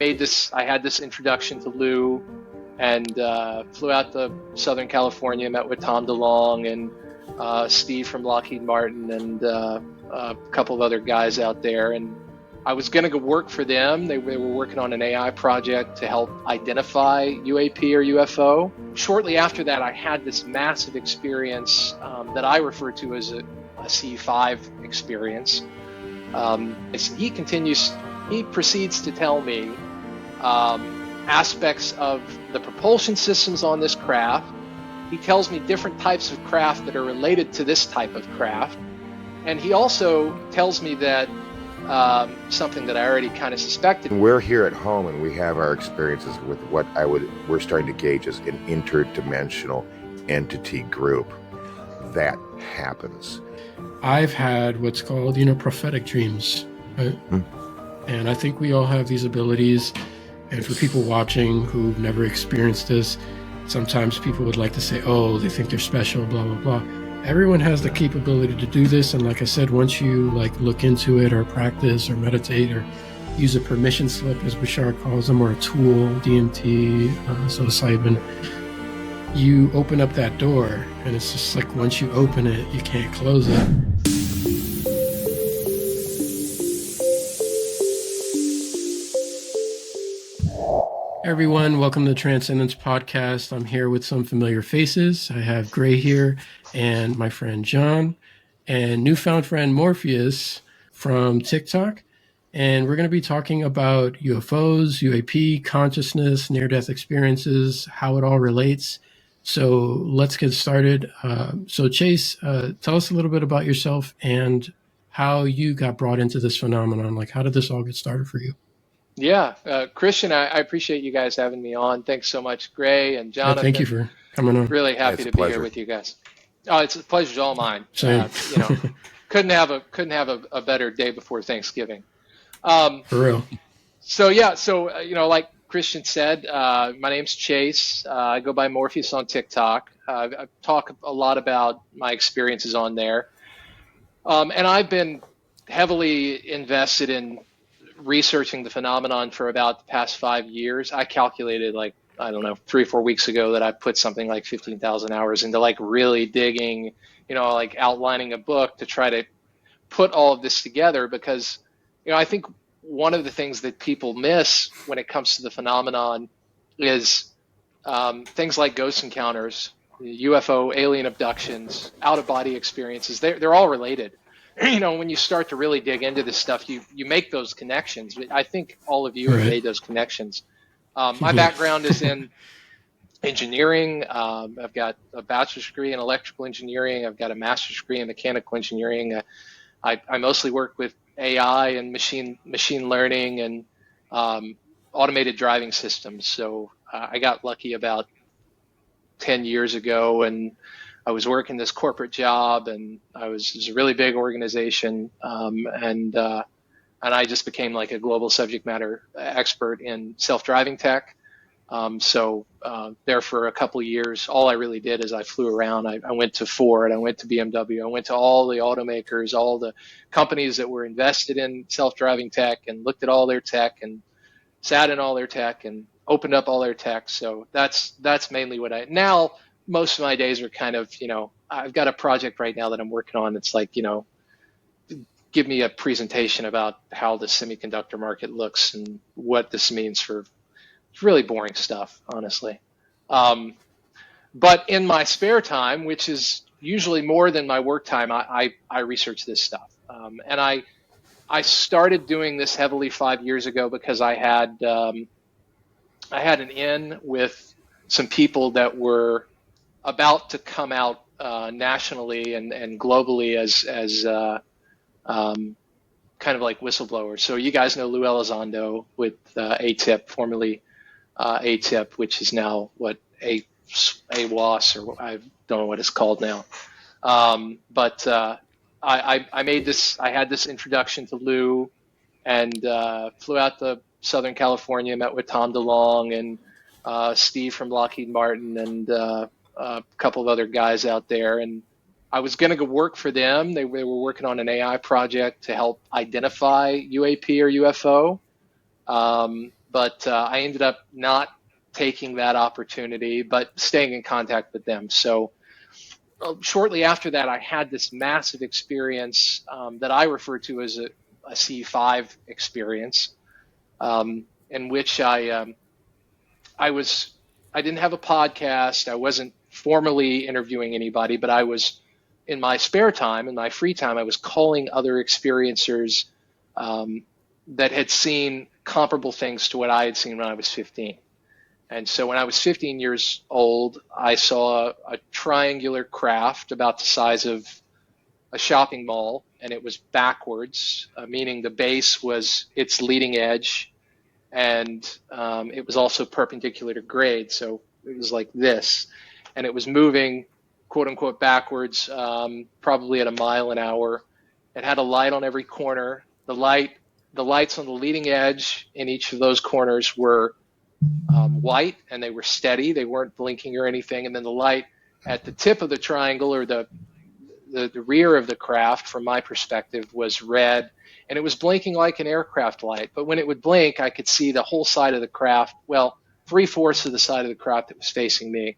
I had this introduction to Lou, and flew out to Southern California, met with Tom DeLong and Steve from Lockheed Martin, and a couple of other guys out there. And I was going to go work for them. They were working on an AI project to help identify UAP or UFO. Shortly after that, I had this massive experience that I refer to as a C5 experience. He proceeds to tell me aspects of the propulsion systems on this craft. He tells me different types of craft that are related to this type of craft. And he also tells me that something that I already kind of suspected. We're here at home and we have our experiences with what we're starting to gauge as an interdimensional entity group that happens. I've had what's called, prophetic dreams. Right? And I think we all have these abilities. And for people watching who've never experienced this, sometimes people would like to say, oh, they think they're special, blah, blah, blah. Everyone has the capability to do this. And like I said, once you look into it or practice or meditate or use a permission slip, as Bashar calls them, or a tool, DMT, psilocybin, you open up that door, and it's just like once you open it, you can't close it. Everyone, welcome to the Transcendence Podcast. I'm here with some familiar faces. I have Gray here and my friend John and newfound friend Morpheus from TikTok. And we're going to be talking about UFOs, UAP, consciousness, near-death experiences, how it all relates. So let's get started. So Chase, tell us a little bit about yourself and how you got brought into this phenomenon. How did this all get started for you? Yeah, Christian, I appreciate you guys having me on. Thanks so much, Gray and Jonathan. Yeah, thank you for coming on. Really happy to be here with you guys. Oh, it's a pleasure, all mine. Same. Couldn't have a better day before Thanksgiving. For real. So like Christian said, my name's Chase. I go by Morpheus on TikTok. I talk a lot about my experiences on there, and I've been heavily invested in researching the phenomenon for about the past 5 years. I calculated 3 or 4 weeks ago that I put something like 15,000 hours into really digging, outlining a book to try to put all of this together, because, I think one of the things that people miss when it comes to the phenomenon is things like ghost encounters, UFO, alien abductions, out-of-body experiences. They're all related. When you start to really dig into this stuff, you make those connections. I think all of you have made those connections. My background is in engineering. I've got a bachelor's degree in electrical engineering. I've got a master's degree in mechanical engineering. I mostly work with AI and machine learning and automated driving systems. So I got lucky about 10 years ago, and I was working this corporate job, and it was a really big organization, and I just became a global subject matter expert in self-driving tech. So there for a couple of years, all I really did is I flew around. I went to Ford, I went to BMW, I went to all the automakers, all the companies that were invested in self-driving tech, and looked at all their tech and sat in all their tech and opened up all their tech. So that's mainly what now. Most of my days are kind of, I've got a project right now that I'm working on. It's give me a presentation about how the semiconductor market looks and what this means for really boring stuff, honestly. But in my spare time, which is usually more than my work time, I research this stuff. And I started doing this heavily 5 years ago because I had an in with some people that were about to come out nationally and globally as kind of like whistleblowers. So you guys know Lou Elizondo with ATIP, formerly ATIP, which is now AWAS, or I don't know what it's called now. But I made this. I had this introduction to Lou, and flew out to Southern California, met with Tom DeLong and Steve from Lockheed Martin, and a couple of other guys out there. And I was going to go work for them. They were working on an AI project to help identify UAP or UFO. but I ended up not taking that opportunity, but staying in contact with them. So shortly after that, I had this massive experience that I refer to as a C5 experience, in which I didn't have a podcast. I wasn't formally interviewing anybody, but I was in my spare time, in my free time, I was calling other experiencers that had seen comparable things to what I had seen when I was 15. And so when I was 15 years old, I saw a triangular craft about the size of a shopping mall, and it was backwards, meaning the base was its leading edge, and it was also perpendicular to grade. So it was like this, and it was moving, quote unquote, backwards, probably at a mile an hour. It had a light on every corner. The lights on the leading edge in each of those corners were white, and they were steady. They weren't blinking or anything. And then the light at the tip of the triangle, or the rear of the craft, from my perspective, was red, and it was blinking like an aircraft light. But when it would blink, I could see the whole side of the craft, well, 3/4 of the side of the craft that was facing me.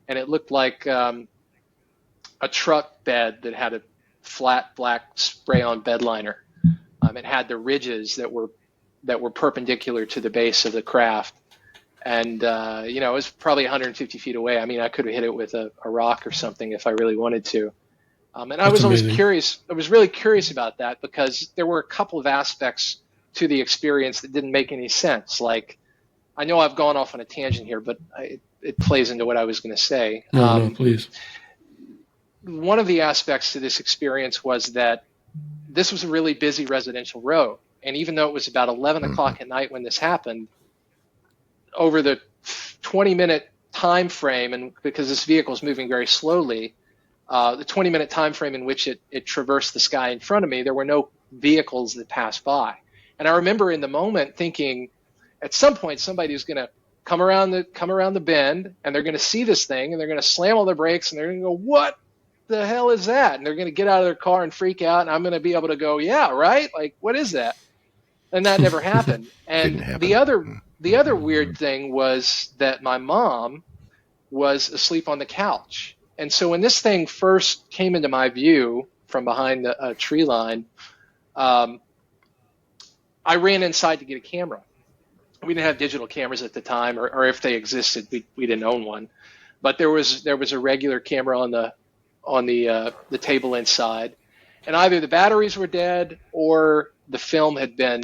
And it looked like a truck bed that had a flat black spray-on bed liner. It had the ridges that were perpendicular to the base of the craft. And, it was probably 150 feet away. I mean, I could have hit it with a rock or something if I really wanted to. And I was always curious. I was really curious about that, because there were a couple of aspects to the experience that didn't make any sense. Like, I know I've gone off on a tangent here, but it plays into what I was going to say. No, please. One of the aspects to this experience was that this was a really busy residential road. And even though it was about 11 o'clock at night when this happened, over the 20-minute time frame, and because this vehicle is moving very slowly, the 20-minute time frame in which it traversed the sky in front of me, there were no vehicles that passed by. And I remember in the moment thinking, at some point somebody is going to come around the bend, and they're going to see this thing, and they're going to slam all their brakes, and they're going to go, "What the hell is that?" And they're going to get out of their car and freak out, and I'm going to be able to go, "Yeah, right? Like, what is that?" And that never happened. And the other weird thing was that my mom was asleep on the couch. And so when this thing first came into my view from behind the tree line, I ran inside to get a camera. We didn't have digital cameras at the time, or if they existed, we didn't own one. But there was a regular camera on the table inside, and either the batteries were dead or the film had been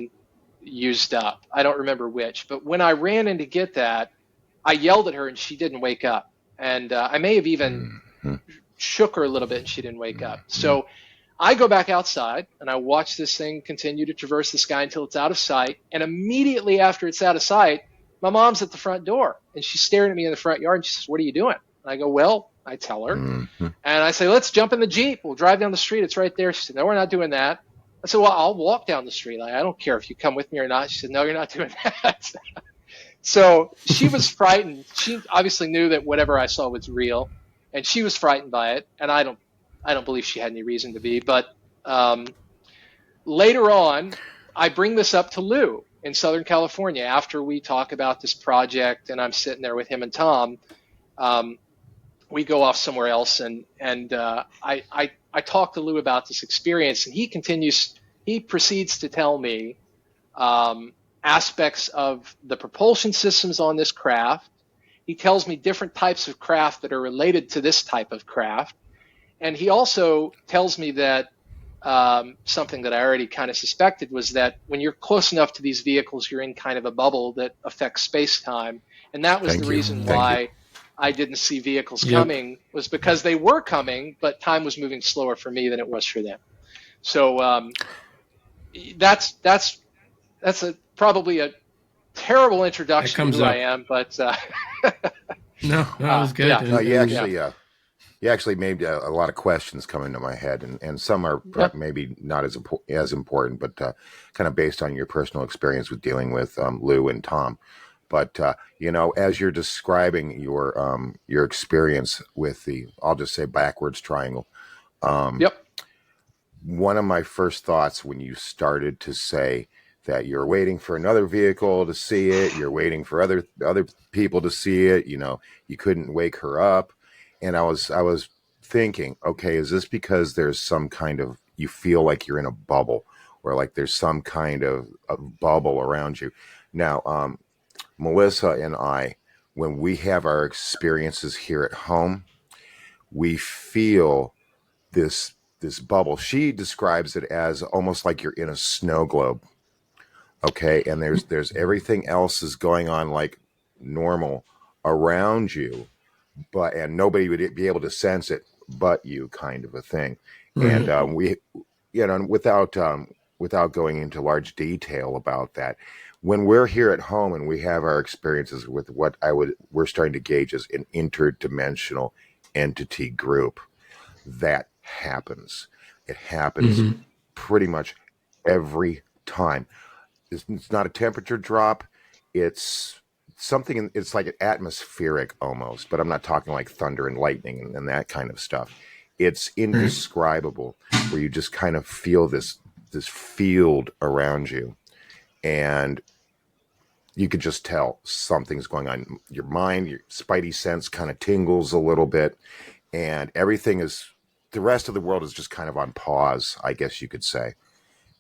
used up. I don't remember which. But when I ran in to get that, I yelled at her, and she didn't wake up. And I may have even shook her a little bit, and she didn't wake up. So I go back outside, and I watch this thing continue to traverse the sky until it's out of sight. And immediately after it's out of sight, my mom's at the front door, and she's staring at me in the front yard, and she says, "What are you doing?" And I go, "Well," I tell her, and I say, "Let's jump in the Jeep. We'll drive down the street. It's right there." She said, "No, we're not doing that." I said, "Well, I'll walk down the street. Like, I don't care if you come with me or not." She said, "No, you're not doing that." So she was frightened. She obviously knew that whatever I saw was real, and she was frightened by it. And I don't believe she had any reason to be. But later on, I bring this up to Lou in Southern California after we talk about this project, and I'm sitting there with him and Tom. We go off somewhere else, and I talk to Lou about this experience, and he proceeds to tell me aspects of the propulsion systems on this craft. He tells me different types of craft that are related to this type of craft. And he also tells me that something that I already kind of suspected was that when you're close enough to these vehicles, you're in kind of a bubble that affects space-time. And that was the reason why I didn't see vehicles coming, was because they were coming, but time was moving slower for me than it was for them. So that's probably a terrible introduction to who I am, but no, that was good. Yeah. No, you actually made a lot of questions come into my head, and some are maybe not as important, but kind of based on your personal experience with dealing with Lou and Tom. But as you're describing your experience with I'll just say backwards triangle. One of my first thoughts when you started to say that you're waiting for another vehicle to see it. You're waiting for other people to see it. You know, you couldn't wake her up. And I was thinking, okay, is this because there's some kind of, you feel like you're in a bubble, or like there's some kind of bubble around you? Now, Melissa and I, when we have our experiences here at home, we feel this bubble. She describes it as almost like you're in a snow globe. Okay, and there's everything else is going on like normal around you, but and nobody would be able to sense it but you, kind of a thing. Right. And we, without going into large detail about that, when we're here at home and we have our experiences with what we're starting to gauge as an interdimensional entity group, that happens. It happens pretty much every time. It's not a temperature drop. It's something, it's like an atmospheric almost, but I'm not talking like thunder and lightning and that kind of stuff. It's indescribable, where you just kind of feel this field around you, and you could just tell something's going on. Your mind, your spidey sense kind of tingles a little bit, and the rest of the world is just kind of on pause, I guess you could say,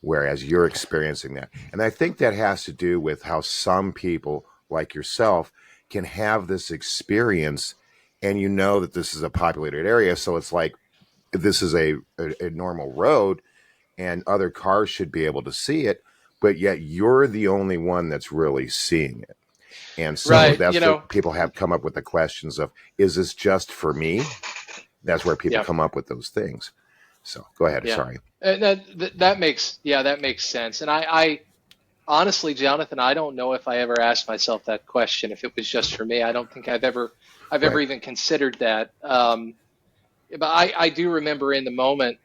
whereas you're experiencing that. And I think that has to do with how some people like yourself can have this experience, and you know that this is a populated area, so it's like this is a normal road and other cars should be able to see it, but yet you're the only one that's really seeing it. And so that's what people have come up with the questions of, is this just for me? That's where people come up with those things. So go ahead. Yeah. Sorry. That makes sense. And I honestly, Jonathan, I don't know if I ever asked myself that question. If it was just for me, I don't think I've ever even considered that. But I do remember in the moment,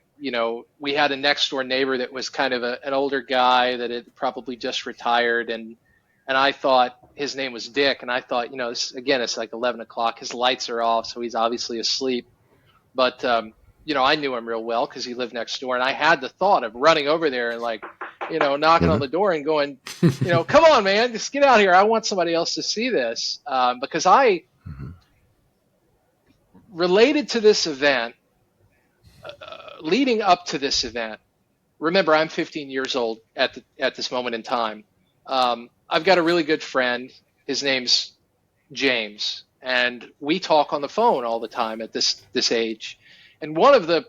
we had a next door neighbor that was kind of an older guy that had probably just retired, and I thought his name was Dick, and I thought, it's like 11 o'clock, his lights are off, so he's obviously asleep. But I knew him real well because he lived next door, and I had the thought of running over there and knocking on the door and going, come on, man, just get out here. I want somebody else to see this, because I related to this event, leading up to this event. Remember, I'm 15 years old at this moment in time. I've got a really good friend. His name's James, and we talk on the phone all the time at this age. And one of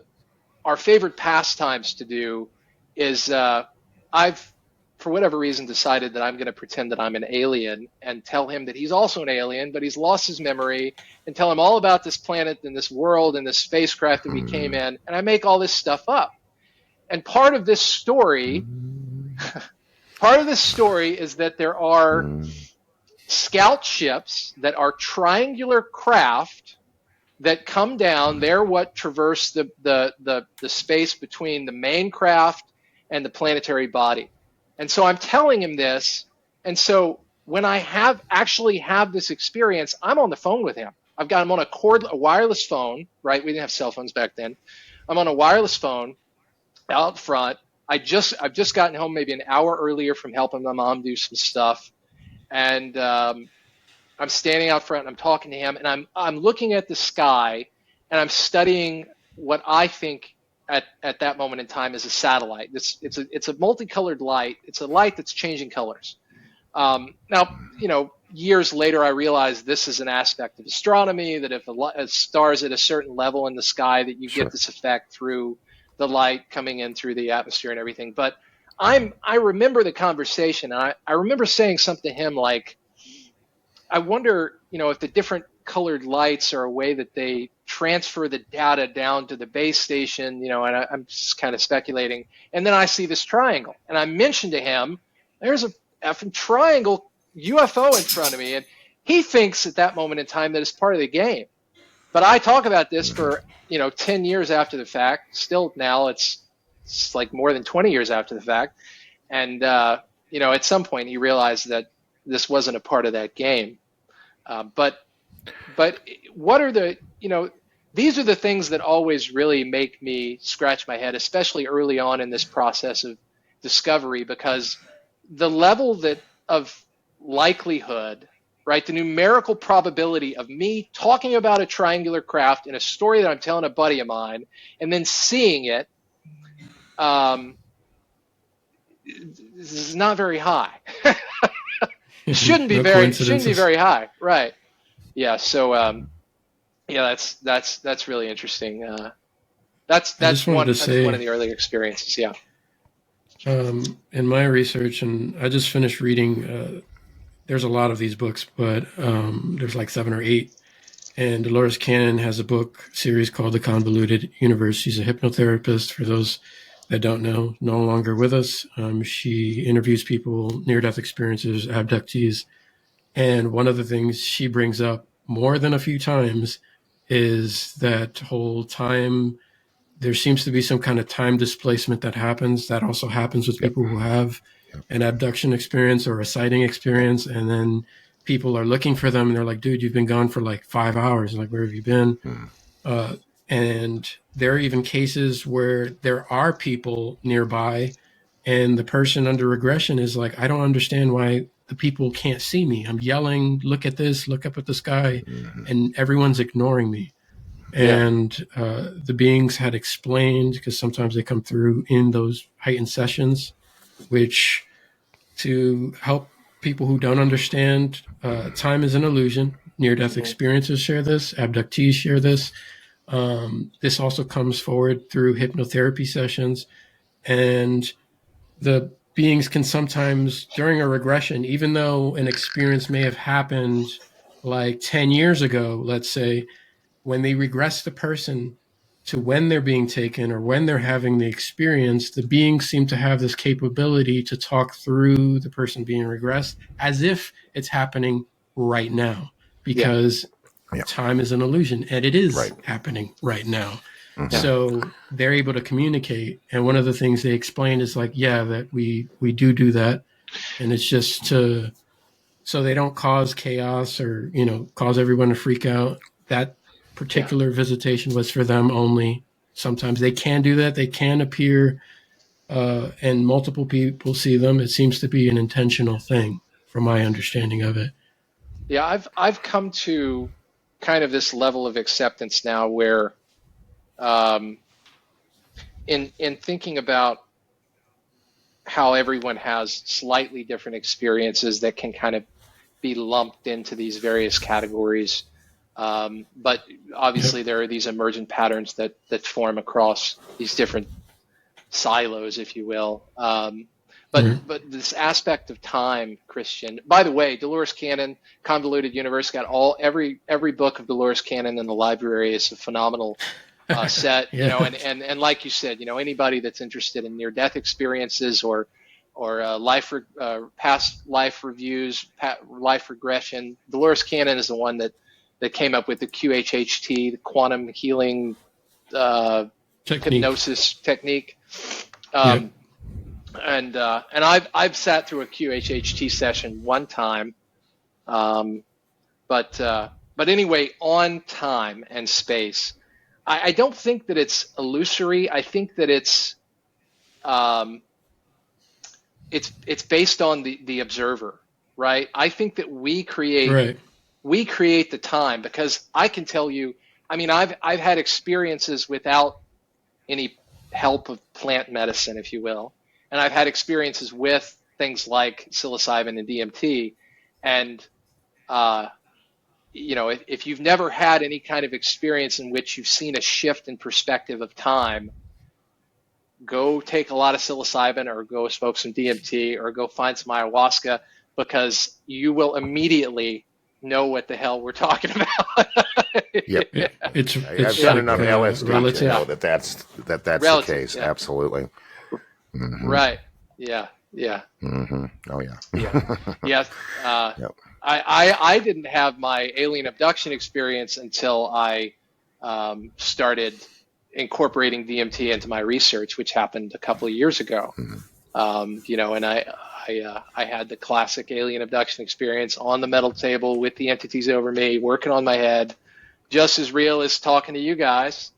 our favorite pastimes to do is I've, for whatever reason, decided that I'm going to pretend that I'm an alien and tell him that he's also an alien, but he's lost his memory, and tell him all about this planet and this world and this spacecraft that we came in. And I make all this stuff up. And part of this story is that there are scout ships that are triangular craft that come down. They're what traverse the space between the main craft and the planetary body. And so I'm telling him this. And so when I actually have this experience, I'm on the phone with him. I've got him on a wireless phone, right? We didn't have cell phones back then. I'm on a wireless phone out front. I've just gotten home maybe an hour earlier from helping my mom do some stuff. And I'm standing out front and I'm talking to him, and I'm looking at the sky, and I'm studying what I think at that moment in time is a satellite. It's a multicolored light. It's a light that's changing colors. Now, years later, I realized this is an aspect of astronomy, that if a star is at a certain level in the sky, that you get this effect through the light coming in through the atmosphere and everything. But I remember the conversation, and I remember saying something to him like, I wonder, if the different colored lights are a way that they transfer the data down to the base station, and I'm just kind of speculating. And then I see this triangle, and I mentioned to him, there's a effing triangle UFO in front of me. And he thinks at that moment in time that it's part of the game. But I talk about this for, 10 years after the fact. Still now it's like more than 20 years after the fact. And, at some point he realized that this wasn't a part of that game. But what are these are the things that always really make me scratch my head, especially early on in this process of discovery, because the level of likelihood, right? The numerical probability of me talking about a triangular craft in a story that I'm telling a buddy of mine and then seeing it, this is not very high. It shouldn't be very high, right? Yeah. So that's really interesting. That's one of the early experiences. Yeah. In my research, and I just finished reading. There's a lot of these books, but there's like 7 or 8. And Dolores Cannon has a book series called The Convoluted Universe. She's a hypnotherapist, for those that don't know, no longer with us. She interviews people, near-death experiences, abductees. And one of the things she brings up more than a few times is that whole time, there seems to be some kind of time displacement that happens. That also happens with people who have an abduction experience or a sighting experience. And then people are looking for them and they're like, dude, you've been gone for like 5 hours. Like, where have you been? And there are even cases where there are people nearby and the person under regression is like, I don't understand why the people can't see me. I'm yelling, look at this, look up at the sky, and everyone's ignoring me. And the beings had explained, because sometimes they come through in those heightened sessions, which to help people who don't understand, time is an illusion. Near-death experiences share this. Abductees share this. This also comes forward through hypnotherapy sessions. And the beings can sometimes, during a regression, even though an experience may have happened like 10 years ago, let's say, when they regress the person to when they're being taken or when they're having the experience, the beings seem to have this capability to talk through the person being regressed as if it's happening right now, because time is an illusion, and it is happening right now. So they're able to communicate. And one of the things they explain is like, that we do that. And it's just so they don't cause chaos or, cause everyone to freak out. That particular visitation was for them only. Sometimes they can do that. They can appear and multiple people see them. It seems to be an intentional thing from my understanding of it. Yeah, I've come to kind of this level of acceptance now where in thinking about how everyone has slightly different experiences that can kind of be lumped into these various categories. But obviously there are these emergent patterns that form across these different silos, if you will. But this aspect of time, Christian, by the way, Dolores Cannon, Convoluted Universe, got every book of Dolores Cannon in the library. Is a phenomenal set, and like you said, anybody that's interested in near-death experiences or past life reviews, life regression, Dolores Cannon is the one that came up with the QHHT, the quantum healing hypnosis technique. And I've sat through a QHHT session one time, but anyway, on time and space, I don't think that it's illusory. I think that it's based on the observer, right? I think that we create the time, because I can tell you, I mean, I've had experiences without any help of plant medicine, if you will. And I've had experiences with things like psilocybin and DMT. And, if you've never had any kind of experience in which you've seen a shift in perspective of time, go take a lot of psilocybin or go smoke some DMT or go find some ayahuasca, because you will immediately know what the hell we're talking about. I've done enough LSD to know that's the case. Yeah. Absolutely. Mm-hmm. Right. Yeah. Yeah. Mm-hmm. Oh yeah. Yeah. I didn't have my alien abduction experience until I started incorporating DMT into my research, which happened a couple of years ago. Mm-hmm. And I had the classic alien abduction experience on the metal table with the entities over me, working on my head, just as real as talking to you guys.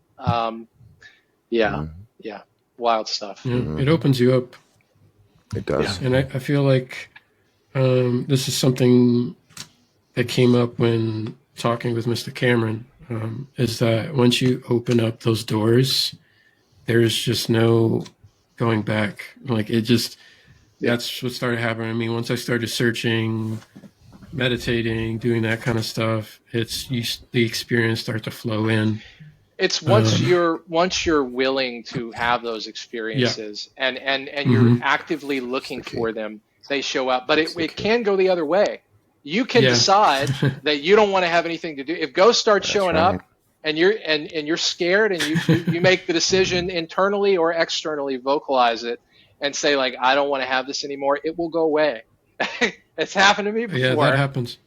Yeah. Wild stuff. Yeah, it opens you up. It does. And I feel like this is something that came up when talking with Mr. Cameron, is that once you open up those doors, there's just no going back. Like it just, that's what started happening. I mean, once I started searching, meditating, doing that kind of stuff, the experience start to flow in. It's once you're willing to have those experiences and you're actively looking for them, they show up. But it can go the other way. You can decide that you don't want to have anything to do. If ghosts start showing up and you're scared, and you make the decision internally or externally, vocalize it and say, like, I don't want to have this anymore, it will go away. It's happened to me before. Yeah, that happens.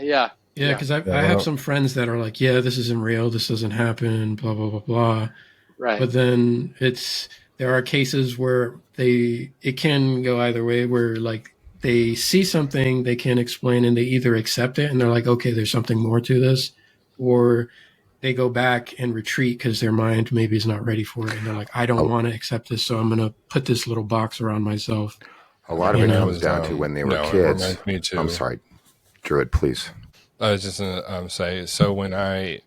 Yeah, because I have some friends that are like, yeah, this isn't real, this doesn't happen, blah blah blah blah. Right. But then there are cases where it can go either way, where like they see something they can't explain and they either accept it and they're like, okay, there's something more to this, or they go back and retreat because their mind maybe is not ready for it, and they're like, I don't want to accept this, so I'm going to put this little box around myself. A lot of it comes down to when they were kids. I'm sorry, Druid, please. I was just going to say, so when I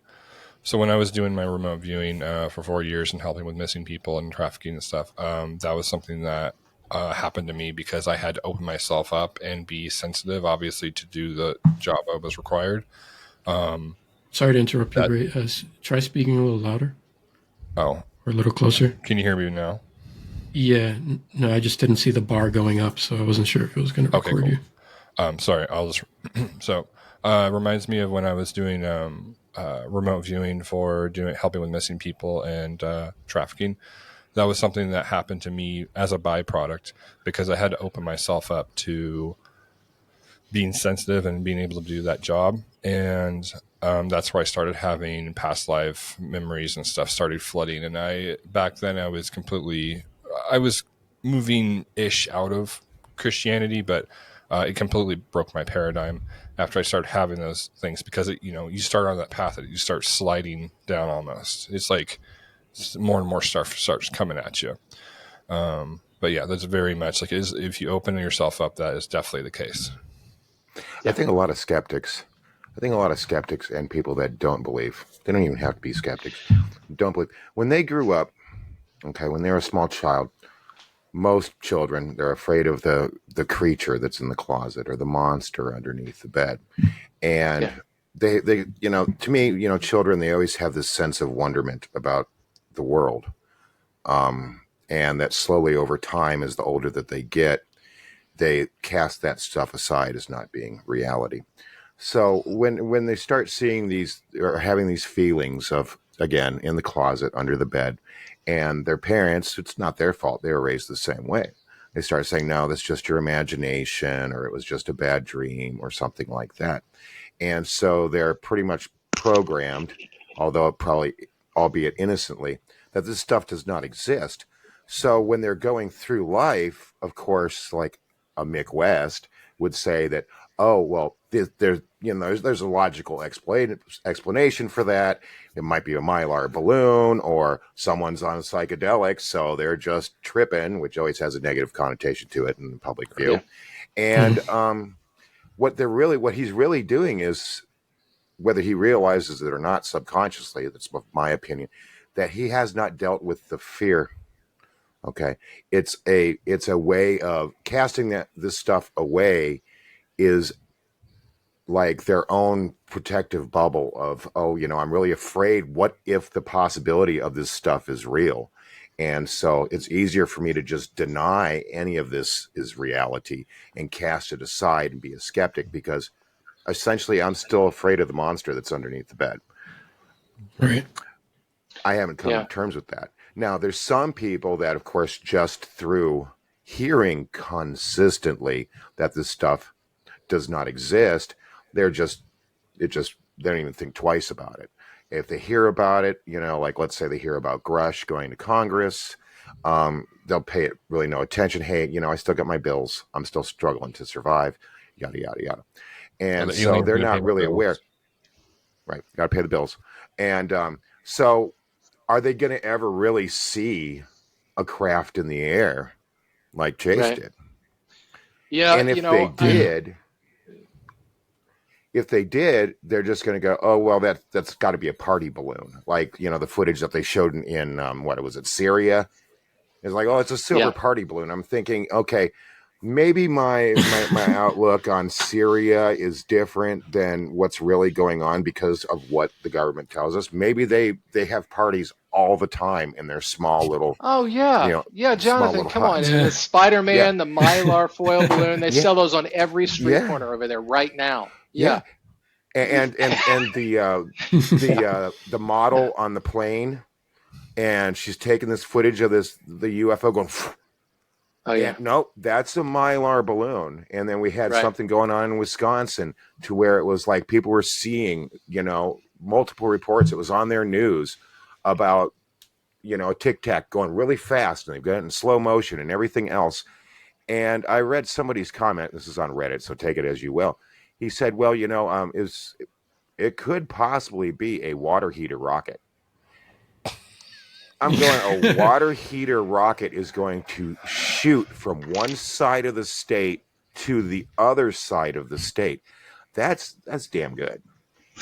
was doing my remote viewing for 4 years and helping with missing people and trafficking and stuff, that was something that happened to me because I had to open myself up and be sensitive, obviously, to do the job I was required. Sorry to interrupt you, Ray. Try speaking a little louder. Oh. Or a little closer. Can you hear me now? Yeah. No, I just didn't see the bar going up, so I wasn't sure if it was going to record you. Sorry, I'll just... So, reminds me of when I was doing remote viewing for helping with missing people and trafficking. That was something that happened to me as a byproduct because I had to open myself up to being sensitive and being able to do that job. And that's where I started having past life memories and stuff started flooding. And back then I was moving-ish out of Christianity, but it completely broke my paradigm after I started having those things because you start on that path that you start sliding down almost. It's like more and more stuff starts coming at you. But yeah, that's very much like if you open yourself up, that is definitely the case. I think a lot of skeptics and people that don't believe, they don't even have to be skeptics, don't believe. When they grew up, when they were a small child, most children, they're afraid of the creature that's in the closet or the monster underneath the bed. And they to me, children, they always have this sense of wonderment about the world. And that slowly over time, as the older that they get, they cast that stuff aside as not being reality. So when they start seeing these or having these feelings of, again, in the closet, under the bed, and their parents, it's not their fault. They were raised the same way. They start saying, no, that's just your imagination, or it was just a bad dream or something like that. And so they're pretty much programmed, although probably, albeit innocently, that this stuff does not exist. So when they're going through life, of course, like a Mick West would say that, oh, well, there's a logical explanation for that. It might be a Mylar balloon, or someone's on psychedelics, so they're just tripping, which always has a negative connotation to it in the public view. And what he's really doing is, whether he realizes it or not subconsciously, that's my opinion, that he has not dealt with the fear. Okay, it's a way of casting this stuff away, is like their own protective bubble of, I'm really afraid. What if the possibility of this stuff is real? And so it's easier for me to just deny any of this is reality and cast it aside and be a skeptic, because essentially I'm still afraid of the monster that's underneath the bed. Right. I haven't come to terms with that. Now, there's some people that, of course, just through hearing consistently that this stuff does not exist, they don't even think twice about it. If they hear about it, like let's say they hear about Grush going to Congress, they'll pay it really no attention. Hey, I still got my bills. I'm still struggling to survive, yada, yada, yada. And so they're not really aware. Right. Got to pay the bills. And so are they going to ever really see a craft in the air like Chase did? Yeah, And if they did, they're just going to go, oh, well, that's got to be a party balloon. Like, the footage that they showed in what was it, Syria? It's like, oh, it's a silver party balloon. I'm thinking, okay, maybe my outlook on Syria is different than what's really going on because of what the government tells us. Maybe they have parties all the time in their small little, Oh yeah, yeah, Jonathan, come on! huts. And the Spider-Man, the Mylar foil balloon, they sell those on every street Yeah. corner over there right now. Yeah. And the model on the plane, and she's taking this footage of the UFO going. Oh yeah. Nope, that's a Mylar balloon. And then we had something going on in Wisconsin to where it was like people were seeing, multiple reports. It was on their news about, a Tic Tac going really fast, and they've got it in slow motion and everything else. And I read somebody's comment. This is on Reddit, so take it as you will. He said, well, it could possibly be a water heater rocket. I'm going, a water heater rocket is going to shoot from one side of the state to the other side of the state. That's damn good.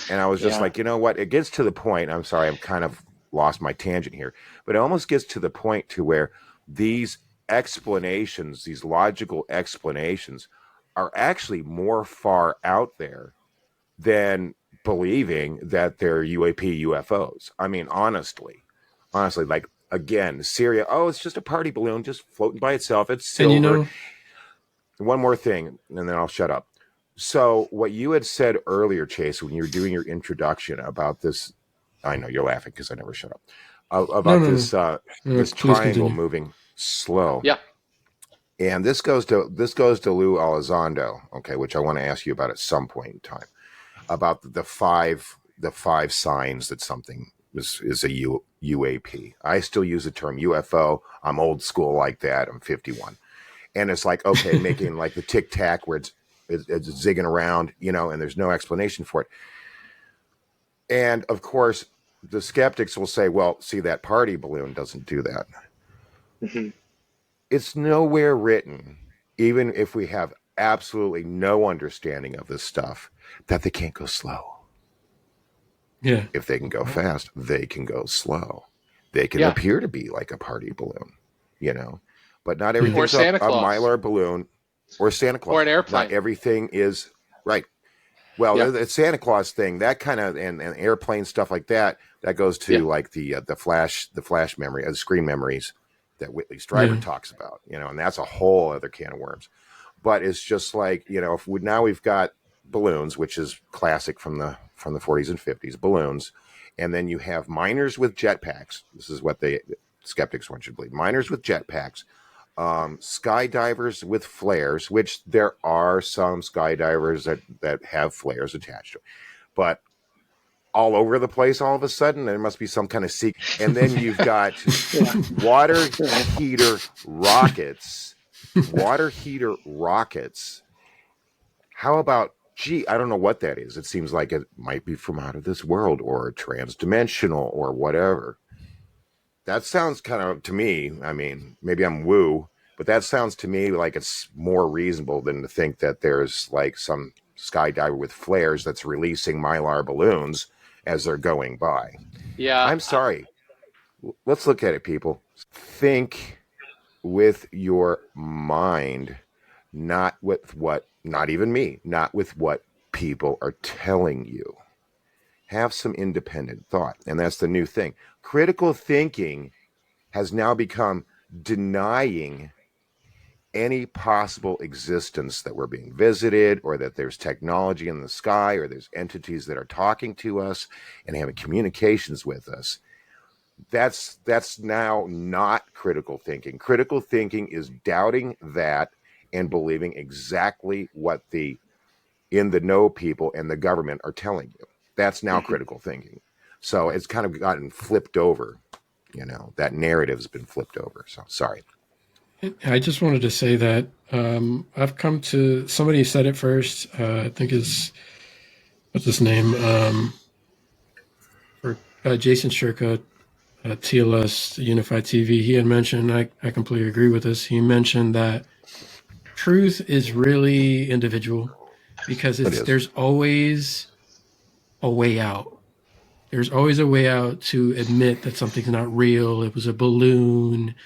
And I was just like, you know what? It gets to the point. I'm sorry, I've kind of lost my tangent here, but it almost gets to the point to where these explanations, these logical explanations, are actually more far out there than believing that they're UFOs. I mean, honestly, like, again, Syria, oh, it's just a party balloon just floating by itself. It's silver. And one more thing, and then I'll shut up. So what you had said earlier, Chase, when you were doing your introduction about this, I know you're laughing because I never shut up, about this triangle continue. moving slow. Yeah. And this goes to Lou Elizondo, okay, which I want to ask you about at some point in time, about the five signs that something is a UAP. I still use the term UFO. I'm old school like that. I'm 51. And it's like, okay, making like the Tic Tac where it's zigging around, and there's no explanation for it. And of course, the skeptics will say, well, see, that party balloon doesn't do that. Mm-hmm. It's nowhere written, even if we have absolutely no understanding of this stuff, that they can't go slow. Yeah. If they can go fast, they can go slow. They can appear to be like a party balloon, but not everything's a Mylar balloon or Santa Claus. Or an airplane. Not everything is right. Well, the Santa Claus thing, that kind of, and airplane stuff like that, that goes to like the flash memory, the screen memories that Whitley Strieber talks about, and that's a whole other can of worms. But it's just like, if now we've got balloons, which is classic from the 40s and 50s, balloons, and then you have miners with jetpacks. This is what the skeptics want you to believe. Miners with jetpacks, skydivers with flares, which there are some skydivers that have flares attached to it, but all over the place all of a sudden, there must be some kind of secret. And then you've got water heater rockets. How about, I don't know what that is. It seems like it might be from out of this world or transdimensional or whatever. That sounds kind of, to me, I mean, maybe I'm woo, but that sounds to me like it's more reasonable than to think that there's like some skydiver with flares that's releasing Mylar balloons as they're going by. Yeah. I'm sorry. Let's look at it, people. Think with your mind, not with not even me, not with what people are telling you. Have some independent thought. And that's the new thing. Critical thinking has now become denying any possible existence that we're being visited, or that there's technology in the sky, or there's entities that are talking to us and having communications with us. That's now not critical thinking. Critical thinking is doubting that and believing exactly what the in the know people and the government are telling you. That's now critical thinking. So it's kind of gotten flipped over. That narrative's been flipped over. So sorry. I just wanted to say that I've come to, somebody said it first, I think what's his name? Jason Shirka, TLS, Unified TV. He had mentioned, I completely agree with this. He mentioned that truth is really individual because there's always a way out. There's always a way out to admit that something's not real. It was a balloon.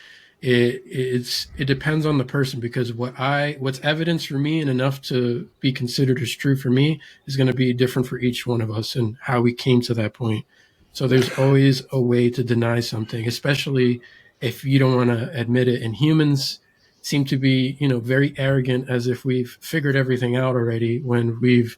It depends on the person, because what's evidence for me and enough to be considered as true for me is going to be different for each one of us and how we came to that point. So there's always a way to deny something, especially if you don't want to admit it. And humans seem to be, very arrogant, as if we've figured everything out already, when we've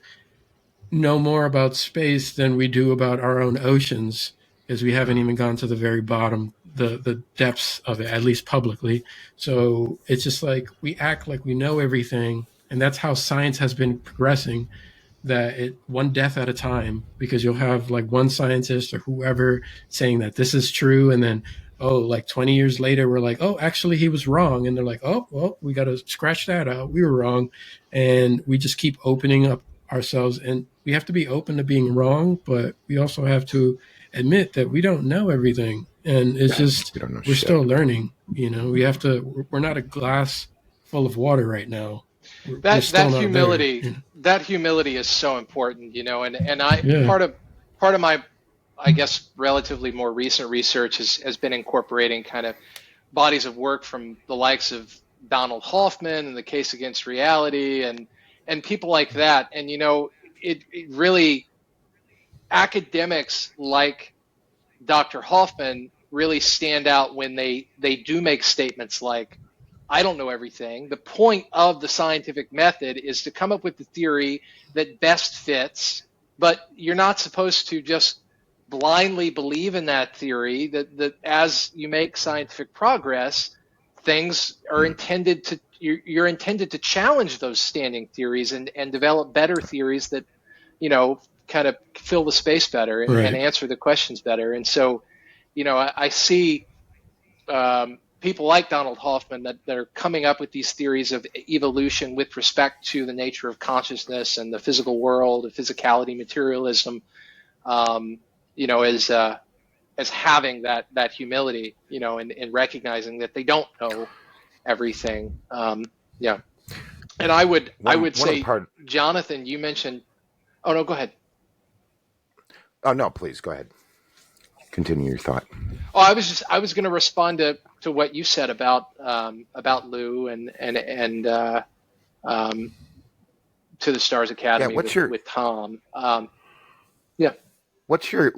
know more about space than we do about our own oceans, because we haven't even gone to the very bottom, the depths of it, at least publicly. So it's just like we act like we know everything, and that's how science has been progressing, that one death at a time, because you'll have like one scientist or whoever saying that this is true, and then 20 years later we're like, oh, actually he was wrong, and they're like, oh, well, we got to scratch that out, we were wrong. And we just keep opening up ourselves, and we have to be open to being wrong, but we also have to admit that we don't know everything, and it's just we're still learning. We're not a glass full of water right now. That humility is so important, and part of my, I guess, relatively more recent research has been incorporating kind of bodies of work from the likes of Donald Hoffman and the Case Against Reality and people like that. And, it really, academics like Dr. Hoffman really stand out when they do make statements like, I don't know everything. The point of the scientific method is to come up with the theory that best fits, but you're not supposed to just blindly believe in that theory, that as you make scientific progress, things are intended to, you're intended to challenge those standing theories and develop better theories that, kind of fill the space better and answer the questions better. And so, I see people like Donald Hoffman that are coming up with these theories of evolution with respect to the nature of consciousness and the physical world, the physicality, materialism, as having that humility, and recognizing that they don't know everything. And I would say, Jonathan, you mentioned. Oh no, go ahead. Oh no, please go ahead. Continue your thought. Oh, I was going to respond to what you said about Lou and to the Stars Academy with Tom. What's your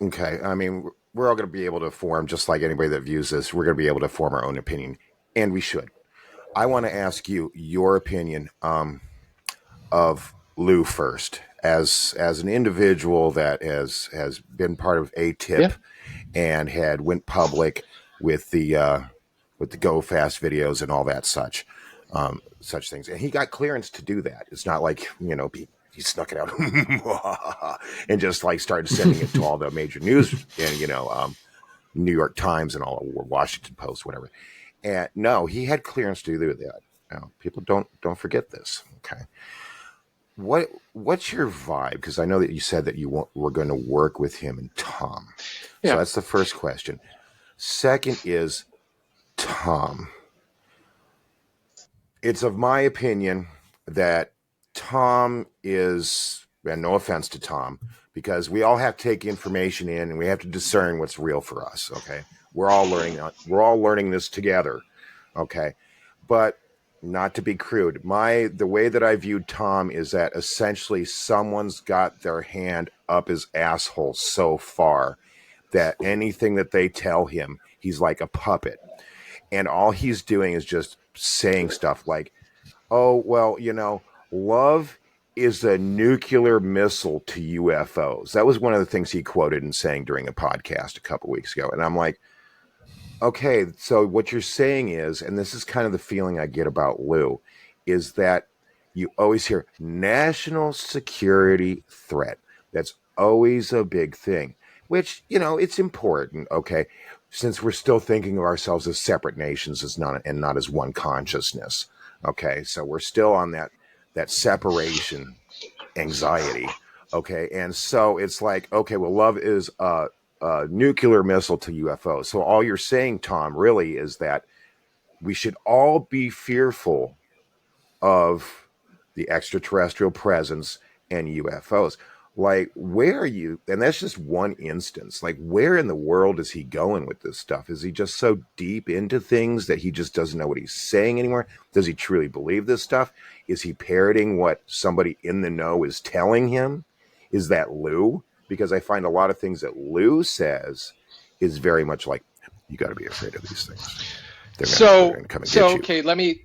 okay? I mean, we're all going to be able to form, just like anybody that views this, we're going to be able to form our own opinion, and we should. I want to ask you your opinion of Lou first, as an individual that has been part of ATIP and had went public with the Go Fast videos and all that such things, and he got clearance to do that. It's not like he snuck it out and just like started sending it to all the major news and New York Times and all, or Washington Post, whatever. And no, he had clearance to do that. People don't forget this. Okay. What's your vibe? Because I know that you said that were going to work with him and Tom. Yeah. So that's the first question. Second is Tom. It's of my opinion that Tom is, and no offense to Tom, because we all have to take information in and we have to discern what's real for us. Okay. We're all learning this together. Okay. But not to be crude, the way that I viewed Tom is that essentially someone's got their hand up his asshole so far that anything that they tell him, he's like a puppet. And all he's doing is just saying stuff like, oh, well, love is a nuclear missile to UFOs. That was one of the things he quoted and saying during a podcast a couple weeks ago. And I'm like, okay, so what you're saying is, and this is kind of the feeling I get about Lou, is that you always hear national security threat. That's always a big thing, which, it's important, okay, since we're still thinking of ourselves as separate nations and not as one consciousness, okay? So we're still on that separation anxiety, okay? And so it's like, okay, well, love is nuclear missile to UFOs. So all you're saying, Tom, really is that we should all be fearful of the extraterrestrial presence and UFOs. Like, where are you? And that's just one instance. Like, where in the world is he going with this stuff? Is he just so deep into things that he just doesn't know what he's saying anymore? Does he truly believe this stuff? Is he parroting what somebody in the know is telling him? Is that Lou? Because I find a lot of things that Lou says is very much like, you got to be afraid of these things. They're going to come and get you. Okay,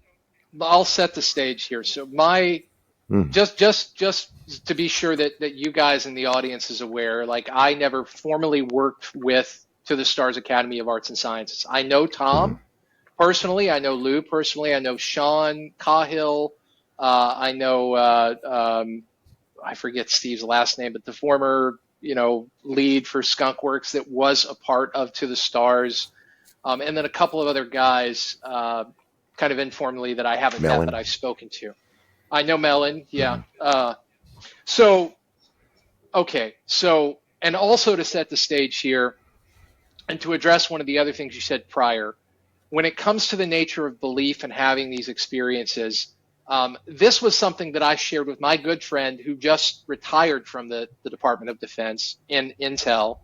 I'll set the stage here. So just to be sure that you guys in the audience is aware, like, I never formally worked with To the Stars Academy of Arts and Sciences. I know Tom personally. I know Lou personally. I know Sean Cahill. I know, I forget Steve's last name, but the former, lead for Skunkworks that was a part of To the Stars. And then a couple of other guys, kind of informally, that I haven't met, but I've spoken to. I know Mellon, yeah. And also to set the stage here, and to address one of the other things you said prior, when it comes to the nature of belief and having these experiences, this was something that I shared with my good friend who just retired from the Department of Defense in Intel,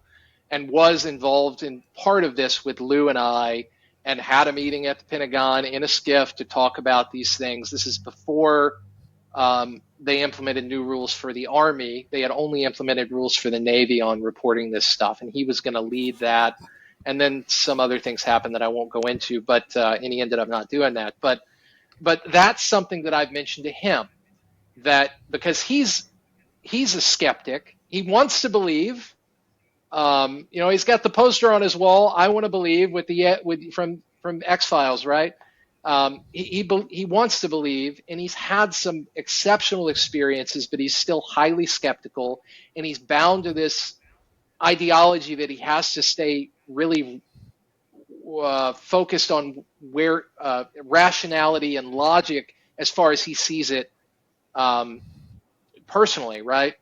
and was involved in part of this with Lou and I, and had a meeting at the Pentagon in a skiff to talk about these things. This is before they implemented new rules for the Army. They had only implemented rules for the Navy on reporting this stuff, and he was going to lead that. And then some other things happened that I won't go into, and he ended up not doing that. But that's something that I've mentioned to him, that because he's a skeptic, he wants to believe. He's got the poster on his wall, I want to believe, from X-Files, right? He wants to believe, and he's had some exceptional experiences, but he's still highly skeptical, and he's bound to this ideology that he has to stay really focused on where rationality and logic, as far as he sees it personally, right?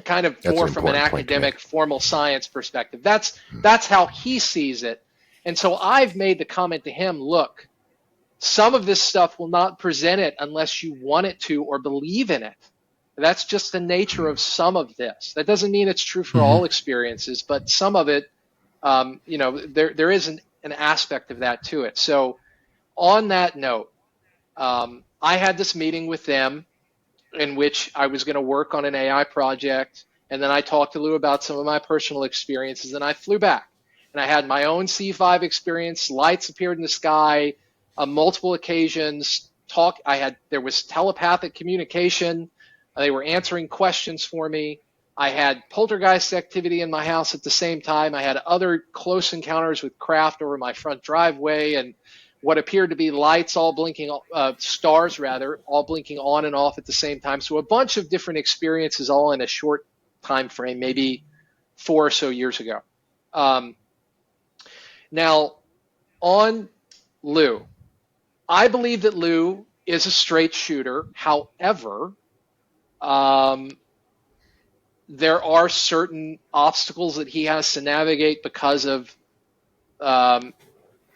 Kind of more from an academic, formal science perspective. That's how he sees it. And so I've made the comment to him, look, some of this stuff will not present it unless you want it to or believe in it. That's just the nature of some of this. That doesn't mean it's true for all experiences, but some of it, there is an aspect of that to it. So on that note, I had this meeting with them in which I was going to work on an AI project, and then I talked to Lou about some of my personal experiences, and I flew back. And I had my own C5 experience. Lights appeared in the sky on multiple occasions. There was telepathic communication. They were answering questions for me. I had poltergeist activity in my house at the same time. I had other close encounters with craft over my front driveway, and what appeared to be lights all blinking, stars rather, all blinking on and off at the same time. So a bunch of different experiences all in a short time frame, maybe 4 or so years ago. Now, on Lou, I believe that Lou is a straight shooter. However, there are certain obstacles that he has to navigate because of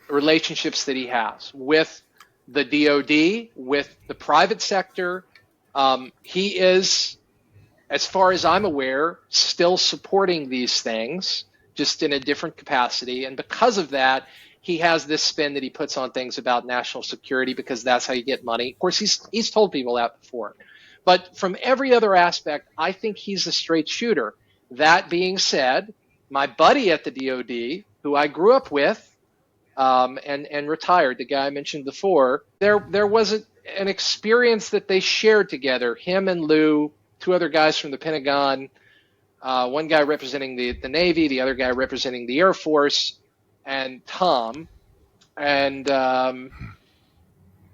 relationships that he has with the DoD, with the private sector. He is, as far as I'm aware, still supporting these things, just in a different capacity. And because of that, he has this spin that he puts on things about national security, because that's how you get money. Of course, he's told people that before. But from every other aspect, I think he's a straight shooter. That being said, my buddy at the DoD, who I grew up with, and retired, the guy I mentioned before, there was an experience that they shared together, him and Lou, 2 other guys from the Pentagon, one guy representing the Navy, the other guy representing the Air Force, and Tom. And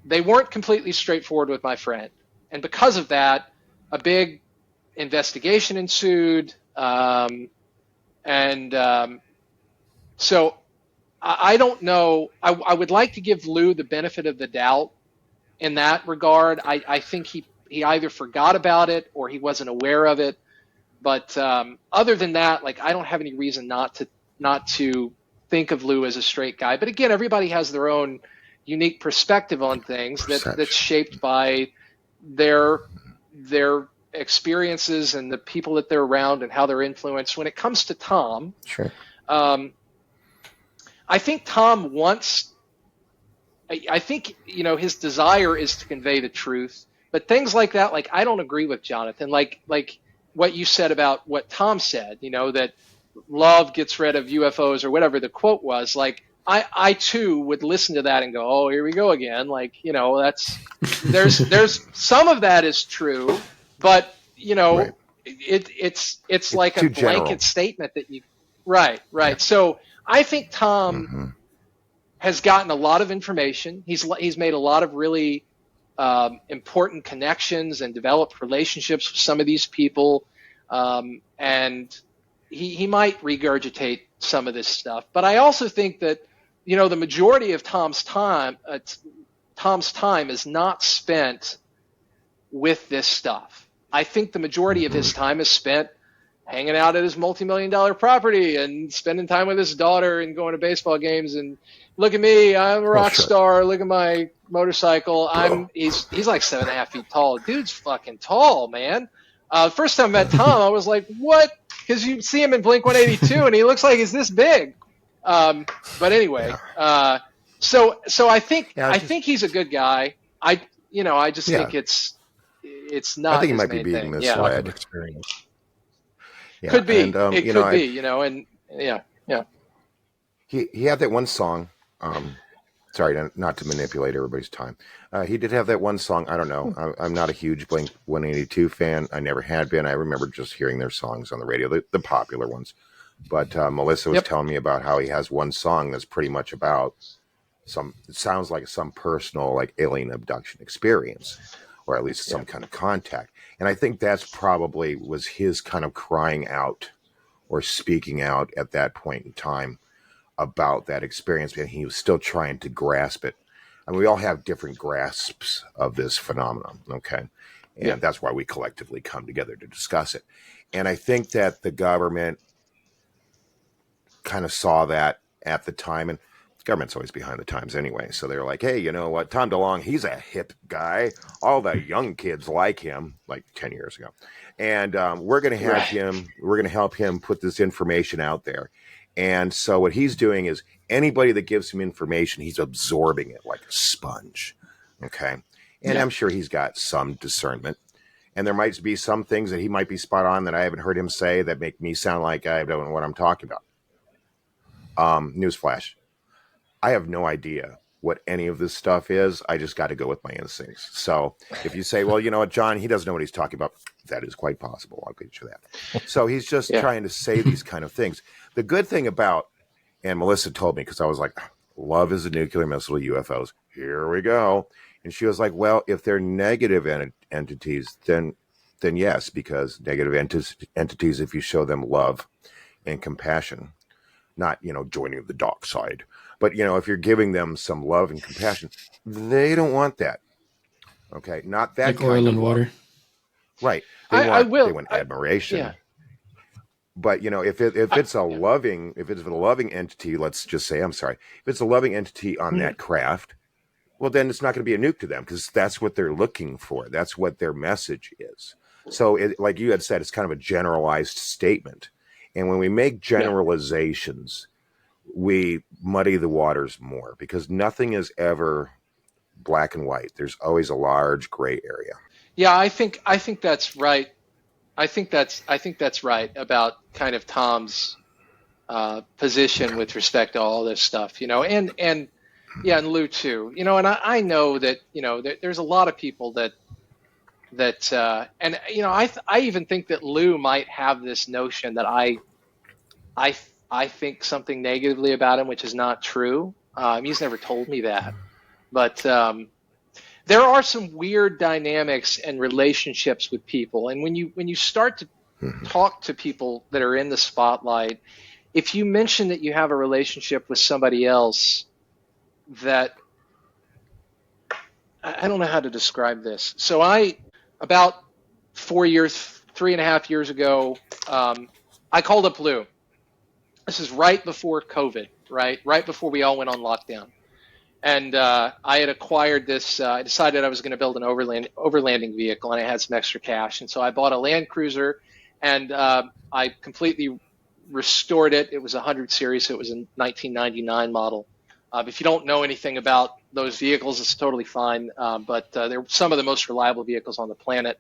they weren't completely straightforward with my friend. And because of that, a big investigation ensued. So I don't know. I would like to give Lou the benefit of the doubt in that regard. I think he either forgot about it or he wasn't aware of it. But other than that, like, I don't have any reason not to think of Lou as a straight guy. But again, everybody has their own unique perspective on things that's shaped by their experiences and the people that they're around and how they're influenced. When it comes to Tom, Sure. I think Tom wants. I think his desire is to convey the truth, but things like that, like I don't agree with Jonathan. Like what you said about what Tom said, that love gets rid of UFOs or whatever the quote was. Like I too would listen to that and go, oh, here we go again. Like that's there's some of that is true, but Right. it's like a too blanket general. statement that you right. Yeah. So I think Tom Mm-hmm. has gotten a lot of information. He's made a lot of really important connections and developed relationships with some of these people, and he might regurgitate some of this stuff. But I also think that the majority of Tom's time is not spent with this stuff. I think the majority of his time is spent hanging out at his multi-million-dollar property and spending time with his daughter and going to baseball games and look at me, I'm a rock star. Look at my motorcycle. He's like 7.5 feet tall. Dude's fucking tall, man. First time I met Tom, I was like, what? Because you see him in Blink-182 and he looks like he's this big. But anyway, so I think he's a good guy. I just think it's not. I think he his might be main being thing. misled. Lack of experience. Yeah. Could be. And, It could be. And yeah. He had that one song. Sorry, not to manipulate everybody's time. He did have that one song. I don't know. I'm not a huge Blink 182 fan. I never had been. I remember just hearing their songs on the radio, the popular ones. But Melissa was telling me about how he has one song that's pretty much about it sounds like some personal, like alien abduction experience, or at least some kind of contact. And I think that's probably was his kind of crying out or speaking out at that point in time about that experience, and he was still trying to grasp it. I mean, we all have different grasps of this phenomenon, okay? And that's why we collectively come together to discuss it. And I think that the government kind of saw that at the time, and the government's always behind the times anyway, so they're like, hey, you know what, Tom DeLonge, he's a hip guy. All the young kids like him, like 10 years ago. And we're going to have him, we're going to help him put this information out there. And so what he's doing is anybody that gives him information, he's absorbing it like a sponge. Okay. And I'm sure he's got some discernment. And there might be some things that he might be spot on that I haven't heard him say that make me sound like I don't know what I'm talking about. Newsflash. I have no idea what any of this stuff is. I just got to go with my instincts. So if you say, well, you know what, John, he doesn't know what he's talking about. That is quite possible. I'll get you that. So he's just trying to say these kind of things. The good thing about, and Melissa told me, because I was like, love is a nuclear missile to UFOs. Here we go. And she was like, well, if they're negative entities, then yes, because negative entities, if you show them love and compassion, not, joining the dark side, but, if you're giving them some love and compassion, they don't want that. Okay. Not that like kind oil of and water. Right. I They want admiration. Yeah. But if it's a loving entity, let's just say, if it's a loving entity on that craft, well, then it's not going to be a nuke to them because that's what they're looking for. That's what their message is. So, like you had said, it's kind of a generalized statement. And when we make generalizations, we muddy the waters more because nothing is ever black and white. There's always a large gray area. Yeah, I think that's right. I think that's right about kind of Tom's position with respect to all this stuff, and Lou too, and I know that, there's a lot of people that and I even think that Lou might have this notion that I think something negatively about him, which is not true. He's never told me that, but there are some weird dynamics and relationships with people, and when you start to talk to people that are in the spotlight, if you mention that you have a relationship with somebody else, that I don't know how to describe this. So about 3.5 years ago, I called up Lou. This is right before COVID, right before we all went on lockdown. And I had acquired this. I decided I was going to build an overlanding vehicle, and I had some extra cash, and so I bought a Land Cruiser, and I completely restored it. It was a 100 series, so it was a 1999 model. If you don't know anything about those vehicles, it's totally fine. But they're some of the most reliable vehicles on the planet.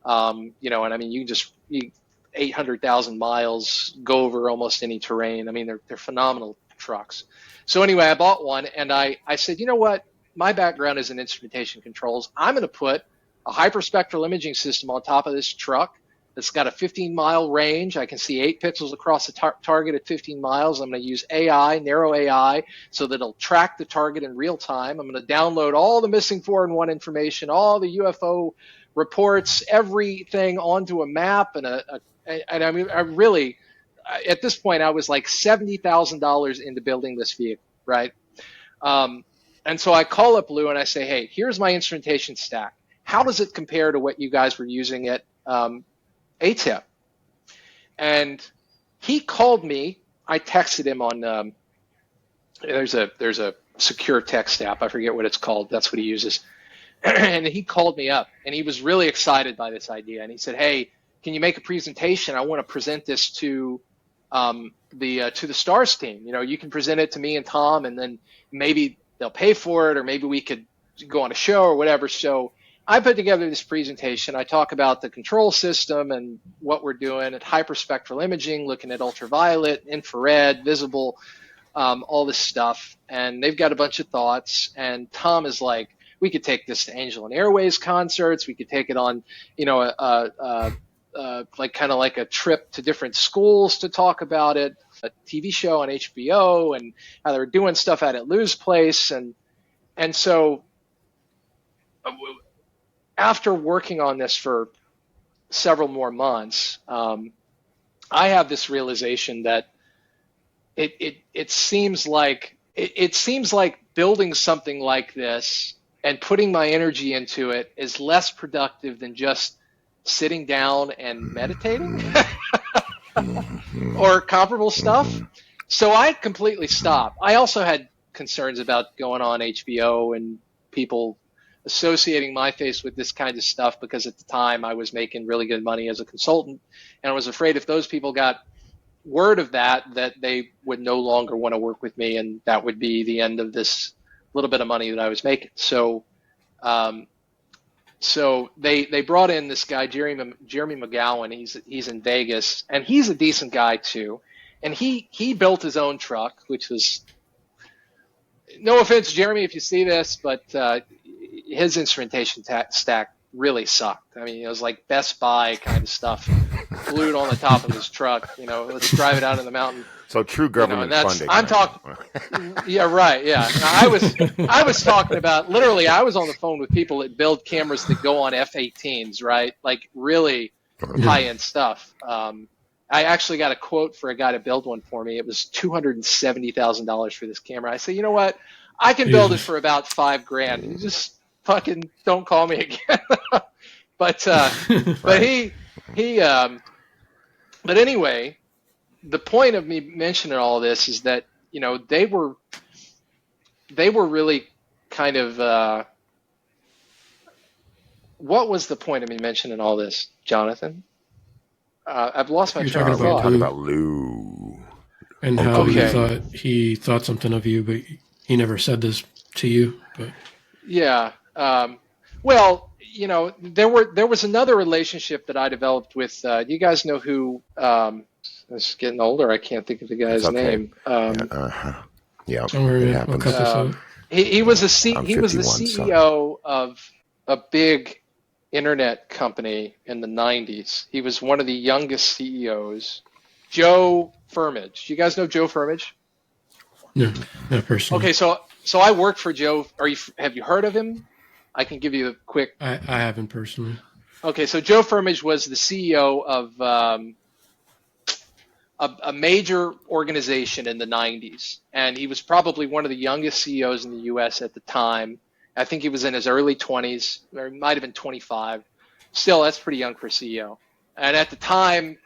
And I mean, you 800,000 miles, go over almost any terrain. I mean, they're phenomenal trucks. So anyway, I bought one, and I said, you know what? My background is in instrumentation controls. I'm going to put a hyperspectral imaging system on top of this truck that's got a 15-mile range. I can see 8 pixels across the target at 15 miles. I'm going to use AI, narrow AI, so that it'll track the target in real time. I'm going to download all the missing 4-in-1 information, all the UFO reports, everything onto a map, and I mean, I really, at this point, I was like $70,000 into building this vehicle, right? And so I call up Lou and I say, hey, here's my instrumentation stack. How does it compare to what you guys were using at ATIP? And he called me. I texted him on, there's a secure text app. I forget what it's called. That's what he uses. And he called me up, and he was really excited by this idea. And he said, hey, can you make a presentation? I want to present this to the STARS team. You can present it to me and Tom, and then maybe they'll pay for it, or maybe we could go on a show or whatever. So I put together this presentation. I talk about the control system and what we're doing at hyperspectral imaging, looking at ultraviolet, infrared, visible, all this stuff. And they've got a bunch of thoughts. And Tom is like, we could take this to Angel and Airways concerts. We could take it on, like kind of like a trip to different schools to talk about it, a TV show on HBO, and how they were doing stuff out at Lou's place. And so after working on this for several more months, I have this realization that it seems like building something like this and putting my energy into it is less productive than just sitting down and meditating or comparable stuff. So I completely stopped. I also had concerns about going on HBO and people associating my face with this kind of stuff, because at the time I was making really good money as a consultant, and I was afraid if those people got word of that they would no longer want to work with me, and that would be the end of this little bit of money that I was making. So they brought in this guy, Jeremy McGowan. He's in Vegas, and he's a decent guy too. And he built his own truck, which was, no offense, Jeremy, if you see this, but his instrumentation stack really sucked. I mean, it was like Best Buy kind of stuff glued on the top of his truck. Let's drive it out in the mountain. So true government funding. I'm talking. Yeah, right. Yeah, I was talking about, literally, I was on the phone with people that build cameras that go on F-18s, right? Like really high-end stuff. I actually got a quote for a guy to build one for me. It was $270,000 for this camera. I said, you know what? I can build it for about $5,000. You just fucking don't call me again. But anyway, the point of me mentioning all this is that, they were really kind of, what was the point of me mentioning all this, Jonathan? I've lost my train of thought. Talking about Lou. And how he thought something of you, but he never said this to you. But yeah. Well, there was another relationship that I developed with, you guys know who, it's getting older. I can't think of the guy's name. Yeah. Don't worry, I'll cut this out. He was the CEO of a big internet company in the 90s. He was one of the youngest CEOs. Joe Firmage. You guys know Joe Firmage? No, not personally. Okay, so I worked for Joe. Have you heard of him? I can give you a quick. I haven't personally. Okay, so Joe Firmage was the CEO of a major organization in the 90s, and he was probably one of the youngest CEOs in the U.S. at the time. I think he was in his early 20s, or he might have been 25. Still, that's pretty young for a CEO. And at the time,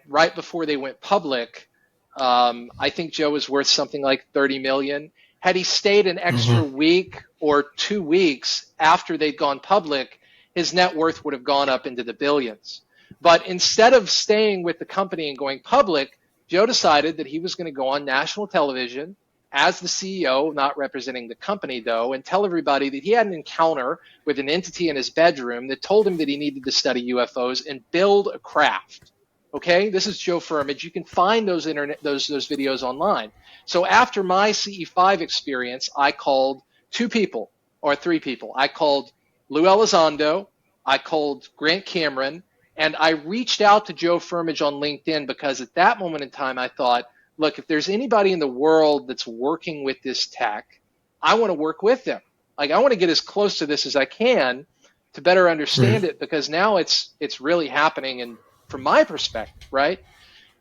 right before they went public, I think Joe was worth something like $30 million. had he stayed an extra week or 2 weeks after they'd gone public, his net worth would have gone up into the billions. But instead of staying with the company and going public, Joe decided that he was going to go on national television as the CEO, not representing the company though, and tell everybody that he had an encounter with an entity in his bedroom that told him that he needed to study UFOs and build a craft. Okay, this is Joe Firmage. You can find those videos online. So after my CE5 experience, I called 2 people or 3 people. I called Lou Elizondo, I called Grant Cameron, and I reached out to Joe Firmage on LinkedIn because at that moment in time, I thought, look, if there's anybody in the world that's working with this tech, I want to work with them. Like, I want to get as close to this as I can to better understand it, because now it's really happening, and from my perspective, right?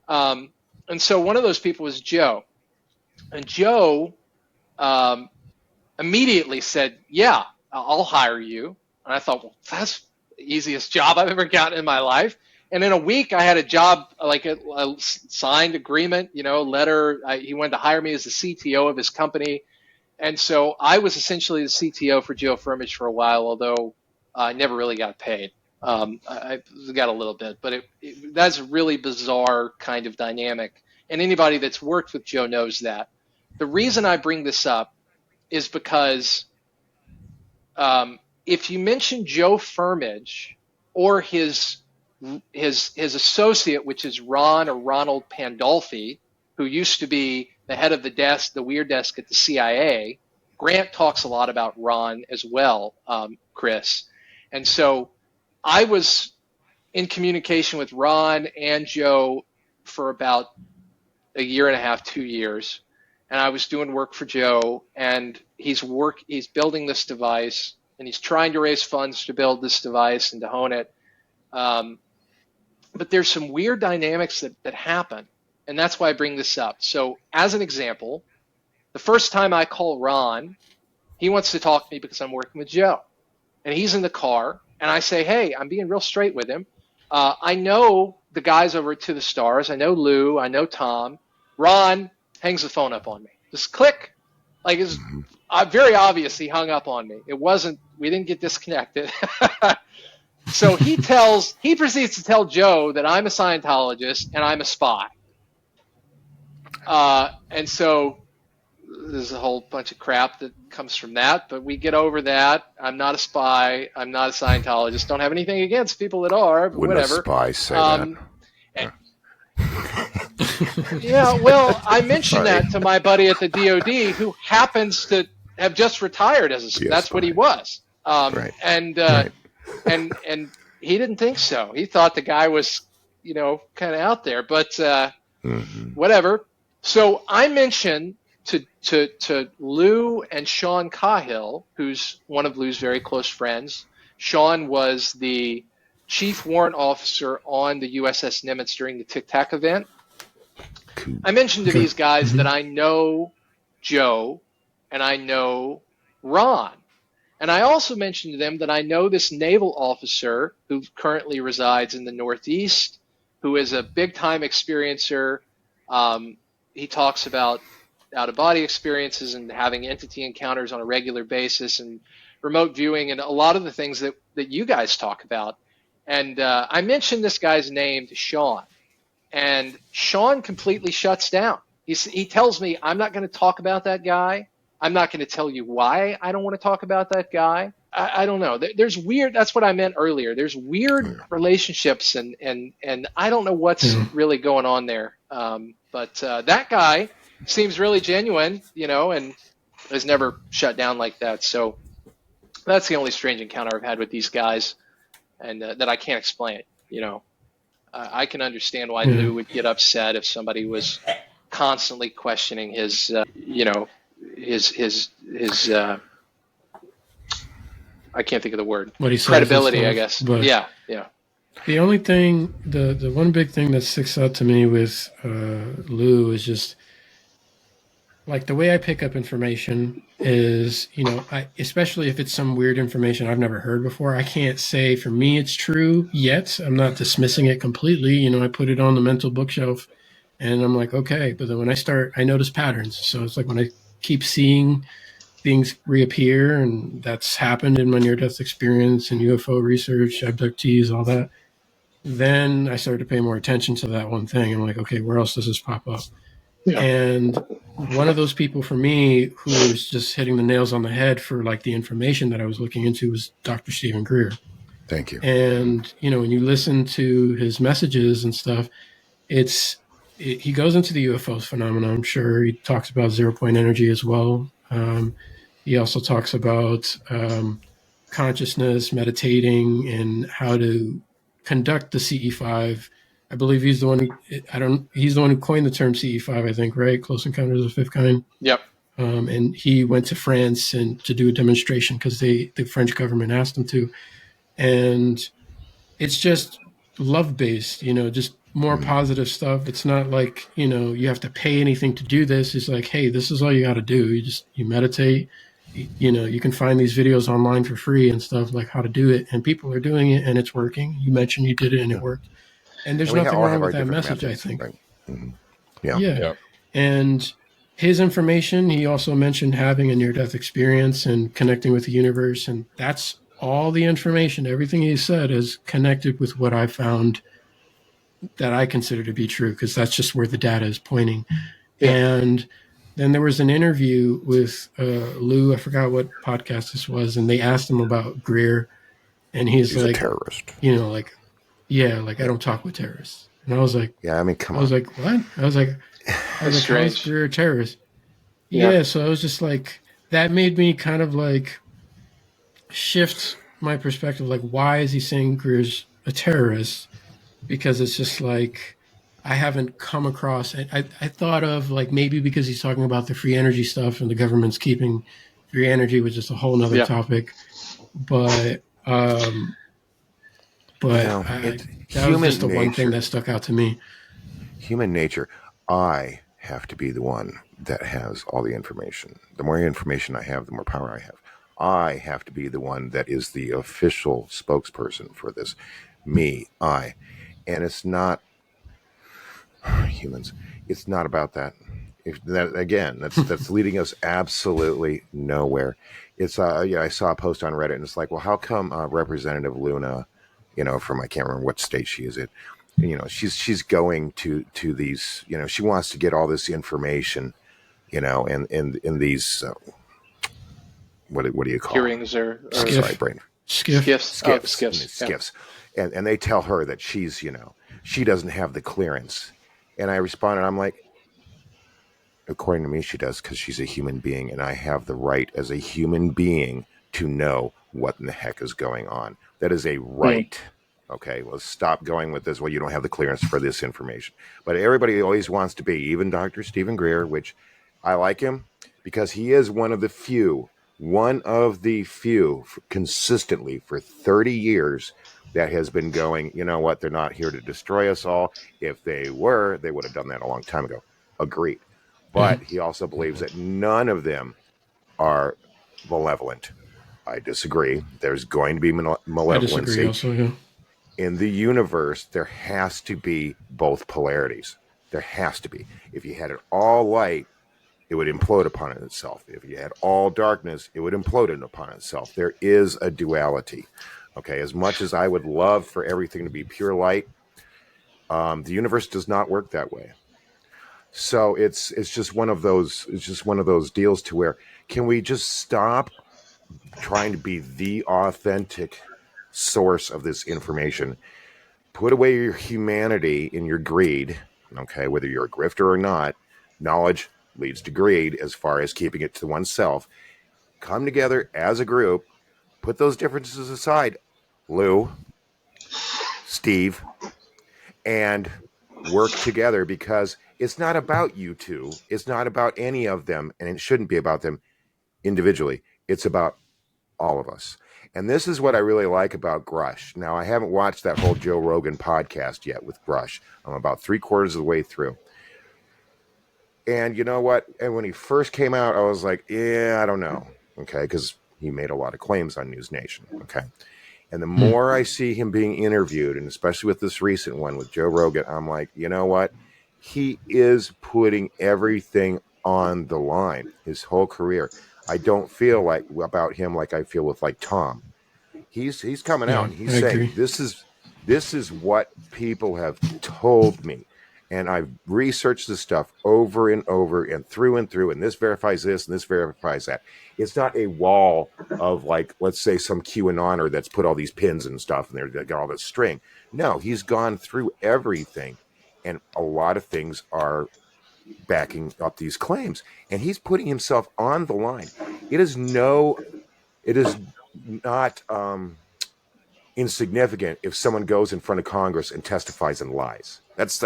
And so one of those people was Joe. And Joe immediately said, yeah, I'll hire you. And I thought, well, that's the easiest job I've ever gotten in my life. And in a week, I had a job, like a signed agreement, letter. He wanted to hire me as the CTO of his company. And so I was essentially the CTO for Joe Firmage for a while, although I never really got paid. I got a little bit, but that's a really bizarre kind of dynamic. And anybody that's worked with Joe knows that. The reason I bring this up is because if you mention Joe Firmage or his associate, which is Ron or Ronald Pandolfi, who used to be the head of the weird desk at the CIA. Grant talks a lot about Ron as well, Chris. And so I was in communication with Ron and Joe for about a year and a half, 2 years. And I was doing work for Joe, and he's building this device, and he's trying to raise funds to build this device and to hone it. But there's some weird dynamics that happen, and that's why I bring this up. So as an example, the first time I call Ron, he wants to talk to me because I'm working with Joe. And he's in the car, and I say, hey, I'm being real straight with him. I know the guys over at To the Stars. I know Lou. I know Tom. Ron hangs the phone up on me. Just click. Like, it's very obvious he hung up on me. We didn't get disconnected. So he proceeds to tell Joe that I'm a Scientologist and I'm a spy. And so there's a whole bunch of crap that comes from that, but we get over that. I'm not a spy. I'm not a Scientologist. Don't have anything against people that are, but Wouldn't whatever. a spy say that? Yeah, well, I mentioned that to my buddy at the DOD, who happens to have just retired that's what he was. Right. And Right. and he didn't think so. He thought the guy was, kind of out there, but whatever. So I mentioned to Lou and Sean Cahill, who's one of Lou's very close friends. Sean was the chief warrant officer on the USS Nimitz during the Tic Tac event. I mentioned to these guys that I know Joe and I know Ron. And I also mentioned to them that I know this naval officer who currently resides in the Northeast, who is a big-time experiencer. He talks about out-of-body experiences and having entity encounters on a regular basis and remote viewing and a lot of the things that you guys talk about. And I mentioned this guy's name to Sean, and Sean completely shuts down. He tells me, I'm not going to talk about that guy. I'm not going to tell you why I don't want to talk about that guy. I don't know. There's weird. That's what I meant earlier. There's weird relationships, and I don't know what's really going on there. But that guy seems really genuine, and has never shut down like that. So that's the only strange encounter I've had with these guys, and that I can't explain. I can understand why Lou would get upset if somebody was constantly questioning his, his I can't think of the word. What he says, credibility, I guess. Yeah. The only thing, the one big thing that sticks out to me with Lou is just like the way I pick up information is, especially if it's some weird information I've never heard before, I can't say for me it's true yet. I'm not dismissing it completely. I put it on the mental bookshelf and I'm like, okay. But then when I notice patterns. So it's like when I keep seeing things reappear, and that's happened in my near-death experience and UFO research, abductees, all that. Then I started to pay more attention to that one thing. I'm like, okay, where else does this pop up? Yeah. And one of those people for me who was just hitting the nails on the head for like the information that I was looking into was Dr. Stephen Greer. Thank you. And, you know, when you listen to his messages and stuff, he goes into the UFOs phenomenon. I'm sure he talks about 0-point energy as well. He also talks about consciousness, meditating, and how to conduct the CE5. I believe he's the one who coined the term CE5, I think, right? Close Encounters of the Fifth Kind. Yep. And he went to France and to do a demonstration because the French government asked him to. And it's just love-based, you know, just more positive stuff. It's not like, you know, you have to pay anything to do this. It's like, hey, this is all you got to do. You meditate. You know, you can find these videos online for free and stuff, like how to do it. And people are doing it and it's working. You mentioned you did it and it worked. And there's nothing wrong with that message, methods, I think. Right? Mm-hmm. Yeah. And his information, he also mentioned having a near-death experience and connecting with the universe. And that's all the information. Everything he said is connected with what I found that I consider to be true, because that's just where the data is pointing. Yeah. And then there was an interview with Lou, I forgot what podcast this was, and they asked him about Greer. And he's like, a terrorist. You know, like, yeah, like I don't talk with terrorists. And I was like, yeah, I mean, come on. I was like, what? I was like, how is Greer a terrorist? Yeah, so I was just like, that made me kind of like shift my perspective. Like, why is he saying Greer's a terrorist? Because it's just like, I haven't come across it. I thought of like maybe because he's talking about the free energy stuff and the government's keeping free energy, which is a whole nother topic. But that was just the one thing that stuck out to me. Human nature. I have to be the one that has all the information. The more information I have, the more power I have. I have to be the one that is the official spokesperson for this. Me, I. And it's not humans. It's not about that. That's leading us absolutely nowhere. It's I saw a post on Reddit and it's like, well, how come Representative Luna, you know, from I can't remember what state she is in, you know, she's going to these, you know, she wants to get all this information, you know, and in these what do you call hearings or sorry, brain skiffs. And they tell her that she's, you know, she doesn't have the clearance. And I responded, I'm like, according to me, she does, because she's a human being, and I have the right as a human being to know what in the heck is going on. That is a right. Okay, let's stop going with this. Well, you don't have the clearance for this information. But everybody always wants to be, even Dr. Stephen Greer, which I like him because he is one of the few consistently for 30 years that has been going, you know what, they're not here to destroy us all. If they were, they would have done that a long time ago. Agreed. But he also believes that none of them are malevolent. I disagree. There's going to be malevolency. I disagree also, yeah. In the universe, there has to be both polarities. There has to be. If you had it all light, it would implode upon itself. If you had all darkness, it would implode upon itself. There is a duality. Okay, as much as I would love for everything to be pure light, the universe does not work that way. So it's just one of those deals to where, can we just stop trying to be the authentic source of this information? Put away your humanity and your greed. Okay, whether you're a grifter or not, knowledge leads to greed as far as keeping it to oneself. Come together as a group, put those differences aside, Lou, Steve, and work together, because it's not about you two. It's not about any of them, and it shouldn't be about them individually. It's about all of us. And this is what I really like about Grush. Now, I haven't watched that whole Joe Rogan podcast yet with Grush. I'm about 3/4 of the way through. And you know what? And when he first came out, I was like, yeah, I don't know. Okay, because he made a lot of claims on News Nation. Okay. And the more I see him being interviewed, and especially with this recent one with Joe Rogan, I'm like, you know what? He is putting everything on the line his whole career. I don't feel like about him like I feel with like Tom. He's coming out and he's saying this is what people have told me, and I've researched this stuff over and over and through, and this verifies this and this verifies that. It's not a wall of, like, let's say some QAnoner that's put all these pins and stuff and they got all this string. No, he's gone through everything, and a lot of things are backing up these claims, and he's putting himself on the line. It is not insignificant if someone goes in front of Congress and testifies and lies. That's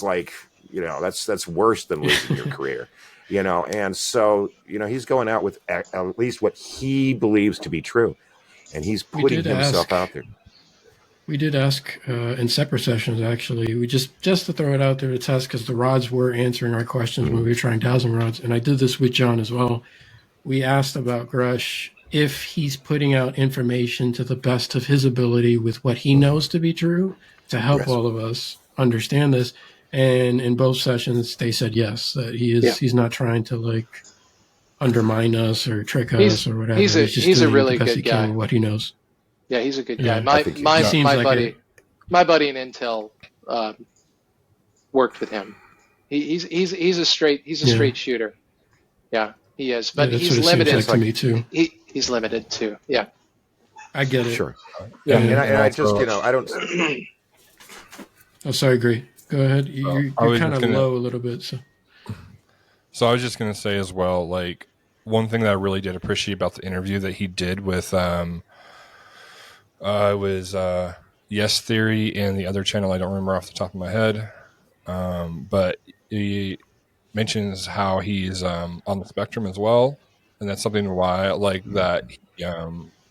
like, that's worse than losing your career, and so, he's going out with at least what he believes to be true, and he's putting himself out there. We did ask in separate sessions, actually. We just to throw it out there to test, because the rods were answering our questions when we were trying dowsing rods, and I did this with John as well. We asked about Grush if he's putting out information to the best of his ability with what he knows to be true to help all of us understand this. And in both sessions, they said yes, that he is. Yeah. He's not trying to like undermine us or trick us or whatever. He's a really good guy. What he knows. Yeah, he's a good guy. My buddy in Intel worked with him. He's a straight shooter. Yeah, he is. But he's limited. To me too. He's limited too. Yeah, I get it. Sure. Yeah, and I just I don't. Oh, sorry, Gray. Go ahead. You're kind of low a little bit. So I was just gonna say as well, like, one thing that I really did appreciate about the interview that he did with was Yes Theory and the other channel I don't remember off the top of my head, but he mentions how he's on the spectrum as well, and that's something why I like that he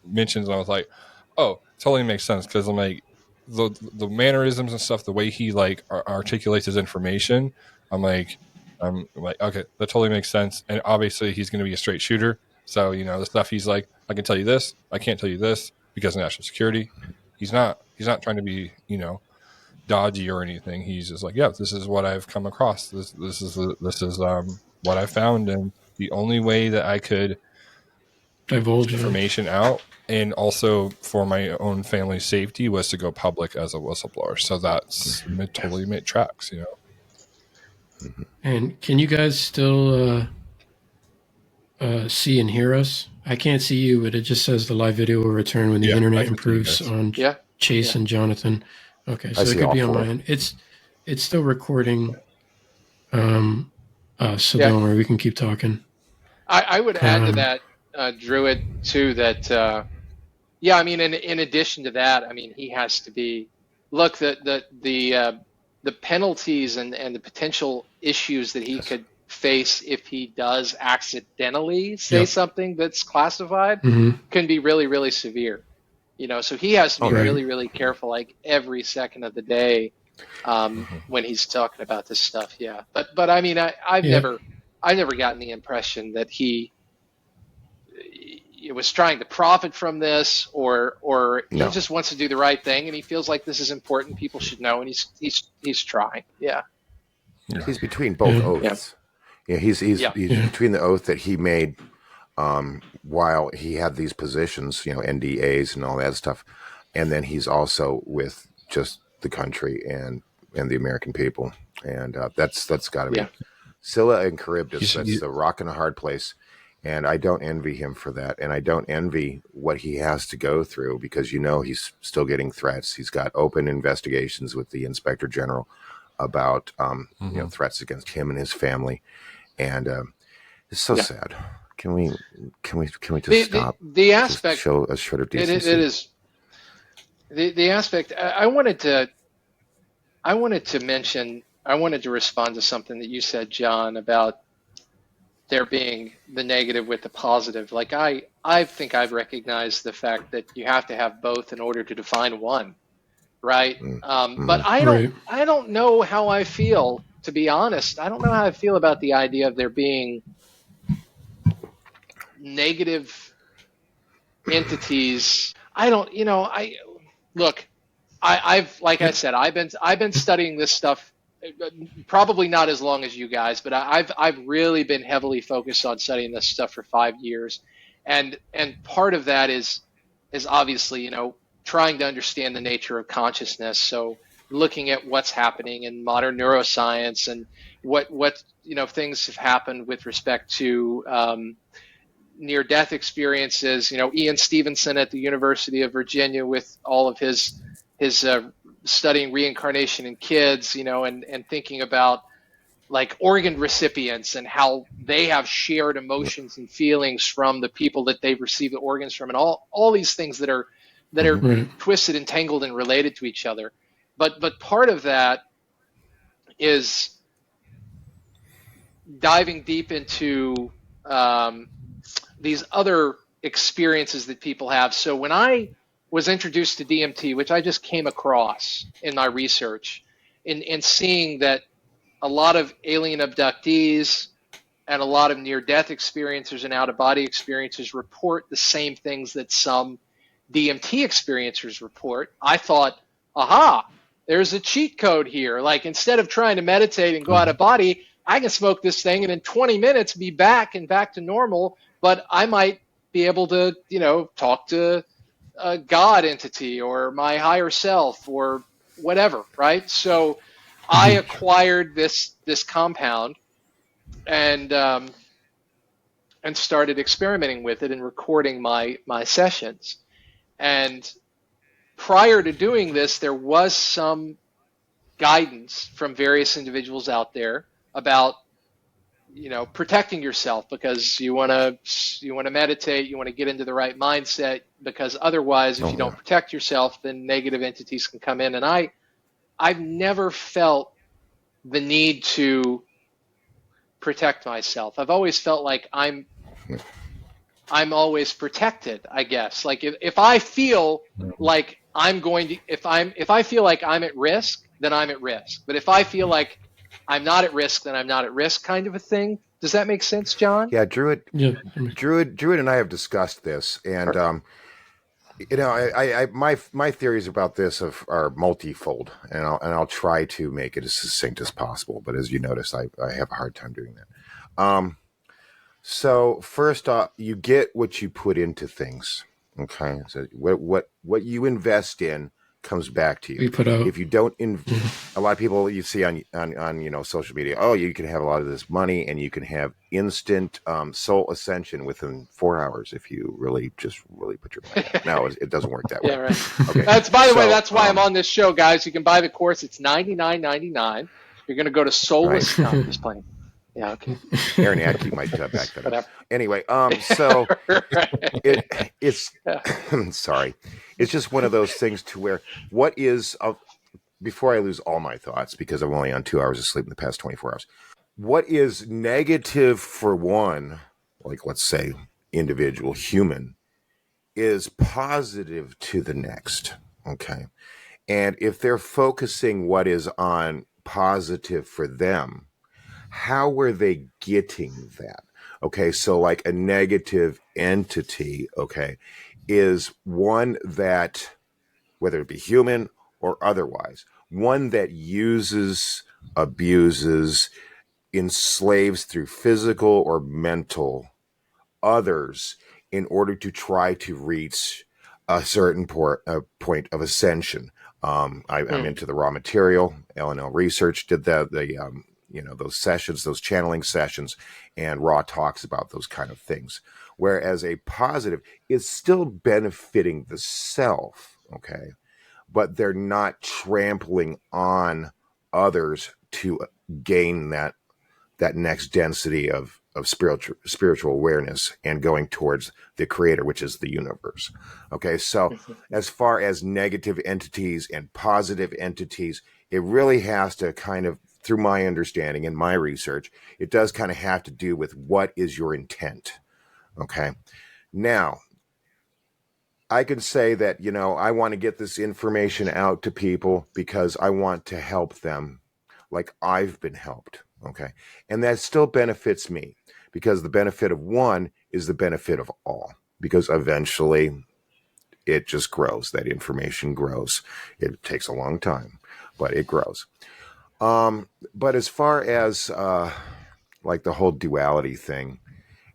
mentions. And I was like, oh, totally makes sense, because I'm like the mannerisms and stuff, the way he like articulates his information, I'm like, okay, that totally makes sense. And obviously he's going to be a straight shooter, so the stuff he's like, I can tell you this, I can't tell you this because of national security. He's not trying to be dodgy or anything. He's just like, yeah, this is what I've come across. This is what I found, and the only way that I could divulge information out, and also for my own family's safety, was to go public as a whistleblower. So that's totally made tracks, And can you guys still see and hear us? I can't see you, but it just says the live video will return when the internet improves on Chase and Jonathan. Okay, so it could be on my end. It's still recording. So don't worry, we can keep talking. I would add to that, Druid, too, that in addition to that, he has to be, look, the penalties and the potential issues that he could face if he does accidentally say something that's classified can be really, really severe. So he has to be really, really careful, like every second of the day, when he's talking about this stuff. Yeah. But I've never gotten the impression that he was trying to profit from this, or he just wants to do the right thing, and he feels like this is important. People should know, and he's trying. Yeah. He's between both oaths. Yeah, he's between the oath that he made while he had these positions, NDAs and all that stuff, and then he's also with just the country and the American people, and that's got to be Scylla and Charybdis. That's the rock in a hard place, and I don't envy him for that, and I don't envy what he has to go through, because he's still getting threats. He's got open investigations with the Inspector General about threats against him and his family, and it's so sad. Can we just stop? The aspect, just show a shred of decency. It is the aspect. I wanted to mention. I wanted to respond to something that you said, John, about there being the negative with the positive. Like I think I've recognized the fact that you have to have both in order to define one, right? But I don't know how I feel, to be honest. I don't know how I feel about the idea of there being negative entities. I've like I said, I've been studying this stuff probably not as long as you guys, but I've really been heavily focused on studying this stuff for 5 years, and part of that is obviously, trying to understand the nature of consciousness. So looking at what's happening in modern neuroscience and what things have happened with respect to near-death experiences. Ian Stevenson at the University of Virginia with all of his studying reincarnation in kids, and thinking about like organ recipients and how they have shared emotions and feelings from the people that they've received the organs from, and all these things that are Right. twisted and tangled and related to each other. But part of that is diving deep into these other experiences that people have. So when I was introduced to DMT, which I just came across in my research, in seeing that a lot of alien abductees and a lot of near-death experiencers and out-of-body experiencers report the same things that some DMT experiencers report, I thought, aha, there's a cheat code here. Like, instead of trying to meditate and go out of body, I can smoke this thing and in 20 minutes be back to normal, but I might be able to, talk to a God entity or my higher self or whatever, right? So I acquired this compound and started experimenting with it and recording my sessions. And prior to doing this, there was some guidance from various individuals out there about protecting yourself, because you want to meditate, you want to get into the right mindset, because otherwise, if you don't protect yourself, then negative entities can come in. And I've never felt the need to protect myself. I've always felt like I'm always protected, I guess. Like if I feel like if I feel like I'm at risk, then I'm at risk. But if I feel like I'm not at risk, then I'm not at risk, kind of a thing. Does that make sense, John? Yeah, Druid. Yeah. Druid and I have discussed this, and my theories about this are multifold, and I'll try to make it as succinct as possible. But as you notice, I have a hard time doing that. So first off, you get what you put into things. Okay, so what you invest in comes back to you. We put out. If you don't, a lot of people you see on social media, oh, you can have a lot of this money and you can have instant soul ascension within 4 hours if you really put your money. No, it doesn't work that way. Yeah, right. Okay. That's by the way, that's why I'm on this show, guys. You can buy the course. It's $99.99. You're going to go to soulless. Right. No, I'm just playing. Yeah, okay. Aaron Adke might back that up. Anyway, so it's sorry. It's just one of those things to where before I lose all my thoughts, because I'm only on 2 hours of sleep in the past 24 hours, what is negative for one, like let's say individual human, is positive to the next. Okay. And if they're focusing what is on positive for them, how were they getting that? Okay, so like a negative entity, okay, is one that, whether it be human or otherwise, one that uses, abuses, enslaves through physical or mental others in order to try to reach a certain point of ascension. I'm into the raw material. L&L Research did that. Those sessions, those channeling sessions, and Raw talks about those kind of things. Whereas a positive is still benefiting the self, okay, but they're not trampling on others to gain that next density of spiritual awareness and going towards the creator, which is the universe. Okay, so as far as negative entities and positive entities, it really has to kind of, through my understanding and my research, it does kind of have to do with what is your intent. Okay. Now, I can say that, I want to get this information out to people because I want to help them like I've been helped. Okay. And that still benefits me, because the benefit of one is the benefit of all, because eventually it just grows. That information grows. It takes a long time, but it grows. But as far as like the whole duality thing,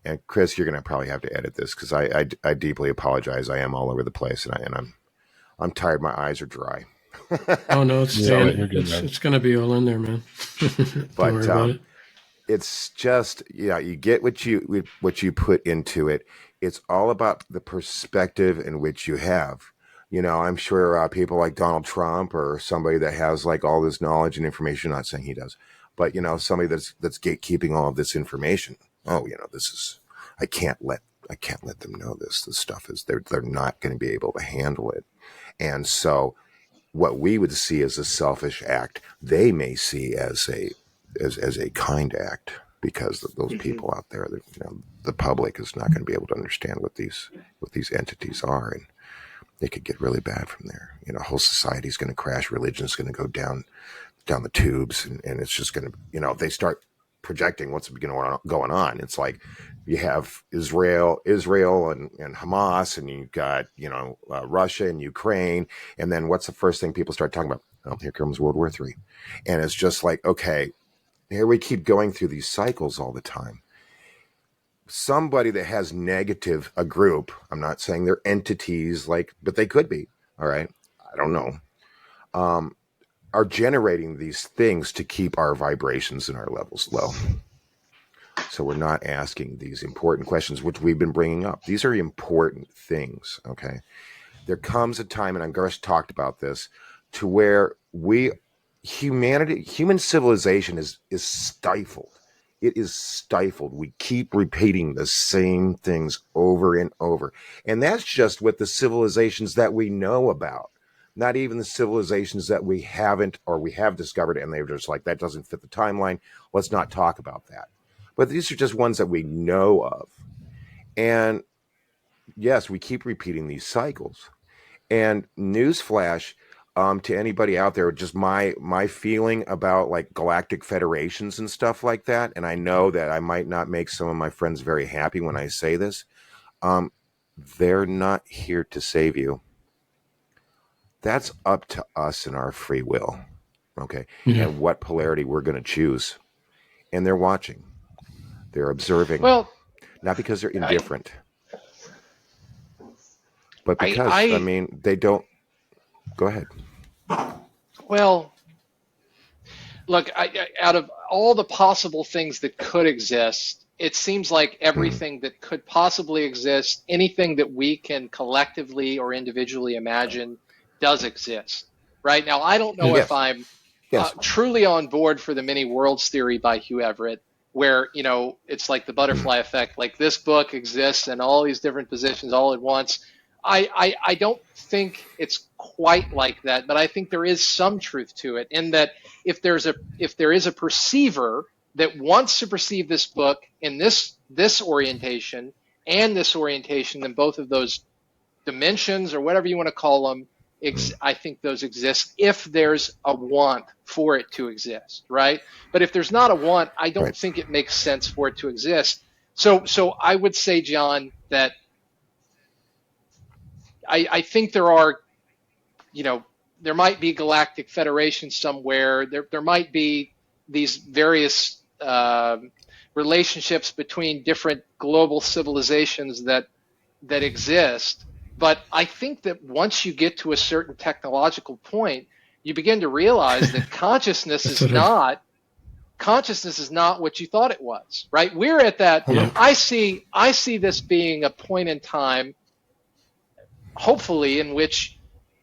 and Chris, you're gonna probably have to edit this because I deeply apologize. I am all over the place, and I'm tired. My eyes are dry. Oh no, it's Yeah, staying. you're good, man. It's going to be all in there, man. Don't worry about it. It's just, yeah, you get what you put into it. It's all about the perspective in which you have. You know, I'm sure people like Donald Trump or somebody that has like all this knowledge and information. Not saying he does, but you know, somebody that's gatekeeping all of this information. Oh, you know, I can't let them know this. This stuff is they're not going to be able to handle it, and so what we would see as a selfish act, they may see as a kind act, because those people out there, you know, the public is not going to be able to understand what these entities are, and they could get really bad from there. You know, whole society's going to crash, religion's going to go down the tubes, and it's just going to, you know, they start projecting what's going on. It's like you have Israel and Hamas, and you've got, you know, Russia and Ukraine, and then what's the first thing people start talking about? Oh, here comes World War III, and it's just like, okay, here we keep going through these cycles all the time. Somebody that has negative, a group, I'm not saying they're entities, like, but they could be, all right, I don't know, are generating these things to keep our vibrations and our levels low. So we're not asking these important questions, which we've been bringing up. These are important things, okay? There comes a time, and Garsh talked about this, to where human civilization is stifled. It is stifled. We keep repeating the same things over and over. And that's just with the civilizations that we know about. Not even the civilizations that we haven't, or we have discovered, and they're just like, that doesn't fit the timeline. Let's not talk about that. But these are just ones that we know of. And yes, we keep repeating these cycles. And newsflash, to anybody out there, just my feeling about like galactic federations and stuff like that. And I know that I might not make some of my friends very happy when I say this. They're not here to save you. That's up to us and our free will, okay? Yeah. And what polarity we're going to choose. And they're watching. They're observing. Well, not because they're indifferent, but because, I mean, they don't. Go ahead. Well, look, out of all the possible things that could exist, it seems like everything that could possibly exist, anything that we can collectively or individually imagine, does exist. Right now, I don't know if I'm truly on board for the many worlds theory by Hugh Everett, where, you know, it's like the butterfly effect, like this book exists in all these different positions all at once. I don't think it's quite like that, but I think there is some truth to it, in that if there is a perceiver that wants to perceive this book in this orientation and this orientation, then both of those dimensions, or whatever you want to call them, I think those exist if there's a want for it to exist, right? But if there's not a want, I don't think it makes sense for it to exist. So I would say, John, that I think there are, you know, there might be galactic federations somewhere. There might be these various relationships between different global civilizations that exist. But I think that once you get to a certain technological point, you begin to realize that consciousness is not what you thought it was, right? We're at that. Yeah. I see this being a point in time, hopefully, in which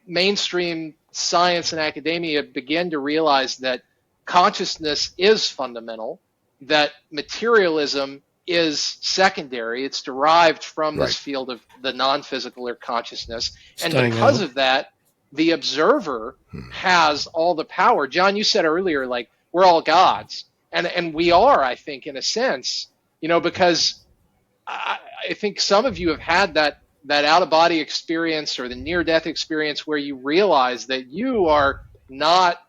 mainstream science and academia begin to realize that consciousness is fundamental, that materialism is secondary. It's derived from this field of the non-physical or consciousness. And because of that, the observer has all the power. John, you said earlier, like, we're all gods. And we are, I think, in a sense, you know, because I think some of you have had that out-of-body experience or the near-death experience where you realize that you are not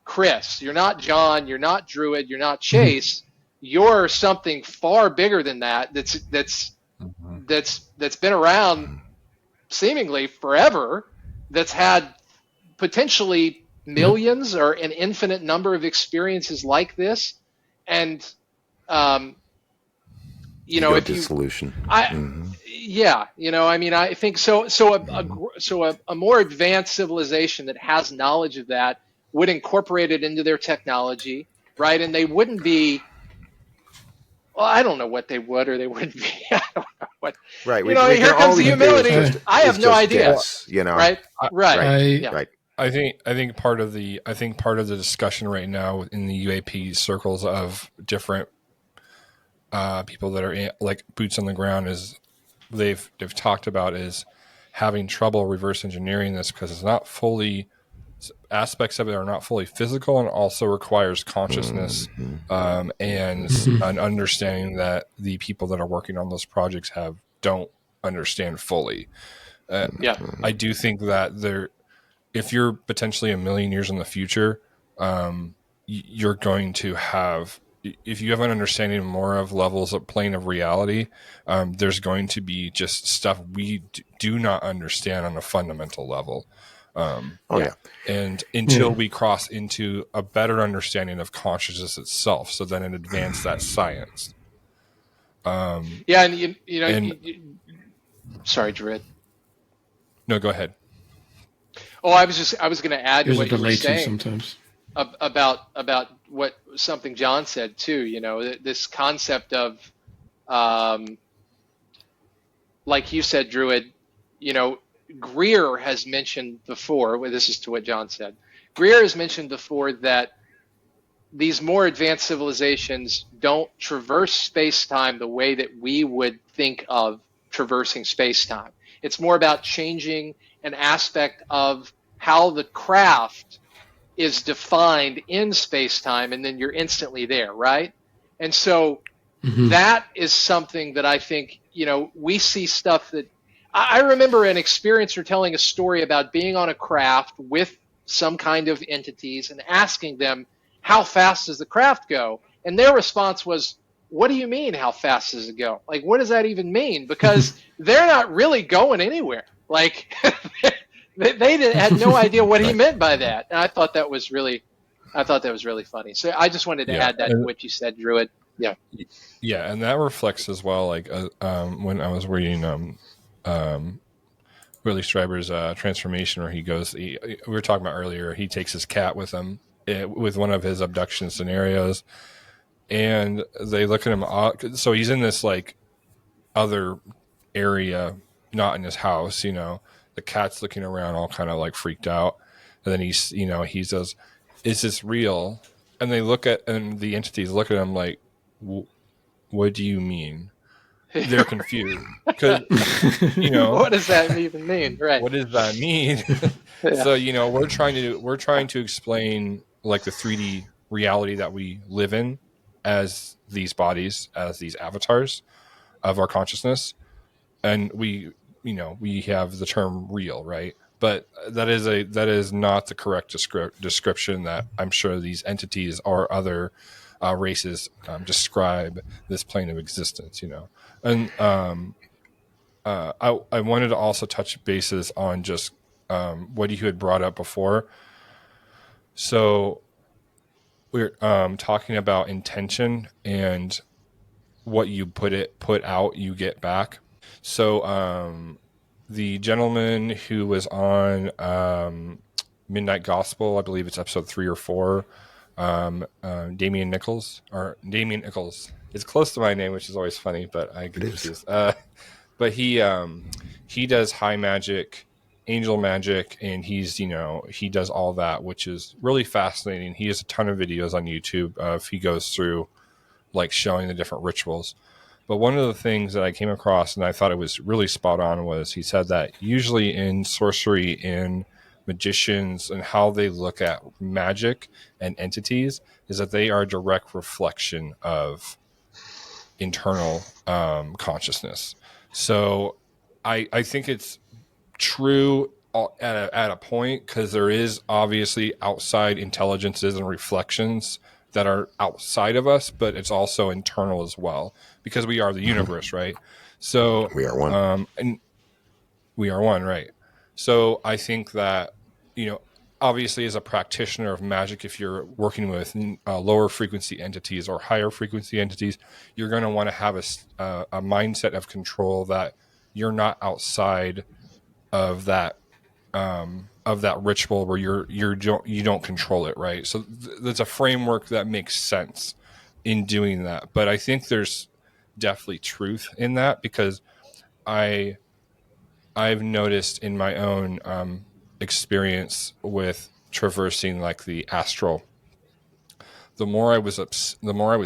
Chris, you're not John, you're not Druid, you're not Chase. You're something far bigger than that. That's been around seemingly forever. That's had potentially millions or an infinite number of experiences like this, and Ego if dissolution. I think so. A more advanced civilization that has knowledge of that would incorporate it into their technology, right? And they wouldn't be. Well, I don't know what they would or they wouldn't be. I don't know what. Right. Here comes the humility. I have no idea. Guess, Right. Right. I think part of the discussion right now in the UAP circles of different people that are like boots on the ground is they've talked about is having trouble reverse engineering this because it's not fully, aspects of it are not fully physical, and also requires consciousness and an understanding that the people that are working on those projects don't understand fully. I do think that if you're potentially a million years in the future, you're going to have, if you have an understanding more of levels of plane of reality, there's going to be just stuff we do not understand on a fundamental level. And until we cross into a better understanding of consciousness itself, so then it advance that science. Sorry, Jared. No, go ahead. Oh, I was going to add to There's what a you were delay too saying sometimes. about what something John said too. This concept of, like you said, Druid. Greer has mentioned before. Well, this is to what John said. Greer has mentioned before that these more advanced civilizations don't traverse space-time the way that we would think of traversing space-time. It's more about changing an aspect of how the craft is defined in space-time, and then you're instantly there, right? And so that is something that I think, we see stuff that I remember an experiencer telling a story about being on a craft with some kind of entities and asking them, how fast does the craft go? And their response was, what do you mean, how fast does it go? Like, what does that even mean? Because they're not really going anywhere. Like, they had no idea what he meant by that. And I thought that was really funny. So I just wanted to add that to what you said, Druid. Yeah. Yeah, and that reflects as well, like when I was reading Willie Stryber's transformation, where he goes, we were talking about earlier, he takes his cat with him with one of his abduction scenarios, and they look at him. So he's in this like other area, not in his house. The cat's looking around, all kind of like freaked out, and then he says, "Is this real?" And the entities look at him like, "What do you mean?" They're confused because what does that even mean? Right. What does that mean? So we're trying to explain like the 3D reality that we live in as these bodies, as these avatars of our consciousness, and we have the term real, right? But that is not the correct description that I'm sure these entities or other races describe this plane of existence, And I wanted to also touch bases on just what you had brought up before. So we're talking about intention and what you put out, you get back. So the gentleman who was on Midnight Gospel, I believe it's episode 3 or 4, Damien Nichols. It's close to my name, which is always funny, but I get confused. But he does high magic, angel magic, and he does all that, which is really fascinating. He has a ton of videos on YouTube. He goes through like showing the different rituals. But one of the things that I came across, and I thought it was really spot on, was he said that usually in sorcery, in magicians, and how they look at magic and entities, is that they are a direct reflection of internal consciousness. So I think it's true at a point, because there is obviously outside intelligences and reflections that are outside of us, but it's also internal as well, because we are the universe, right? So we are one. and we are one, right? So I think that, obviously as a practitioner of magic, if you're working with lower frequency entities or higher frequency entities, you're going to want to have a mindset of control, that you're not outside of that ritual where you don't control it, right? So there's a framework that makes sense in doing that. But I think there's definitely truth in that, because I've noticed in my own experience with traversing like the astral, the more I was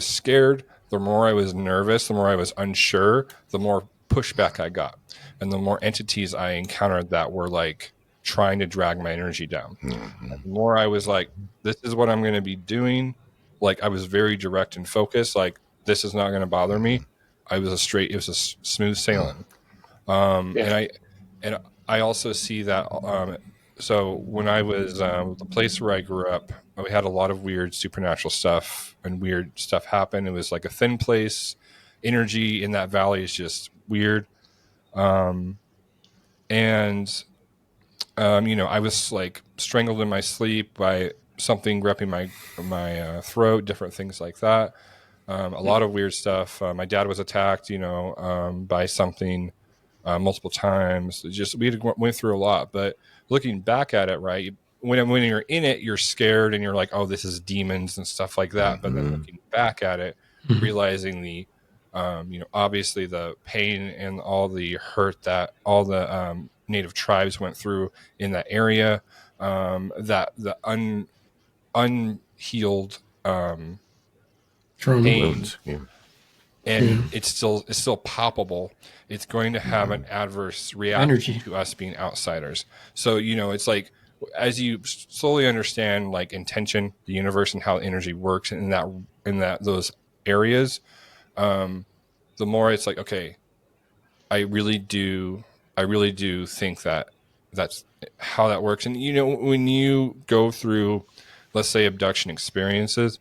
scared, the more I was nervous, the more I was unsure, the more pushback I got, and the more entities I encountered that were like trying to drag my energy down. Mm-hmm. The more I was like, this is what I'm going to be doing. Like, I was very direct and focused. Like, this is not going to bother me. It was a smooth sailing. And I also see that. So when I was the place where I grew up, we had a lot of weird supernatural stuff, and weird stuff happened. It was like a thin place. Energy in that valley is just weird. I was like strangled in my sleep by something gripping my throat, different things like that. A lot of weird stuff. My dad was attacked, by something multiple times. We went through a lot. But looking back at it, right, when you're in it, you're scared and you're like, oh, this is demons and stuff like that. But then looking back at it, realizing the obviously the pain and all the hurt that all the native tribes went through in that area, that the unhealed Trauma. pain, and it's still palpable. It's going to have an adverse reaction to us being outsiders. So it's like, as you slowly understand like intention, the universe, and how energy works in those areas, the more it's like, okay, I really do think that's how that works. And when you go through, let's say, abduction experiences,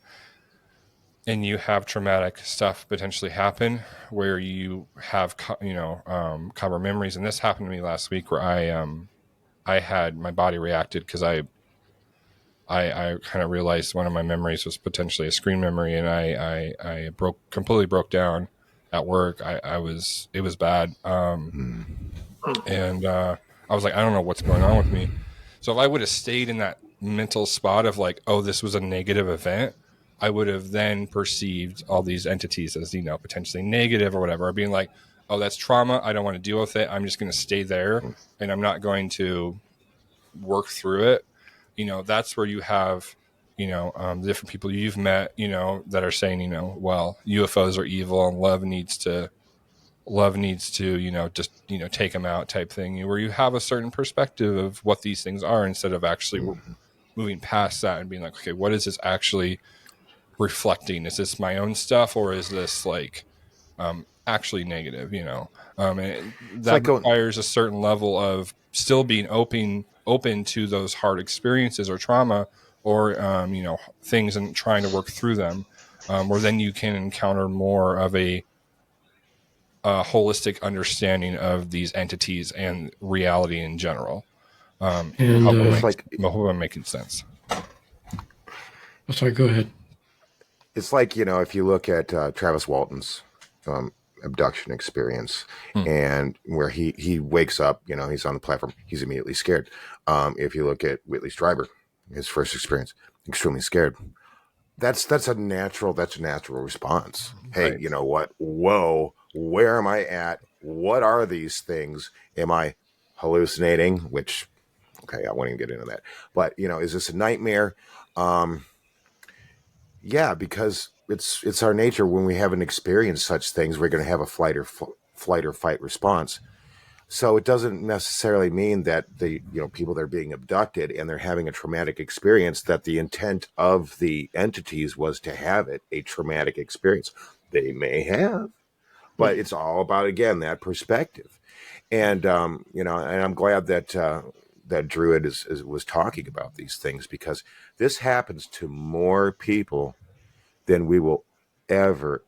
and you have traumatic stuff potentially happen where you have cover memories, and this happened to me last week, where I had my body reacted because I kind of realized one of my memories was potentially a screen memory, and I completely broke down at work. It was bad. And I was like, I don't know what's going on with me. So if I would have stayed in that mental spot of like, oh, this was a negative event, I would have then perceived all these entities as, potentially negative or whatever, or being like, oh, that's trauma. I don't want to deal with it. I'm just going to stay there, and I'm not going to work through it. That's where you have, the different people you've met, that are saying, well, UFOs are evil and love needs to, just, take them out type thing, where you have a certain perspective of what these things are, instead of actually moving past that and being like, okay, what is this actually reflecting? Is this my own stuff, or is this like actually negative? And that requires a certain level of still being open to those hard experiences or trauma, or things, and trying to work through them, where then you can encounter more of a holistic understanding of these entities and reality in general. I hope I'm making sense. Sorry, go ahead. It's like, if you look at Travis Walton's abduction experience, and where he wakes up, he's on the platform, he's immediately scared. If you look at Whitley Strieber, his first experience, extremely scared. That's a natural response. Hey, Right. You know what? Whoa, where am I at? What are these things? Am I hallucinating? Which, okay, I won't even get into that. But is this a nightmare? Yeah, because it's our nature. When we haven't experienced such things, we're going to have a flight or fight response. So it doesn't necessarily mean that the people that are being abducted and they're having a traumatic experience, that the intent of the entities was to have a traumatic experience. They may have, but it's all about, again, that perspective. And and I'm glad that Druid was talking about these things, because this happens to more people than we will ever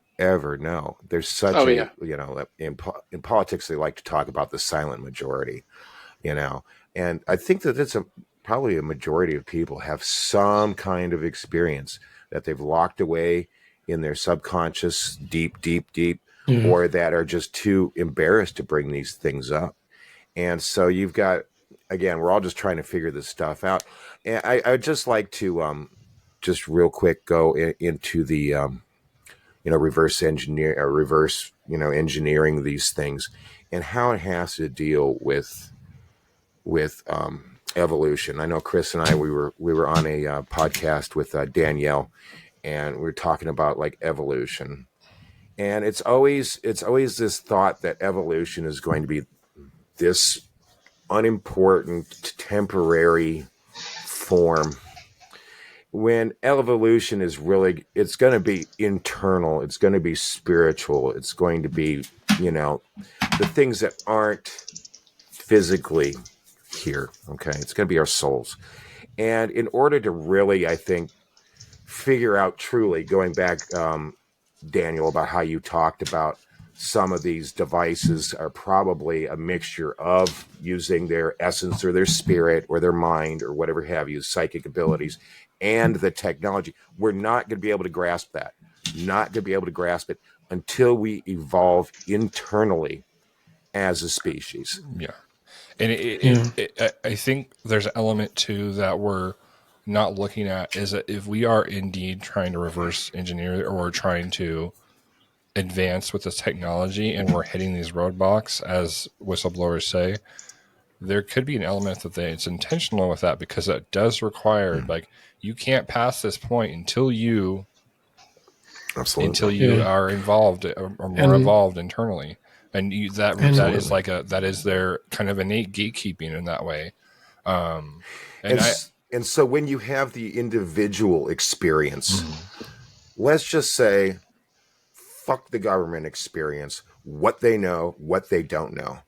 know. There's such in politics, they like to talk about the silent majority, and I think that probably a majority of people have some kind of experience that they've locked away in their subconscious, deep, or that are just too embarrassed to bring these things up. And so you've got, again, we're all just trying to figure this stuff out. And I'd just like to just real quick go into the, reverse engineer or reverse, engineering these things and how it has to deal with evolution. I know Chris and I, we were on a podcast with Danielle, and we were talking about like evolution. And it's always this thought that evolution is going to be this unimportant, temporary form, when evolution is really, it's going to be internal, it's going to be spiritual, it's going to be, the things that aren't physically here. Okay. It's going to be our souls. And in order to really, I think, figure out truly, going back, Daniel, about how you talked about some of these devices are probably a mixture of using their essence or their spirit or their mind or whatever have you, psychic abilities, and the technology. We're not going to be able to grasp that. Not going to be able to grasp it until we evolve internally as a species. Yeah. And I think there's an element too that we're not looking at, is that if we are indeed trying to reverse engineer or trying to advance with this technology and we're hitting these roadblocks, as whistleblowers say, there could be an element that it's intentional with that, because it does require, like, you can't pass this point until you are involved or more involved internally. And that is their kind of innate gatekeeping in that way. And so when you have the individual experience, let's just say, fuck the government experience, what they know, what they don't know,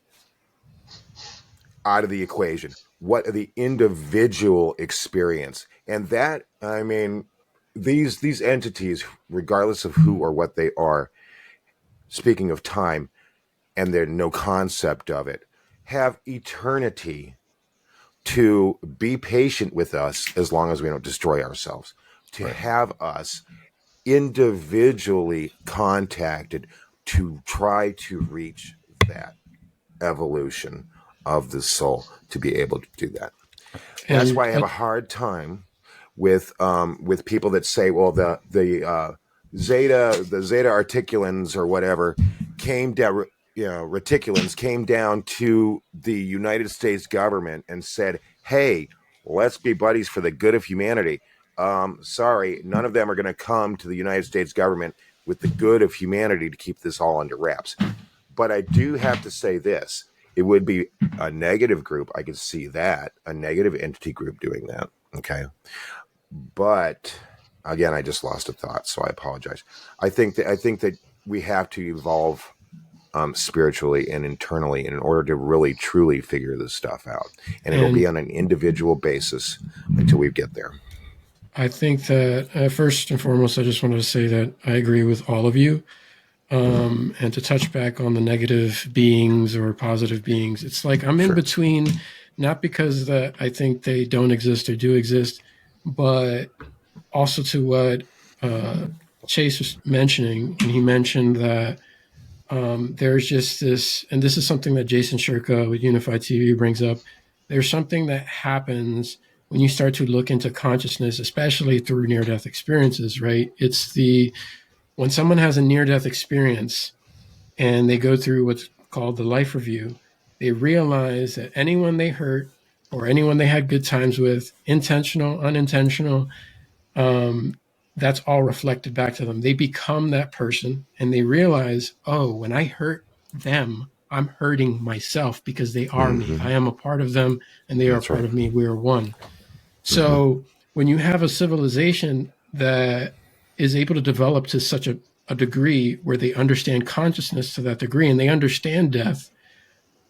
out of the equation. What are the individual experience? And that, I mean, these entities, regardless of who or what they are, speaking of time, and there's no concept of it, have eternity to be patient with us as long as we don't destroy ourselves, to have us individually contacted to try to reach that evolution of the soul, to be able to do that. And that's why I have a hard time with people that say, well, the Zeta Articulans or whatever came down, reticulans came down to the United States government and said, hey, let's be buddies for the good of humanity. Sorry, none of them are going to come to the United States government with the good of humanity to keep this all under wraps. But I do have to say this. It would be a negative group. I could see that, a negative entity group doing that. Okay. But again, I just lost a thought, so I apologize. I think that we have to evolve spiritually and internally in order to really truly figure this stuff out. And it'll be on an individual basis until we get there. I think that first and foremost, I just wanted to say that I agree with all of you. And to touch back on the negative beings or positive beings, it's like I'm in between, not because that I think they don't exist or do exist, but also to what Chase was mentioning. And he mentioned that there's just this, and this is something that Jason Shirka with Unified TV brings up. There's something that happens when you start to look into consciousness, especially through near-death experiences, right? It's when someone has a near-death experience and they go through what's called the life review, they realize that anyone they hurt or anyone they had good times with, intentional, unintentional, that's all reflected back to them. They become that person and they realize, oh, when I hurt them, I'm hurting myself because they are me. I am a part of them and they are part of me. We are one. So when you have a civilization that is able to develop to such a degree where they understand consciousness to that degree and they understand death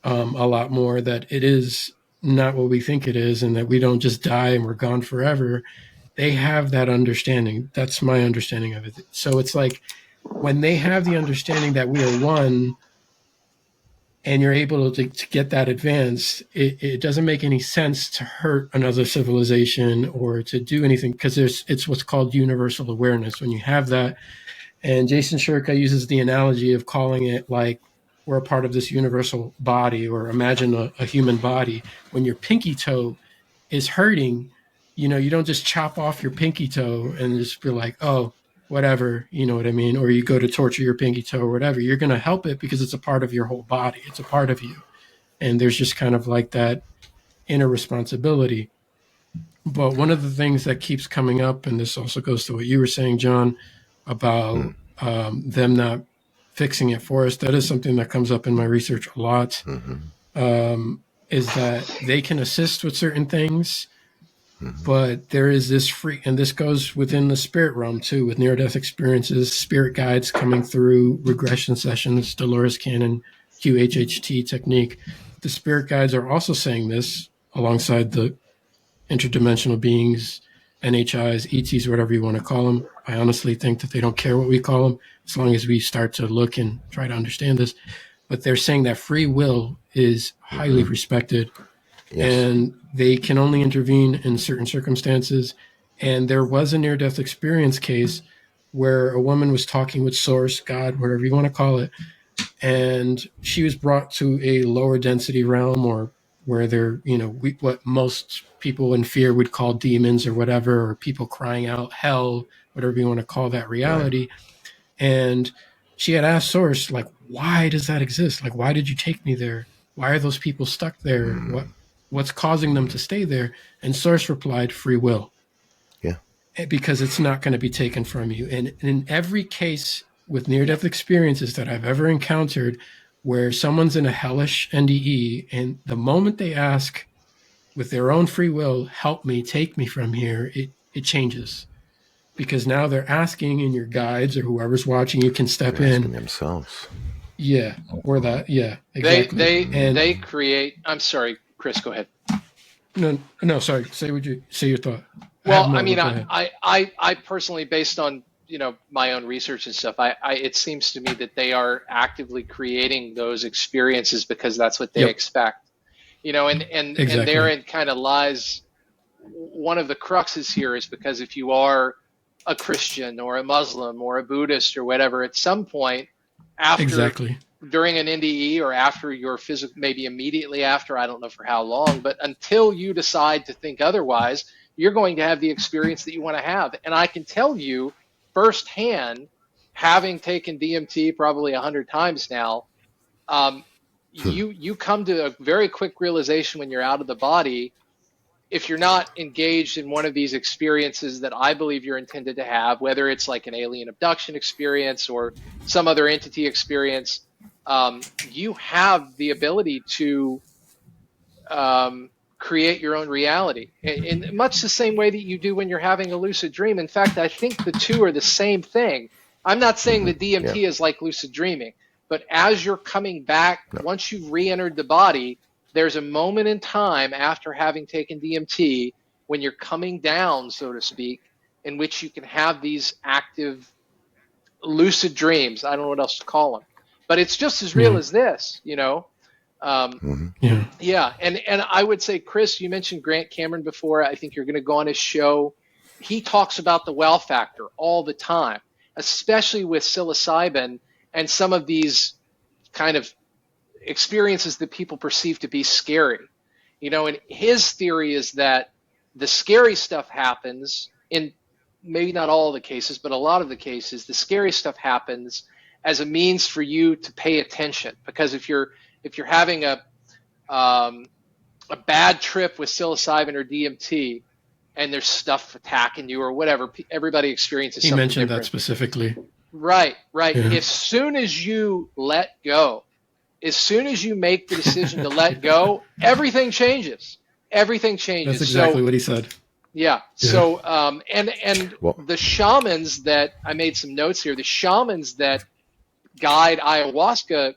a lot more, that it is not what we think it is and that we don't just die and we're gone forever. They have that understanding. That's my understanding of it. So it's like when they have the understanding that we are one, and you're able to get that advanced, it doesn't make any sense to hurt another civilization or to do anything, because it's what's called universal awareness. When you have that, and Jason Shirka uses the analogy of calling it like we're a part of this universal body, or imagine a human body. When your pinky toe is hurting, you don't just chop off your pinky toe and just be like, oh, whatever, you know what I mean? Or you go to torture your pinky toe or whatever. You're going to help it because it's a part of your whole body. It's a part of you. And there's just kind of like that inner responsibility. But one of the things that keeps coming up, and this also goes to what you were saying, John, about them not fixing it for us, that is something that comes up in my research a lot, is that they can assist with certain things, but there is this free, and this goes within the spirit realm too, with near-death experiences, spirit guides coming through, regression sessions, Dolores Cannon, QHHT technique. The spirit guides are also saying this alongside the interdimensional beings, NHIs, ETs, whatever you want to call them. I honestly think that they don't care what we call them, as long as we start to look and try to understand this. But they're saying that free will is highly respected. Yes. And they can only intervene in certain circumstances. And there was a near-death experience case where a woman was talking with Source, God, whatever you want to call it, and she was brought to a lower density realm, or where they're, what most people in fear would call demons or whatever, or people crying out, hell, whatever you want to call that reality. Right. And she had asked Source, like, why does that exist? Like, why did you take me there? Why are those people stuck there? What's causing them to stay there? And Source replied, free will. Yeah. Because it's not going to be taken from you. And in every case with near-death experiences that I've ever encountered, where someone's in a hellish NDE, and the moment they ask with their own free will, help me, take me from here, it changes. Because now they're asking, and your guides or whoever's watching you can step in themselves. Yeah. Or that. Yeah, exactly. They create, I'm sorry, Chris, go ahead. No, sorry. Say your thought. Well, I mean, I personally, based on, my own research and stuff, it seems to me that they are actively creating those experiences because that's what they expect, and exactly. And therein kind of lies one of the cruxes here, is because if you are a Christian or a Muslim or a Buddhist or whatever, at some point after, during an NDE or after your physical, maybe immediately after, I don't know for how long, but until you decide to think otherwise, you're going to have the experience that you want to have. And I can tell you firsthand, having taken DMT probably 100 times now, you come to a very quick realization when you're out of the body, if you're not engaged in one of these experiences that I believe you're intended to have, whether it's like an alien abduction experience or some other entity experience, you have the ability to create your own reality in much the same way that you do when you're having a lucid dream. In fact, I think the two are the same thing. I'm not saying that DMT is like lucid dreaming, but as you're coming back, once you've re-entered the body, there's a moment in time after having taken DMT when you're coming down, so to speak, in which you can have these active lucid dreams. I don't know what else to call them, but it's just as real as this, Yeah. And I would say, Chris, you mentioned Grant Cameron before. I think you're going to go on his show. He talks about the wow factor all the time, especially with psilocybin and some of these kind of experiences that people perceive to be scary. And his theory is that the scary stuff happens in maybe not all the cases, but a lot of the cases, the scary stuff happens as a means for you to pay attention. Because if you're having a bad trip with psilocybin or DMT, and there's stuff attacking you or whatever, everybody experiences something different. He mentioned that specifically. Right. Yeah. As soon as you let go, as soon as you make the decision to let go, everything changes. Everything changes. That's exactly what he said. Yeah. So, the shamans that, I made some notes here, the shamans that guide ayahuasca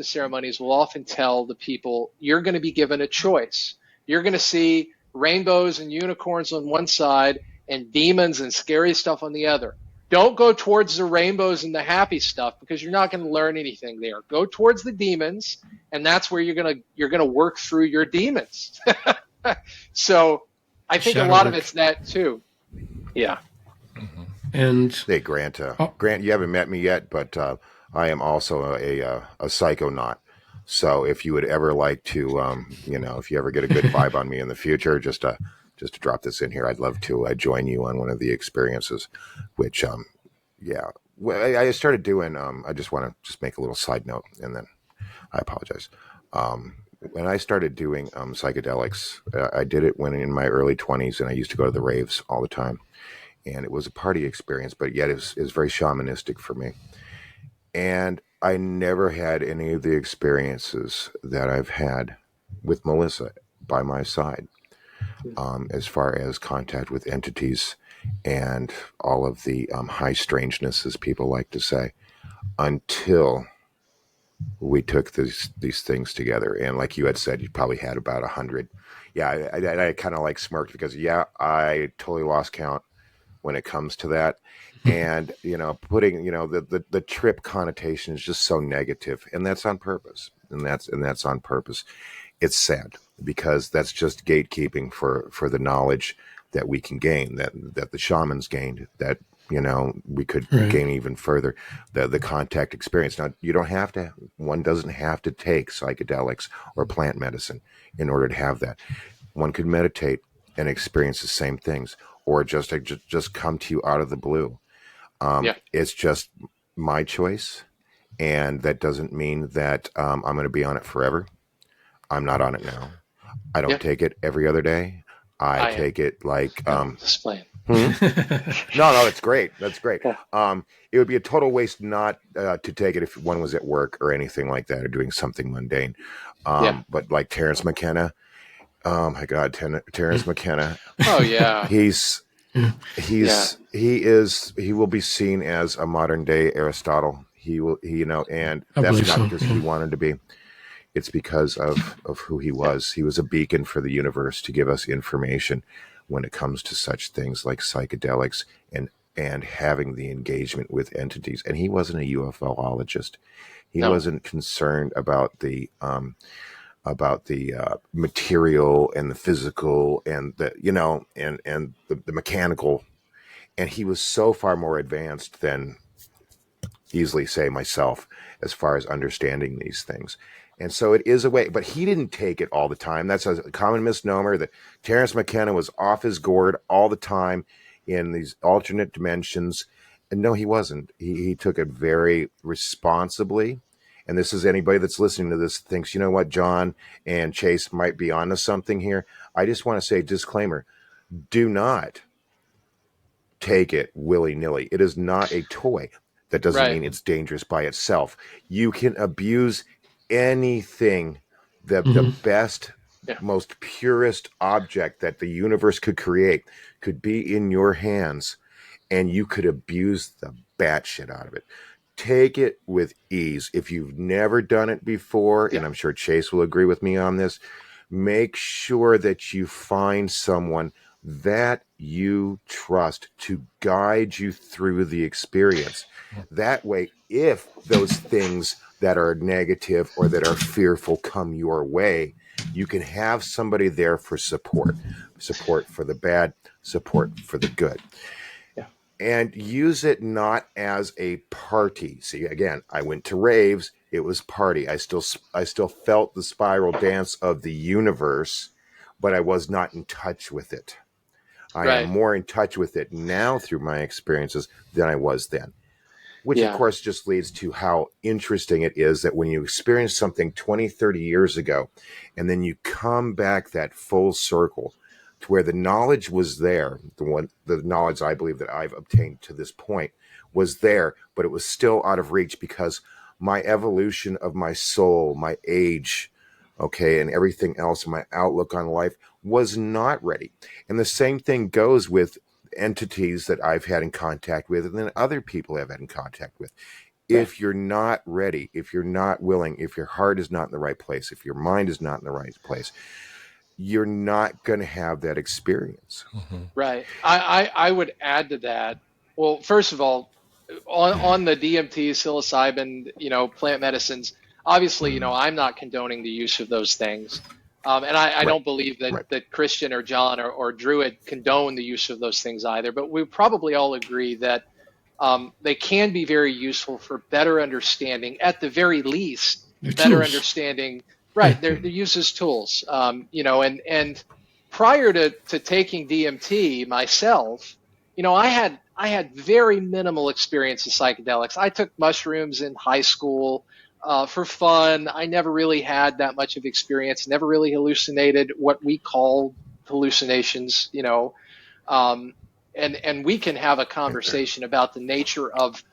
ceremonies will often tell the people, you're going to be given a choice. You're going to see rainbows and unicorns on one side and demons and scary stuff on the other. don't go towards the rainbows and the happy stuff, because you're not going to learn anything there. Go towards the demons, and that's where you're gonna work through your demons. So I think a Shadow lot work. of it's that too. Yeah. And Hey, Grant. Grant, you haven't met me yet, but I am also a psychonaut. So if you would ever like to, if you ever get a good vibe on me in the future, just to drop this in here, I'd love to join you on one of the experiences. Which, yeah, well, I started doing. I just want to just make a little side note, and then I apologize. When I started doing psychedelics, I did it when in my early 20s, and I used to go to the raves all the time. And it was a party experience, but yet it was very shamanistic for me. And I never had any of the experiences that I've had with Melissa by my side, as far as contact with entities and all of the high strangeness, as people like to say, until we took these things together. And like you had said, you probably had about 100. Yeah, I kind of like smirked because, I totally lost count when it comes to that. And putting the trip connotation is just so negative, and that's on purpose, and that's on purpose. It's sad because that's just gatekeeping for the knowledge that we can gain, that the shamans gained, that we could gain even further, the contact experience. Now, one doesn't have to take psychedelics or plant medicine in order to have that. One could meditate and experience the same things, or just come to you out of the blue. It's just my choice, and that doesn't mean that I'm going to be on it forever. I'm not on it now. I don't take it every other day. I take it like display. No, that's great. That's great. It would be a total waste not to take it if one was at work or anything like that, or doing something mundane. But like Terence McKenna. Oh my God, Terence McKenna. Oh yeah. He will be seen as a modern day Aristotle. And that's not because he wanted to be. It's because of who he was. He was a beacon for the universe to give us information when it comes to such things like psychedelics and having the engagement with entities. And he wasn't a UFOologist. He wasn't concerned about the material and the physical and the mechanical. And he was so far more advanced than easily say myself as far as understanding these things. And so it is a way, but he didn't take it all the time. That's a common misnomer that Terence McKenna was off his gourd all the time in these alternate dimensions. And no, he wasn't. He took it very responsibly. And this is anybody that's listening to this thinks, you know what, John and Chase might be onto something here. I just want to say, disclaimer, do not take it willy-nilly. It is not a toy. That doesn't mean it's dangerous by itself. You can abuse anything, the best, most purest object that the universe could create could be in your hands, and you could abuse the batshit out of it. Take it with ease. If you've never done it before, and I'm sure Chase will agree with me on this, make sure that you find someone that you trust to guide you through the experience. That way, if those things that are negative or that are fearful come your way, you can have somebody there for support for the bad, support for the good. And use it not as a party. See, again, I went to raves. It was party. I still felt the spiral dance of the universe, but I was not in touch with it. I am more in touch with it now through my experiences than I was then. Which, of course, just leads to how interesting it is that when you experience something 20, 30 years ago, and then you come back that full circle to where the knowledge was there, the knowledge I believe that I've obtained to this point was there, but it was still out of reach because my evolution of my soul, my age, and everything else, my outlook on life was not ready. And the same thing goes with entities that I've had in contact with and then other people have had in contact with. If you're not ready, if you're not willing, if your heart is not in the right place, if your mind is not in the right place, you're not going to have that experience. Right. I would add to that Well, first of all, on the DMT, psilocybin, plant medicines, obviously, I'm not condoning the use of those things. And I Right. don't believe that, Right. that Christian or John or Druid condone the use of those things either. But we probably all agree that they can be very useful for better understanding, at the very least, They're better tools. understanding. Right, they're used as tools. And prior to taking DMT myself, I had very minimal experience with psychedelics. I took mushrooms in high school for fun. I never really had that much of experience. Never really hallucinated what we call hallucinations. And we can have a conversation about the nature of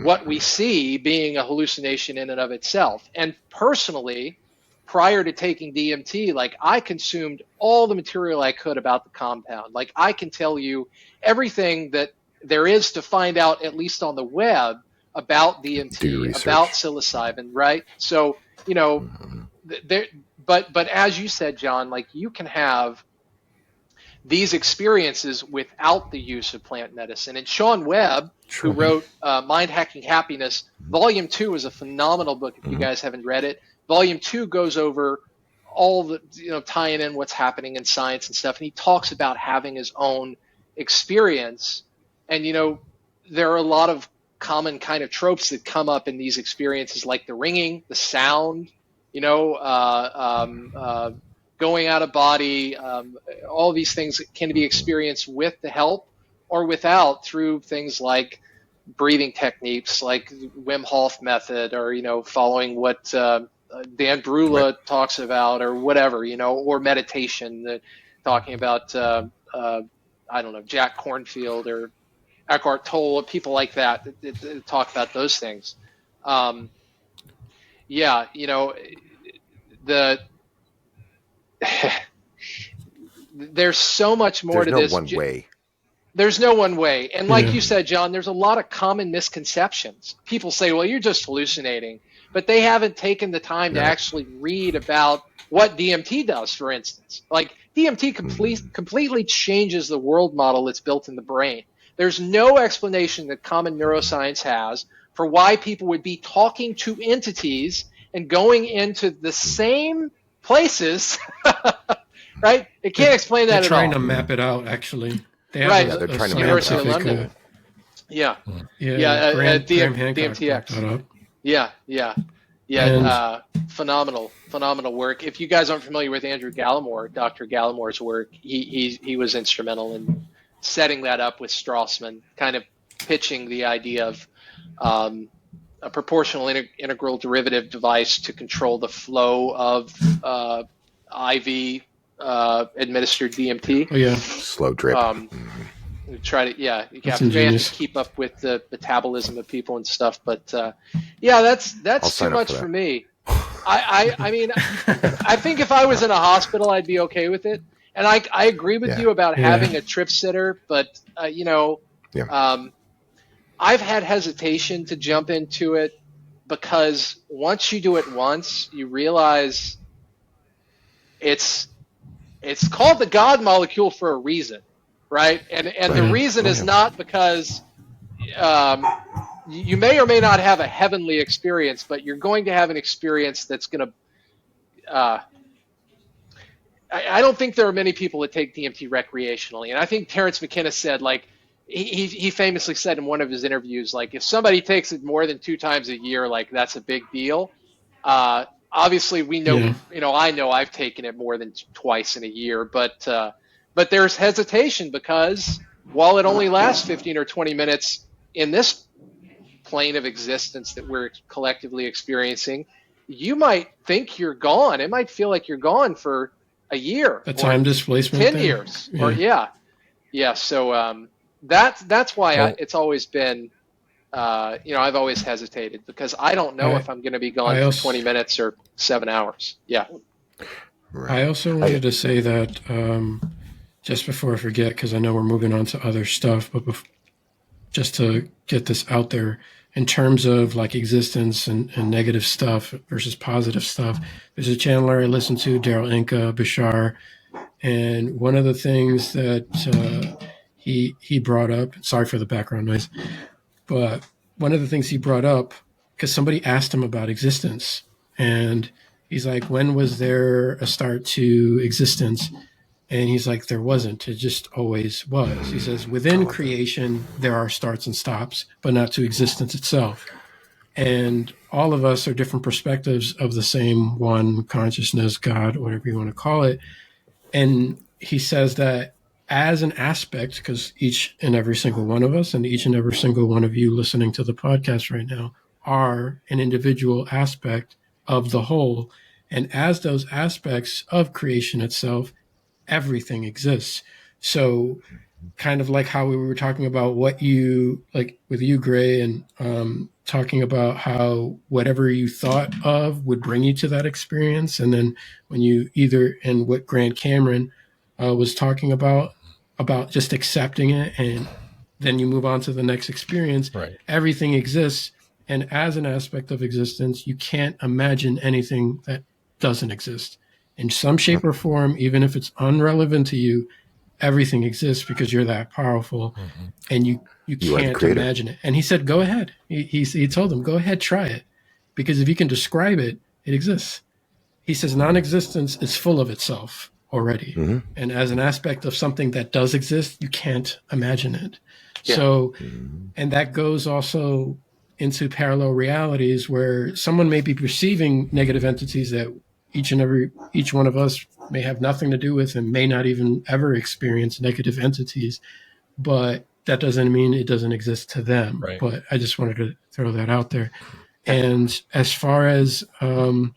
what we see being a hallucination in and of itself. And personally, prior to taking DMT, like I consumed all the material I could about the compound. Like I can tell you everything that there is to find out, at least on the web, about DMT, about psilocybin, right? So, there. But as you said, John, like you can have these experiences without the use of plant medicine. And Sean Webb, who wrote Mind Hacking Happiness, Volume 2 is a phenomenal book if you guys haven't read it. Volume 2 goes over all the, tying in what's happening in science and stuff. And he talks about having his own experience. And, there are a lot of common kind of tropes that come up in these experiences, like the ringing, the sound, going out of body, all these things can be experienced with the help or without through things like breathing techniques like Wim Hof method, or, following what Dan Brula talks about, or whatever, or meditation, talking about, I don't know, Jack Kornfield or Eckhart Tolle, people like that talk about those things. There's so much more to this. There's no one way. There's no one way. And like you said, John, there's a lot of common misconceptions. People say, well, you're just hallucinating. But they haven't taken the time to actually read about what DMT does, for instance. Like DMT completely changes the world model that's built in the brain. There's no explanation that common neuroscience has for why people would be talking to entities and going into the same places, right? It can't explain that at all. They're trying to map it out, actually. They have Right. They're trying to University of map it out. London. Yeah. Graham Hancock DMTX. Yeah. And Phenomenal work. If you guys aren't familiar with Andrew Gallimore, Dr. Gallimore's work, he was instrumental in setting that up with Strassman, kind of pitching the idea of a proportional integral derivative device to control the flow of IV administered DMT. Oh yeah, Slow drip. Try to, you have to keep up with the metabolism of people and stuff. But that's too much for me. I mean, I think if I was in a hospital, I'd be okay with it. And I agree with you about having a trip sitter, but I've had hesitation to jump into it because once you do it once, you realize it's called the God molecule for a reason, right? And the reason is not because you may or may not have a heavenly experience, but you're going to have an experience that's going to I don't think there are many people that take DMT recreationally. And I think Terence McKenna said, like, he famously said in one of his interviews, like, if somebody takes it more than 2 times a year, like, that's a big deal. Obviously, we know, I know I've taken it more than twice in a year, but there's hesitation because while it only lasts 15 or 20 minutes in this plane of existence that we're collectively experiencing, you might think you're gone. It might feel like you're gone for a year, a time displacement, 10 years, or So that's why it's always been, I've always hesitated because I don't know if I'm going to be gone for 20 minutes or 7 hours. Yeah. Right. I also wanted to say that just before I forget, because I know we're moving on to other stuff, but just to get this out there, in terms of like existence and negative stuff versus positive stuff, there's a channeler I listen to, Daryl Inca, Bashar, and one of the things that he brought up, sorry for the background noise, but one of the things he brought up, because somebody asked him about existence, and he's like, when was there a start to existence? And he's like, there wasn't. It just always was. He says, within creation, there are starts and stops, but not to existence itself. And all of us are different perspectives of the same one, consciousness, God, whatever you want to call it. And he says that as an aspect, because each and every single one of us and each and every single one of you listening to the podcast right now are an individual aspect of the whole. And as those aspects of creation itself, everything exists. So kind of like how we were talking about what you, like with you, Gray, and talking about how whatever you thought of would bring you to that experience. And then when you and what Grant Cameron was talking about just accepting it, and then you move on to the next experience. Right. Everything exists. And as an aspect of existence, you can't imagine anything that doesn't exist. In some shape or form, even if it's unrelevant to you, everything exists because you're that powerful, and you can't imagine it. And he said, go ahead. He told them, go ahead, try it. Because if you can describe it, it exists. He says non-existence is full of itself already. And as an aspect of something that does exist, you can't imagine it. Yeah. So, and that goes also into parallel realities where someone may be perceiving negative entities that each one of us may have nothing to do with and may not even ever experience negative entities, but that doesn't mean it doesn't exist to them. Right. But I just wanted to throw that out there. And as far as one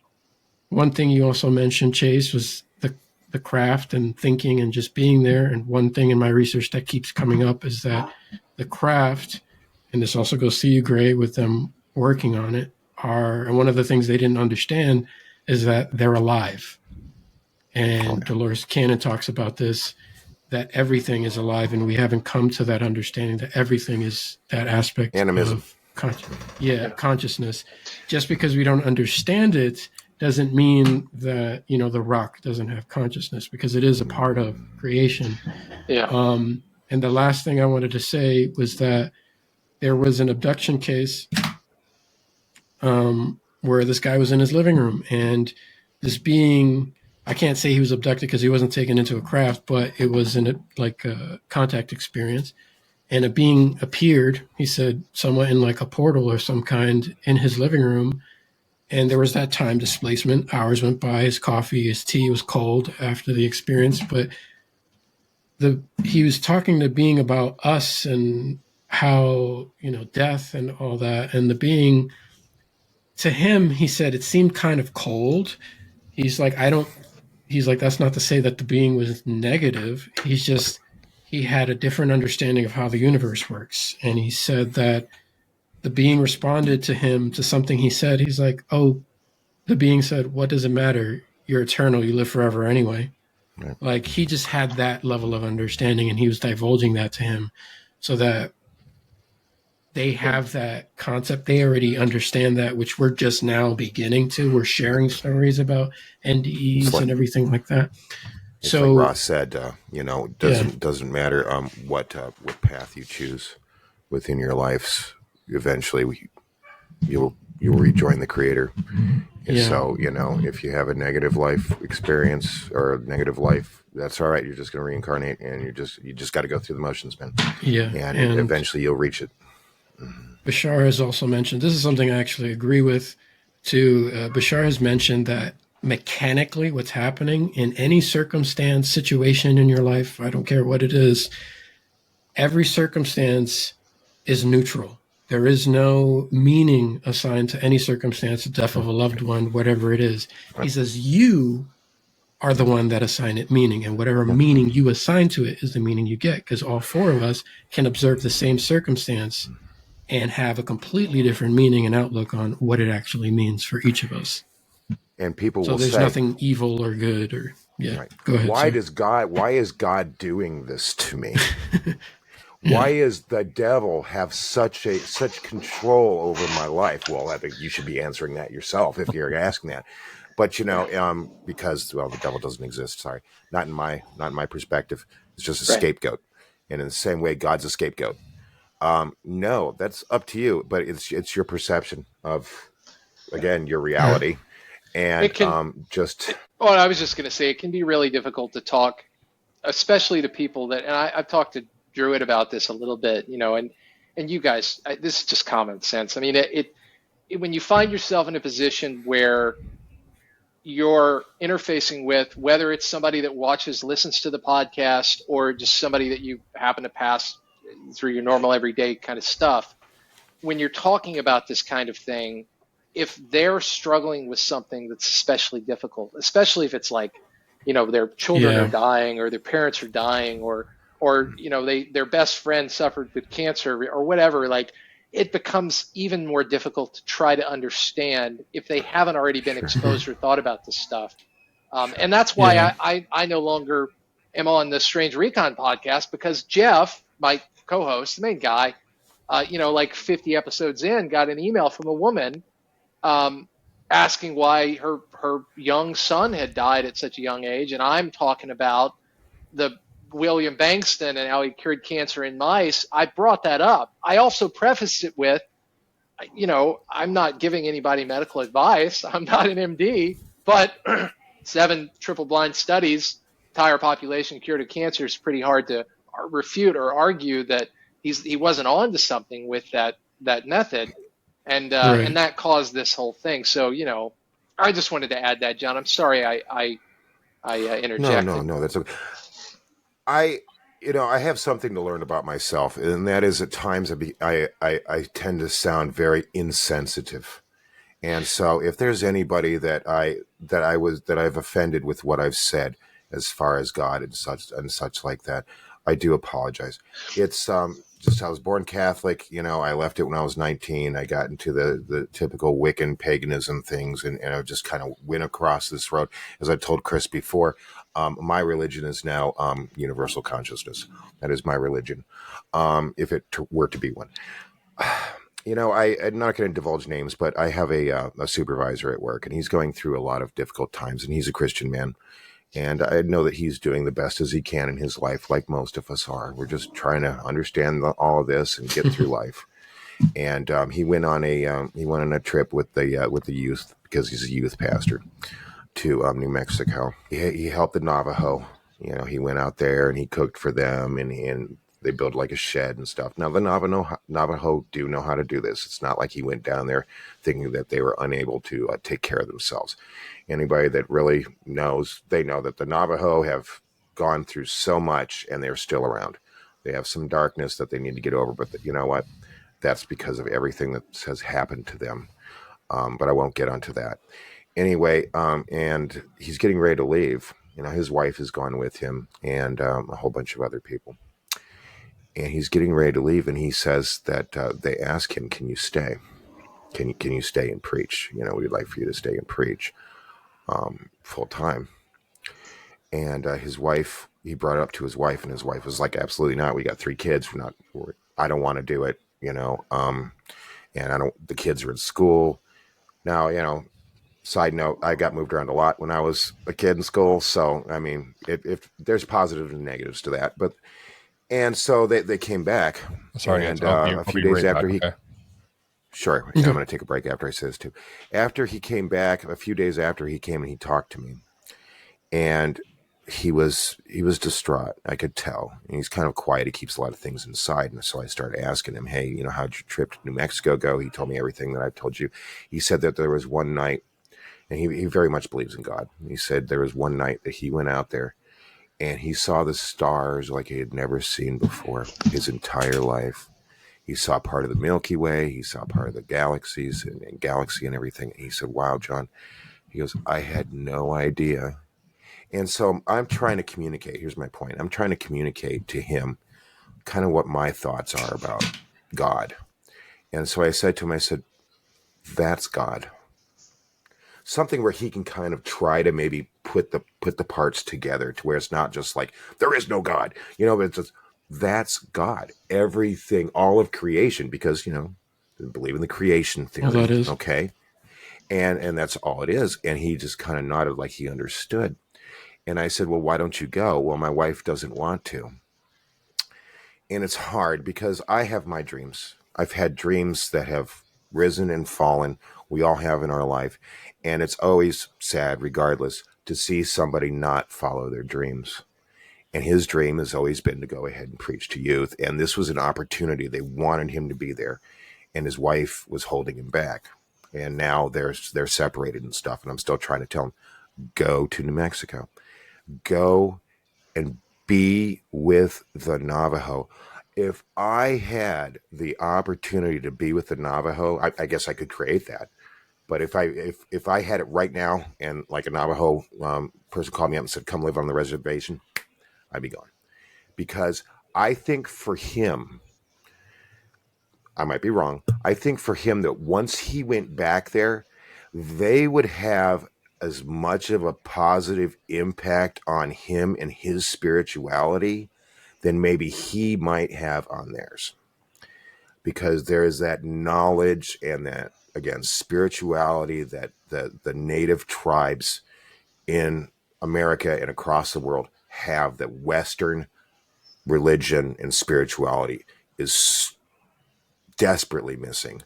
thing you also mentioned, Chase, was the craft and thinking and just being there. And one thing in my research that keeps coming up is that the craft, and this also goes to you, Gray, with them working on it, and one of the things they didn't understand is that they're alive. And Dolores Cannon talks about this, that everything is alive, and we haven't come to that understanding that everything is that aspect Animism. of consciousness. Just because we don't understand it doesn't mean that, the rock doesn't have consciousness, because it is a part of creation. Yeah. And the last thing I wanted to say was that there was an abduction case where this guy was in his living room, and this being, I can't say he was abducted because he wasn't taken into a craft, but it was a contact experience. And a being appeared, he said, somewhat in like a portal or some kind in his living room. And there was that time displacement. Hours went by, his coffee, his tea was cold after the experience. But he was talking to being about us and how, death and all that. And the being, to him, he said, it seemed kind of cold. He's like, that's not to say that the being was negative. He had a different understanding of how the universe works. And he said that the being responded to him to something he said. He's like, oh, the being said, what does it matter? You're eternal. You live forever anyway. Right. Like, he just had that level of understanding, and he was divulging that to him so that they have that concept. They already understand that, which we're just now beginning to. We're sharing stories about NDEs and everything like that. So like Ross said, doesn't matter what path you choose within your lives. Eventually, you'll rejoin the Creator. And so, if you have a negative life experience or a negative life, that's all right. You're just going to reincarnate, and you just got to go through the motions, man. Yeah, and eventually you'll reach it. Bashar has also mentioned, this is something I actually agree with too. Bashar has mentioned that mechanically what's happening in any circumstance, situation in your life, I don't care what it is, every circumstance is neutral. There is no meaning assigned to any circumstance, the death of a loved one, whatever it is. He says you are the one that assign it meaning, and whatever meaning you assign to it is the meaning you get, because all four of us can observe the same circumstance and have a completely different meaning and outlook on what it actually means for each of us. And people will say, so there's nothing evil or good or, Go ahead. Why is God doing this to me? Why is the devil have such control over my life? Well, I think you should be answering that yourself if you're asking that. But because the devil doesn't exist. Sorry, not in my perspective. It's just a scapegoat, And in the same way, God's a scapegoat. No, that's up to you, but it's your perception of, again, your reality. And It can. Well, I was just going to say it can be really difficult to talk, especially to people that. And I've talked to Druid about this a little bit, and you guys. This is just common sense. I mean, when you find yourself in a position where you're interfacing with, whether it's somebody that listens to the podcast, or just somebody that you happen to pass through your normal everyday kind of stuff, when you're talking about this kind of thing, if they're struggling with something that's especially difficult, especially if it's like, their children are dying, or their parents are dying, or their best friend suffered with cancer or whatever, like, it becomes even more difficult to try to understand if they haven't already been exposed or thought about this stuff. And that's why I no longer am on the Strange Recon podcast, because Jeff, my co-host, the main guy, like 50 episodes in, got an email from a woman asking why her young son had died at such a young age. And I'm talking about the William Bankston and how he cured cancer in mice. I brought that up. I also prefaced it with, I'm not giving anybody medical advice. I'm not an MD, but 7 triple-blind studies, entire population cured of cancer, is pretty hard to refute or argue that he wasn't on to something with that method. And and that caused this whole thing. So, I just wanted to add that, John. I'm sorry I interjected. No, that's okay. I have something to learn about myself, and that is at times I tend to sound very insensitive. And so if there's anybody that I've offended with what I've said as far as God and such like that, I do apologize. It's just, I was born Catholic, I left it when I was 19. I got into the typical Wiccan paganism things, and I just kind of went across this road. As I told Chris before, my religion is now universal consciousness. That is my religion, if it were to be one. I'm not going to divulge names, but I have a supervisor at work, and he's going through a lot of difficult times, and he's a Christian man. And I know that he's doing the best as he can in his life, like most of us are. We're just trying to understand all of this and get through life. And he went on a trip with the youth, because he's a youth pastor, to New Mexico. He helped the Navajo. He went out there and he cooked for them, and they built like a shed and stuff. Now the Navajo do know how to do this. It's not like he went down there thinking that they were unable to take care of themselves. Anybody that really knows, they know that the Navajo have gone through so much, and they're still around. They have some darkness that they need to get over, but you know what? That's because of everything that has happened to them. But I won't get onto that. Anyway, and he's getting ready to leave. His wife has gone with him, and a whole bunch of other people. And he's getting ready to leave, and he says that they ask him, "Can you stay? Can you stay and preach? We'd like for you to stay and preach full time." And his wife, he brought it up to his wife, and his wife was like, "Absolutely not. We got 3 kids. I don't want to do it. And the kids are in school now. Side note, I got moved around a lot when I was a kid in school, so I mean, if there's positives and negatives to that, but." And so they came back. Sorry, and a few days after Sure, Okay. I'm going to take a break after I say this too. After he came back, a few days after he came and he talked to me, and he was distraught. I could tell. And he's kind of quiet. He keeps a lot of things inside. And so I started asking him, "Hey, how'd your trip to New Mexico go?" He told me everything that I've told you. He said that there was one night, and he very much believes in God. He said there was one night that he went out there, and he saw the stars like he had never seen before his entire life. He saw part of the Milky Way. He saw part of the galaxies and galaxy and everything. And he said, "Wow, John," he goes, "I had no idea." And so I'm trying to communicate. Here's my point. I'm trying to communicate to him kind of what my thoughts are about God. And so I said to him, "That's God." Something where he can kind of try to maybe put the parts together to where it's not just like, there is no God, but it's just, that's God. Everything, all of creation, because, believe in the creation theory. All that is. Okay. And that's all it is. And he just kind of nodded like he understood. And I said, "Well, why don't you go?" "Well, my wife doesn't want to." And it's hard because I have my dreams. I've had dreams that have risen and fallen. We all have in our life. And it's always sad, regardless, to see somebody not follow their dreams. And his dream has always been to go ahead and preach to youth. And this was an opportunity. They wanted him to be there. And his wife was holding him back. And now they're separated and stuff. And I'm still trying to tell him, go to New Mexico. Go and be with the Navajo. If I had the opportunity to be with the Navajo, I guess I could create that. But if I had it right now, and like a Navajo person called me up and said, come live on the reservation, I'd be gone. Because I think for him, I might be wrong, I think for him that once he went back there, they would have as much of a positive impact on him and his spirituality than maybe he might have on theirs. Because there is that knowledge and that, again, spirituality that the native tribes in America and across the world have, that Western religion and spirituality is desperately missing.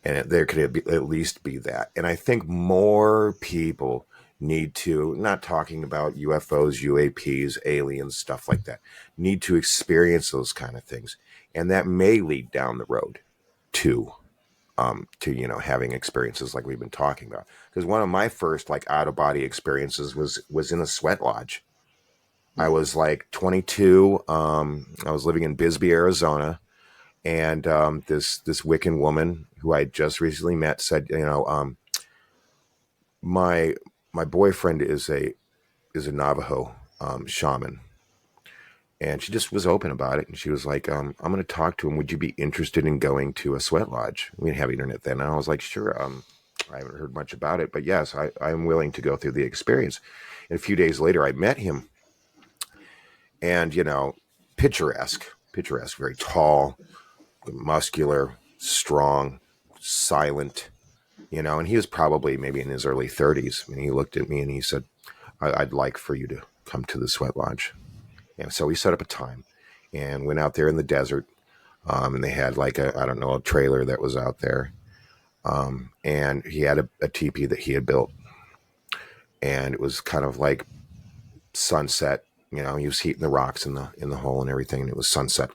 And there could at least be that. And I think more people need to, not talking about UFOs, UAPs, aliens, stuff like that, need to experience those kind of things. And that may lead down the road to having experiences like we've been talking about. Because one of my first like out of body experiences was in a sweat lodge. I was like 22. I was living in Bisbee, Arizona. And this Wiccan woman who I had just recently met said, my boyfriend is a Navajo shaman, and she just was open about it. And she was like, I'm going to talk to him. Would you be interested in going to a sweat lodge? We didn't have internet then. And I was like, sure. I haven't heard much about it, but yes, I'm willing to go through the experience. And a few days later, I met him, and picturesque, very tall, muscular, strong, silent, and he was probably maybe in his early 30s. And he looked at me and he said, I'd like for you to come to the sweat lodge. And so we set up a time and went out there in the desert. And they had like a trailer that was out there. And he had a teepee that he had built. And it was kind of like sunset, he was heating the rocks in the hole and everything. And it was sunset.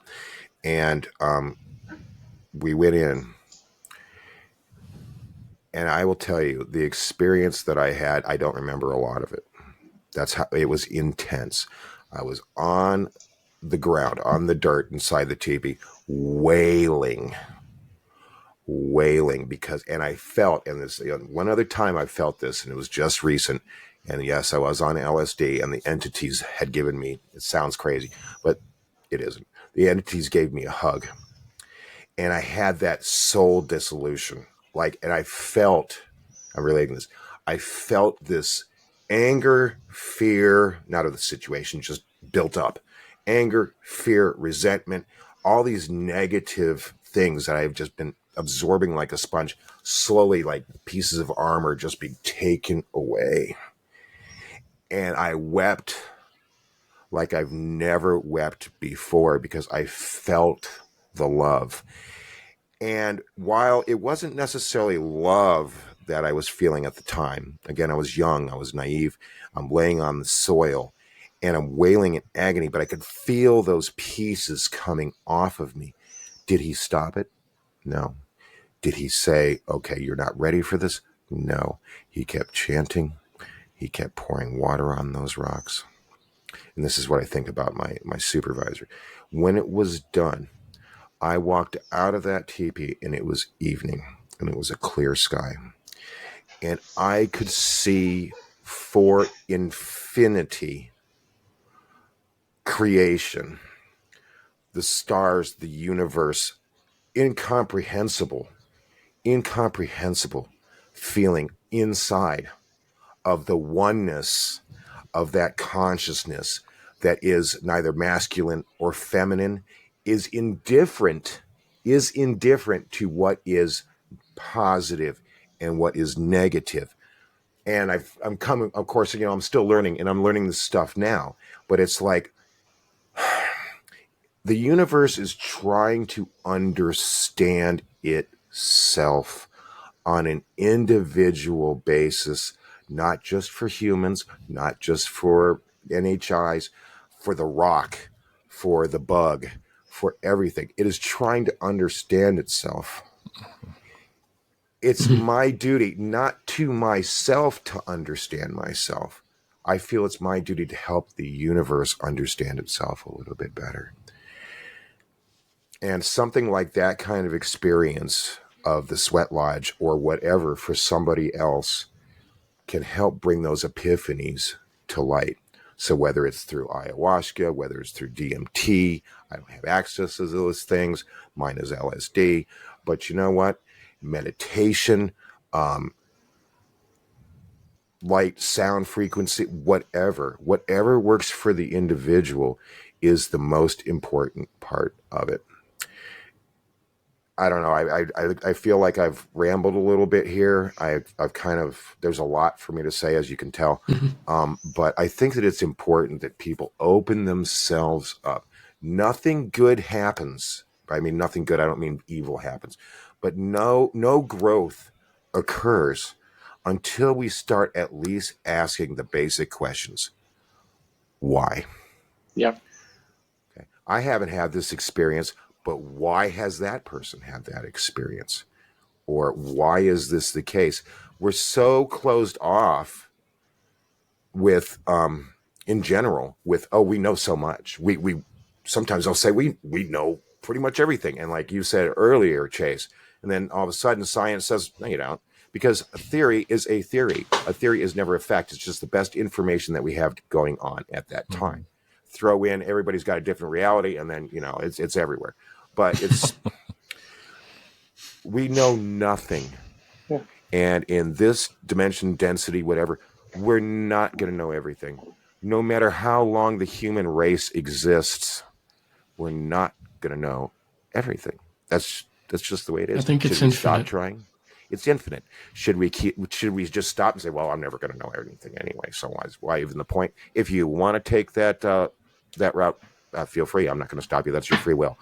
And, we went in, and I will tell you, the experience that I had, I don't remember a lot of it. That's how it was intense. I was on the ground, on the dirt inside the teepee, wailing because, and I felt, and this one other time I felt this, and it was just recent. And yes, I was on LSD, and the entities had given me, it sounds crazy, but it isn't. The entities gave me a hug. And I had that soul dissolution. And I felt, I'm relating this, I felt this anger, fear, not of the situation, just built up. Anger, fear, resentment, all these negative things that I've just been absorbing like a sponge, slowly like pieces of armor just being taken away. And I wept like I've never wept before because I felt the love. And while it wasn't necessarily love that I was feeling at the time, again, I was young, I was naive, I'm laying on the soil and I'm wailing in agony, but I could feel those pieces coming off of me. Did he stop it? No. Did he say, okay, you're not ready for this? No. He kept chanting. He kept pouring water on those rocks. And this is what I think about my supervisor. When it was done, I walked out of that teepee and it was evening and it was a clear sky. And I could see for infinity creation, the stars, the universe, incomprehensible feeling inside of the oneness of that consciousness that is neither masculine or feminine, is indifferent to what is positive and what is negative. And I'm coming, of course, I'm still learning, and I'm learning this stuff now, but it's like the universe is trying to understand itself on an individual basis, not just for humans, not just for NHIs, for the rock, for the bug, for everything. It is trying to understand itself. It's my duty, not to myself, to understand myself. I feel it's my duty to help the universe understand itself a little bit better. And something like that kind of experience of the Sweat Lodge or whatever for somebody else can help bring those epiphanies to light. So whether it's through ayahuasca, whether it's through DMT, I don't have access to those things. Mine is LSD. But you know what? Meditation, light, sound frequency, whatever works for the individual is the most important part of it. I don't know. I feel like I've rambled a little bit here. I've kind of, there's a lot for me to say, as you can tell. But I think that it's important that people open themselves up. Nothing good happens. I mean, nothing good. I don't mean evil happens, but no growth occurs until we start at least asking the basic questions. Why? Yeah. Okay. I haven't had this experience, but why has that person had that experience? Or why is this the case? We're so closed off with, in general, with, oh, we know so much. We sometimes I'll say we know pretty much everything. And like you said earlier, Chase, and then all of a sudden science says, no, you don't. Because a theory is a theory. A theory is never a fact. It's just the best information that we have going on at that time. Throw in, everybody's got a different reality, and then, you know, it's everywhere. But it's, we know nothing. Yeah. And in this dimension, density, whatever, we're not going to know everything. No matter how long the human race exists, we're not going to know everything. That's just the way it is. I think it's Should we infinite. stop trying? It's infinite. Should we just stop and say, well, I'm never going to know everything anyway, so why even the point? If you want to take that route, feel free. I'm not going to stop you. That's your free will.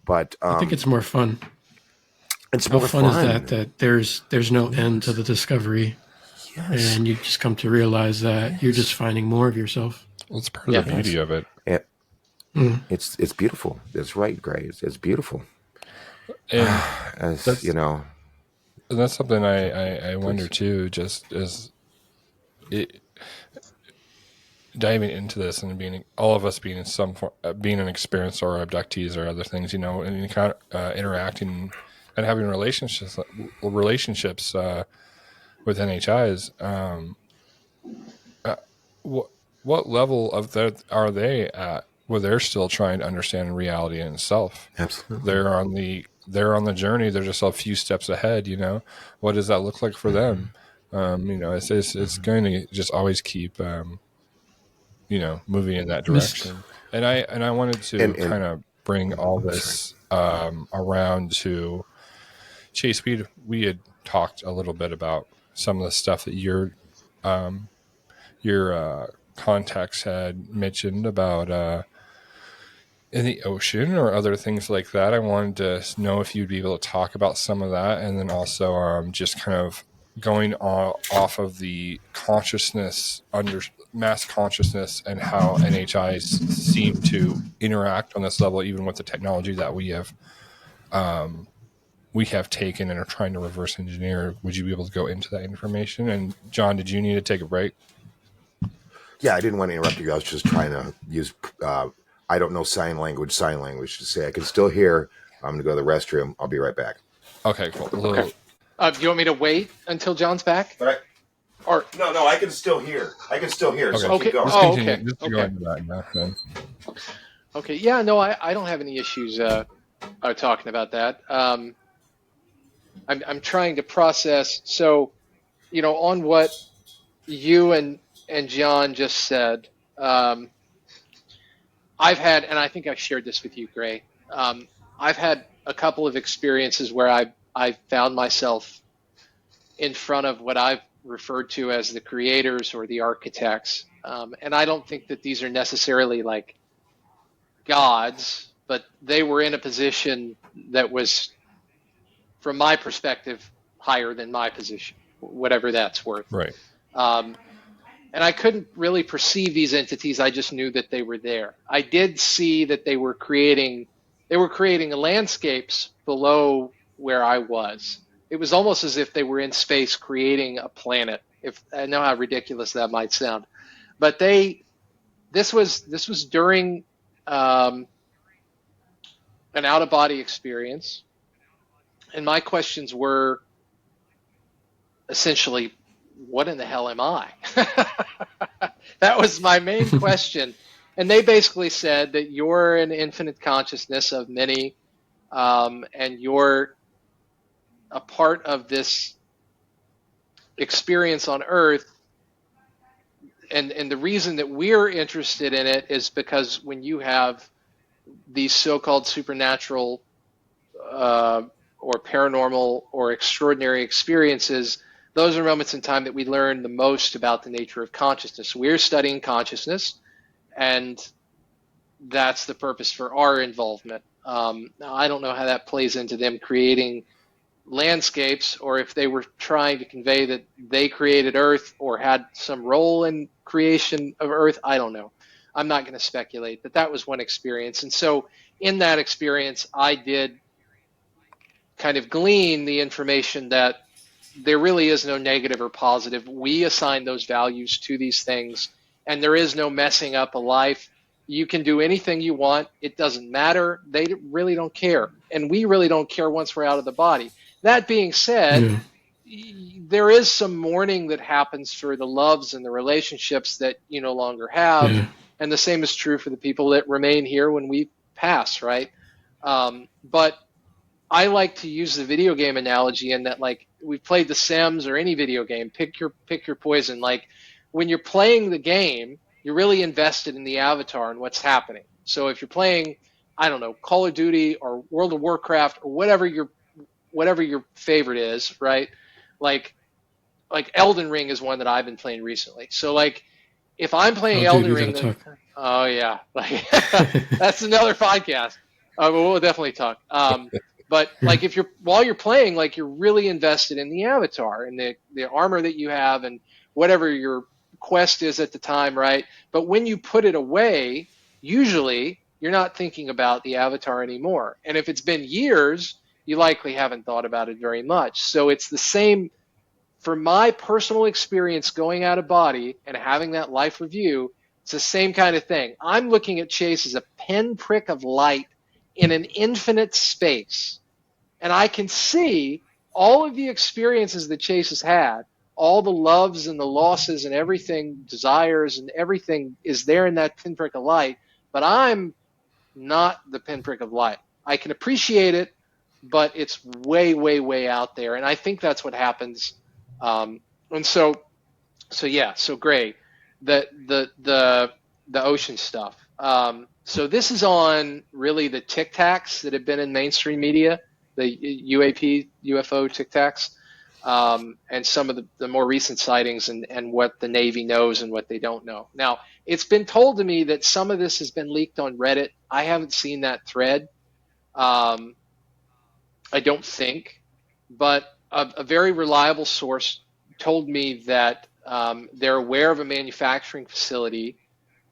But I think it's more fun. It's How more fun is that there's no end to the discovery. Yes. And you just come to realize that you're just finding more of yourself. Well, it's part of the beauty of it. It's beautiful. That's right, Gray. It's beautiful. And as you know. And that's something I wonder too, just as it diving into this and being all of us being in some form, being an experience or abductees or other things, you know, and kind of interacting and having relationships with NHIs. What level of that are they at? Where they're still trying to understand reality in itself. Absolutely, they're on the journey. They're just a few steps ahead. You know, what does that look like for them? You know, it's going to just always keep you know, moving in that direction. And I wanted to kind of bring all this around to Chase. We had talked a little bit about some of the stuff that your contacts had mentioned about in the ocean or other things like that. I wanted to know if you'd be able to talk about some of that, and then also just kind of going off of the consciousness, under mass consciousness, and how NHIs seem to interact on this level, even with the technology that we have taken and are trying to reverse engineer. Would you be able to go into that information? And John, did you need to take a break? Yeah, I didn't want to interrupt you. I was just trying to use, I don't know sign language to say I can still hear. I'm going to go to the restroom. I'll be right back. Okay, cool. Okay. Do you want me to wait until John's back? No, I can still hear. Okay. So keep going. Oh, okay. Just go into that now. Okay. Yeah, no, I don't have any issues talking about that. I'm trying to process. So, you know, on what you and John just said, I've had, and I think I've shared this with you, Gray. I've had a couple of experiences where I found myself in front of what I've referred to as the creators or the architects. And I don't think that these are necessarily like gods but they were in a position that was, from my perspective, higher than my position, whatever that's worth. Right. And I couldn't really perceive these entities. I just knew that they were there. I did see that they were creating landscapes below where I was. It was almost as if they were in space creating a planet. If I know how ridiculous that might sound, but this was during an out-of-body experience, and my questions were essentially, what in the hell am I? That was my main question. And they basically said that you're an infinite consciousness of many, and you're a part of this experience on Earth. And the reason that we're interested in it is because when you have these so-called supernatural or paranormal or extraordinary experiences, those are moments in time that we learn the most about the nature of consciousness. We're studying consciousness, and that's the purpose for our involvement. Now, I don't know how that plays into them creating landscapes, or if they were trying to convey that they created Earth or had some role in creation of Earth. I don't know. I'm not going to speculate, but that was one experience. And so in that experience, I did kind of glean the information that there really is no negative or positive. We assign those values to these things, and there is no messing up a life. You can do anything you want. It doesn't matter. They really don't care. And we really don't care once we're out of the body. That being said, there is some mourning that happens for the loves and the relationships that you no longer have. Yeah. And the same is true for the people that remain here when we pass, right? But I like to use the video game analogy in that, like, we've played The Sims or any video game, pick your poison. Like, when you're playing the game, you're really invested in the avatar and what's happening. So if you're playing, I don't know, Call of Duty or World of Warcraft or whatever your favorite is, right? Like Elden Ring is one that I've been playing recently. So like, if I'm playing Elden Ring, then, oh yeah, like that's another podcast. We'll definitely talk. But like, while you're playing, like, you're really invested in the avatar and the armor that you have and whatever your quest is at the time, right? But when you put it away, usually you're not thinking about the avatar anymore. And if it's been years, you likely haven't thought about it very much. So it's the same for my personal experience going out of body and having that life review. It's the same kind of thing. I'm looking at Chase as a pinprick of light in an infinite space. And I can see all of the experiences that Chase has had, all the loves and the losses and everything, desires and everything is there in that pinprick of light. But I'm not the pinprick of light. I can appreciate it, but it's way, way, way out there. And I think that's what happens. And so Gray, the ocean stuff. So this is on really the Tic Tacs that have been in mainstream media, the UFO Tic Tacs, and some of the more recent sightings and what the Navy knows and what they don't know. Now, it's been told to me that some of this has been leaked on Reddit. I haven't seen that thread. I don't think, but a very reliable source told me that they're aware of a manufacturing facility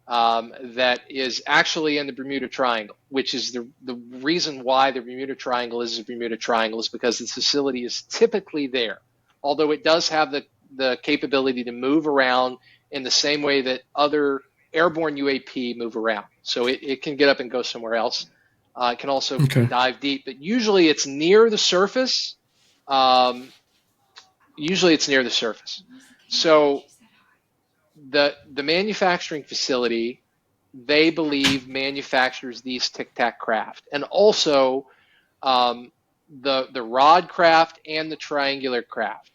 that is actually in the Bermuda Triangle, which is the reason why the Bermuda Triangle is the Bermuda Triangle is because this facility is typically there, although it does have the capability to move around in the same way that other airborne UAP move around. So it can get up and go somewhere else. It can also dive deep, but usually it's near the surface. So the manufacturing facility, they believe, manufactures these Tic Tac craft, and also the rod craft and the triangular craft.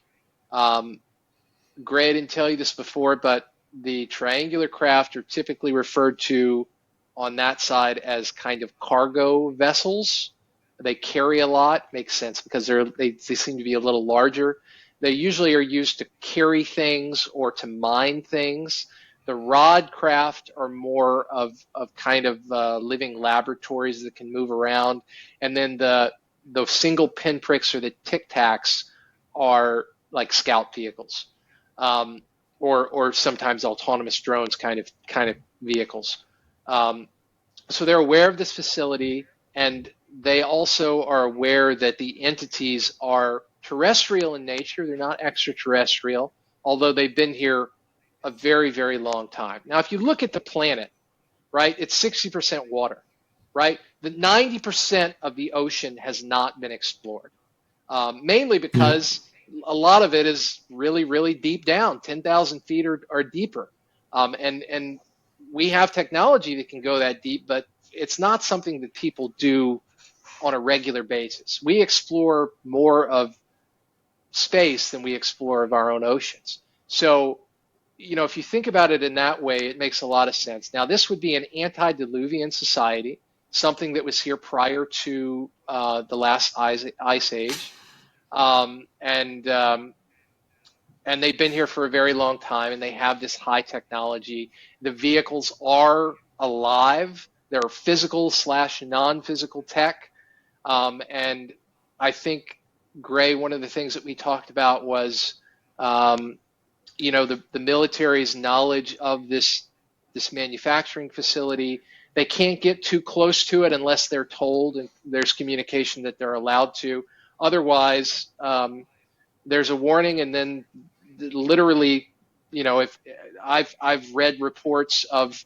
Gray, I didn't tell you this before, but the triangular craft are typically referred to on that side as kind of cargo vessels. They carry a lot. Makes sense because they seem to be a little larger. They usually are used to carry things or to mine things. The rod craft are more of kind of living laboratories that can move around, and then the single pinpricks or the tic tacs are like scout vehicles, or sometimes autonomous drones kind of vehicles. So they're aware of this facility, and they also are aware that the entities are terrestrial in nature. They're not extraterrestrial, although they've been here a very, very long time. Now, if you look at the planet, right, it's 60% water, right? The 90% of the ocean has not been explored, mainly because a lot of it is really, really deep down, 10,000 feet or deeper. And we have technology that can go that deep, but it's not something that people do on a regular basis. We explore more of space than we explore of our own oceans. So, if you think about it in that way, it makes a lot of sense. Now, this would be an antediluvian society, something that was here prior to the last ice age. And they've been here for a very long time, and they have this high technology. The vehicles are alive. They're physical / non-physical tech. And I think, Gray, one of the things that we talked about was, the military's knowledge of this manufacturing facility. They can't get too close to it unless they're told, and there's communication that they're allowed to. Otherwise, there's a warning, and then literally, if I've read reports of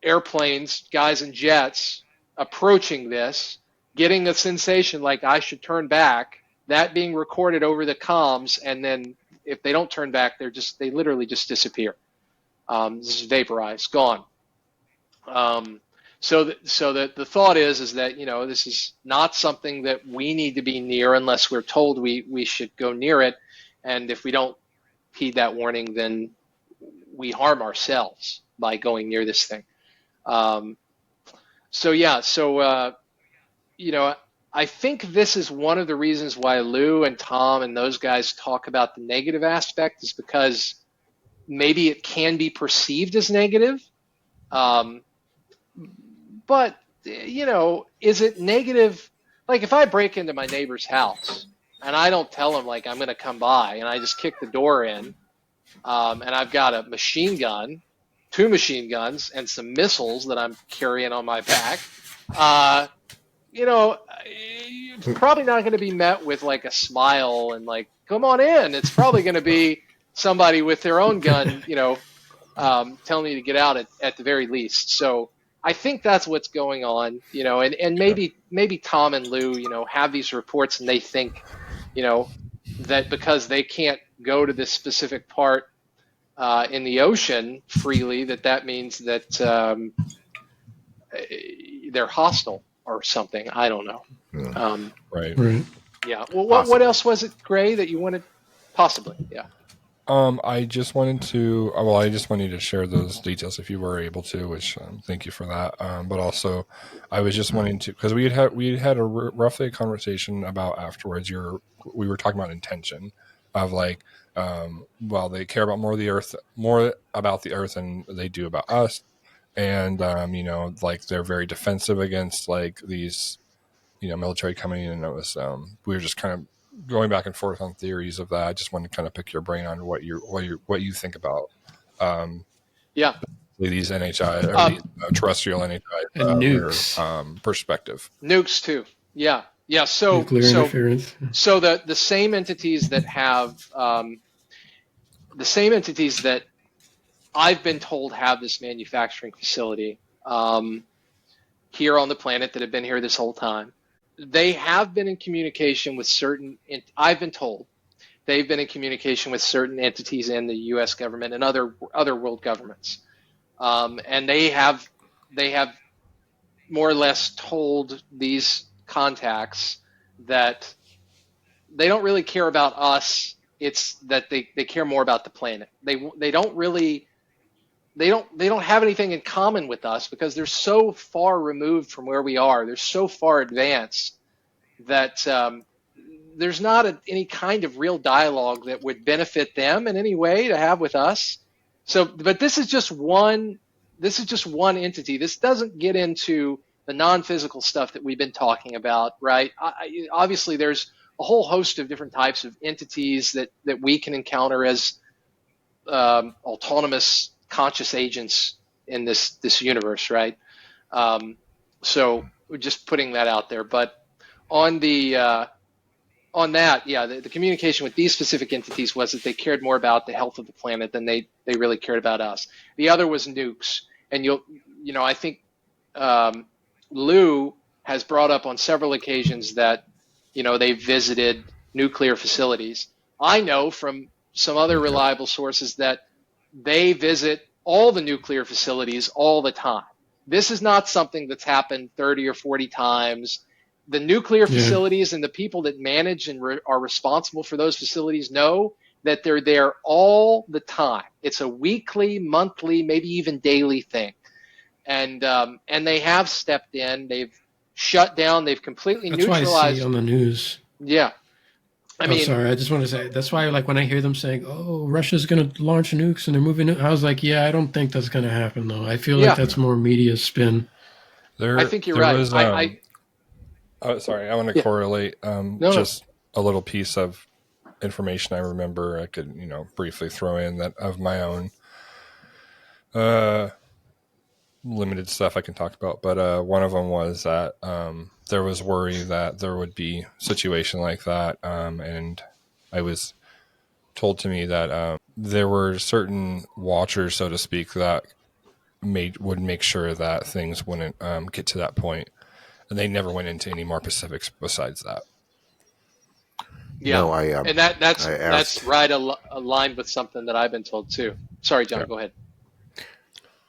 airplanes, guys in jets approaching this, getting a sensation like I should turn back, that being recorded over the comms, and then if they don't turn back, they literally just disappear. This is vaporized, gone. So the thought is that this is not something that we need to be near unless we're told we should go near it, and if we don't heed that warning, then we harm ourselves by going near this thing. I think this is one of the reasons why Lou and Tom and those guys talk about the negative aspect, is because maybe it can be perceived as negative. But, is it negative? Like, if I break into my neighbor's house and I don't tell him, like, I'm going to come by, and I just kick the door in, and I've got a machine gun, 2 machine guns, and some missiles that I'm carrying on my back, it's probably not going to be met with, like, a smile and, like, come on in. It's probably going to be somebody with their own gun, telling you to get out at the very least. So I think that's what's going on, and maybe Tom and Lou, have these reports, and they think, that because they can't go to this specific part in the ocean freely, that means that they're hostile or something. I don't know. Right. Yeah. Well, what else was it, Gray, that you wanted? Possibly. Yeah. I just wanted to share those details if you were able to, which thank you for that. But also, I was just wanting to, because we had roughly a conversation about afterwards. We were talking about intention of like, they care about more about the earth than they do about us, and like they're very defensive against like these, military coming in. And it was we were just kind of going back and forth on theories of that. I just wanted to kind of pick your brain on what you think about these NHI or these, terrestrial NHI and nukes perspective. Nukes too. Yeah. So nuclear interference. So the same entities that have the same entities that I've been told have this manufacturing facility here on the planet that have been here this whole time. They have been in communication with I've been told they've been in communication with certain entities in the U.S. government and other world governments, and they have more or less told these contacts that they don't really care about us. It's that they care more about the planet. They don't have anything in common with us because they're so far removed from where we are. They're so far advanced that there's not any kind of real dialogue that would benefit them in any way to have with us. So, but this is just one. This is just one entity. This doesn't get into the non-physical stuff that we've been talking about, right? Obviously, there's a whole host of different types of entities that we can encounter as autonomous conscious agents in this universe, right? So we're just putting that out there. But on that, yeah, the communication with these specific entities was that they cared more about the health of the planet than they really cared about us. The other was nukes, and I think Lou has brought up on several occasions that they visited nuclear facilities. I know from some other reliable sources that they visit all the nuclear facilities all the time. This is not something that's happened 30 or 40 times. The nuclear facilities and the people that manage and are responsible for those facilities know that they're there all the time. It's a weekly, monthly, maybe even daily thing. And they have stepped in. They've shut down. They've completely neutralized. That's why I see on the news. Yeah. I mean, sorry. I just want to say that's why, like, when I hear them saying, "Oh, Russia's going to launch nukes and they're moving," I was like, "Yeah, I don't think that's going to happen, though." I feel like that's more media spin. I think you're right. Sorry, I want to correlate just a little piece of information I remember. I could, briefly throw in that of my own limited stuff I can talk about. But one of them was that there was worry that there would be a situation like that. And I was told to me that there were certain watchers, so to speak, that would make sure that things wouldn't get to that point. And they never went into any more specifics besides that. Yeah, no, and that's right aligned with something that I've been told too. Sorry, John, go ahead.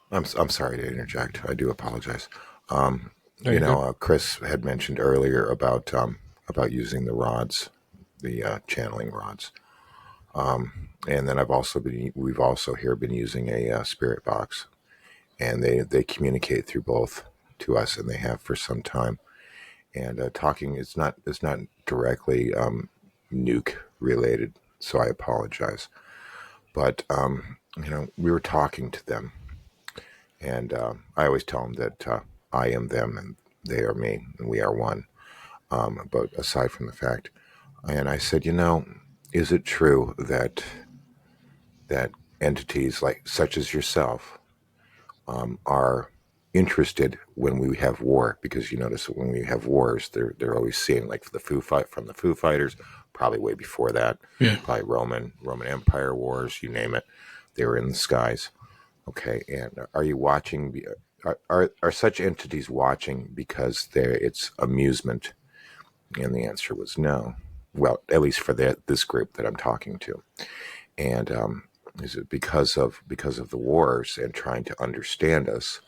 I'm sorry to interject. I do apologize. Chris had mentioned earlier about using the rods, the channeling rods, and then we've also here been using a spirit box, and they communicate through both to us, and they have for some time. And talking is not directly nuke related, so I apologize. But we were talking to them, and I always tell them that I am them and they are me, and we are one. But aside from the fact, and I said, is it true that entities such as yourself are interested when we have war? Because you notice that when we have wars, they're always seeing from the Foo Fighters, probably way before that, probably Roman Empire wars, you name it, they were in the skies. Okay, and are you watching? Are such entities watching because it's amusement? And the answer was no. Well, at least for this group that I'm talking to. And is it because of the wars and trying to understand us?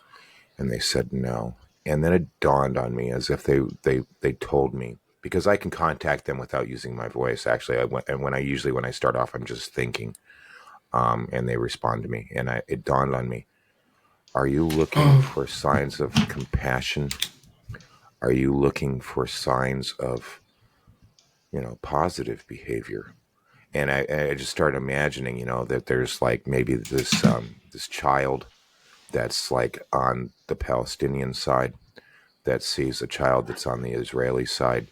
And they said no. And then it dawned on me as if they told me, because I can contact them without using my voice. Actually, when I start off, I'm just thinking, and they respond to me. And it dawned on me: are you looking for signs of compassion? Are you looking for signs of, positive behavior? And I just started imagining, that there's maybe this child that's on the Palestinian side that sees a child that's on the Israeli side,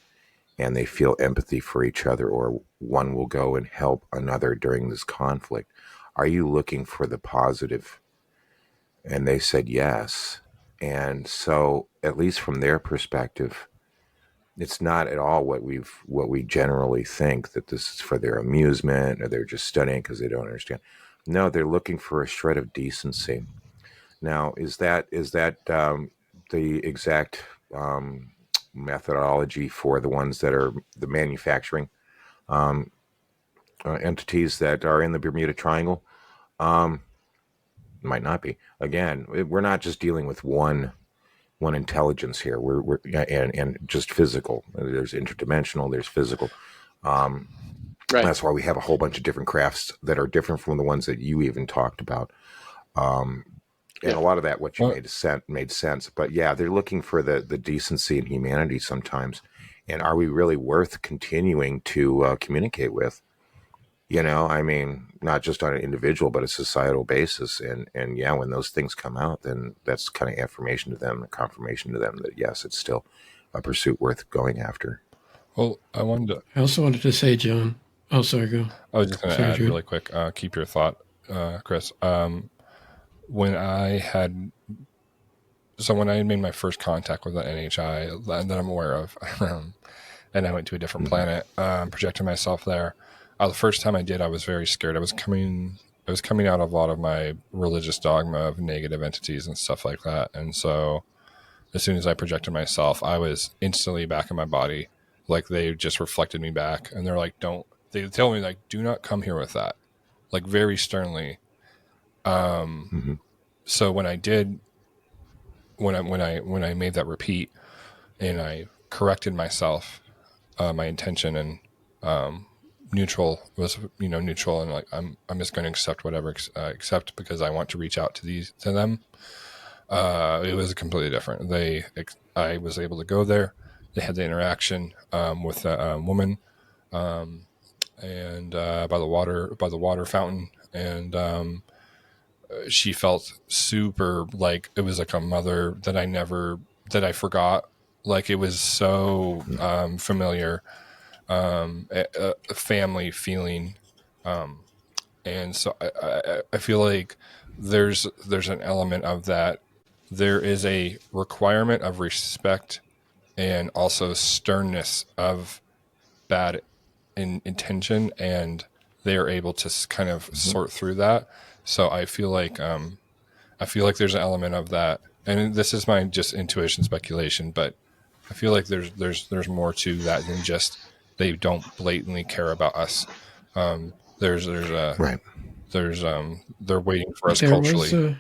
and they feel empathy for each other, or one will go and help another during this conflict. Are you looking for the positive? And they said yes. And so, at least from their perspective, it's not at all what we generally think, that this is for their amusement or they're just studying because they don't understand. No, they're looking for a shred of decency. Now, is that the exact methodology for the ones that are the manufacturing entities that are in the Bermuda Triangle? Might not be. Again, we're not just dealing with one intelligence here. We're and just physical. There's interdimensional. There's physical. Right. That's why we have a whole bunch of different crafts that are different from the ones that you even talked about. And a lot of that, what you made sense. But yeah, they're looking for the decency and humanity sometimes. And are we really worth continuing to communicate with? I mean, not just on an individual, but a societal basis. And yeah, when those things come out, then that's kind of affirmation to them, a confirmation to them that yes, it's still a pursuit worth going after. Well, I also wanted to say, John. Oh, sorry, go. I was just going to add really quick. Keep your thought, Chris. When I had made my first contact with the NHI that I'm aware of, and I went to a different planet, projected myself there. The first time I did, I was very scared. I was coming out of a lot of my religious dogma of negative entities and stuff like that. And so as soon as I projected myself, I was instantly back in my body. Like they just reflected me back, and they're like, they tell me like, do not come here with that, like very sternly. So when I did, when I made that repeat and I corrected myself, my intention and, neutral and like, I'm just going to accept whatever, accept because I want to reach out to them. It was completely different. I was able to go there. They had the interaction, with a woman, and by the water fountain, and she felt super like it was like a mother that I forgot. Like it was so familiar, a family feeling, and so I feel like there's an element of that. There is a requirement of respect and also sternness of bad intention, and they are able to kind of sort through that. So I feel like there's an element of that, and this is my just intuition speculation, but I feel like there's more to that than just they don't blatantly care about us. They're waiting for us culturally.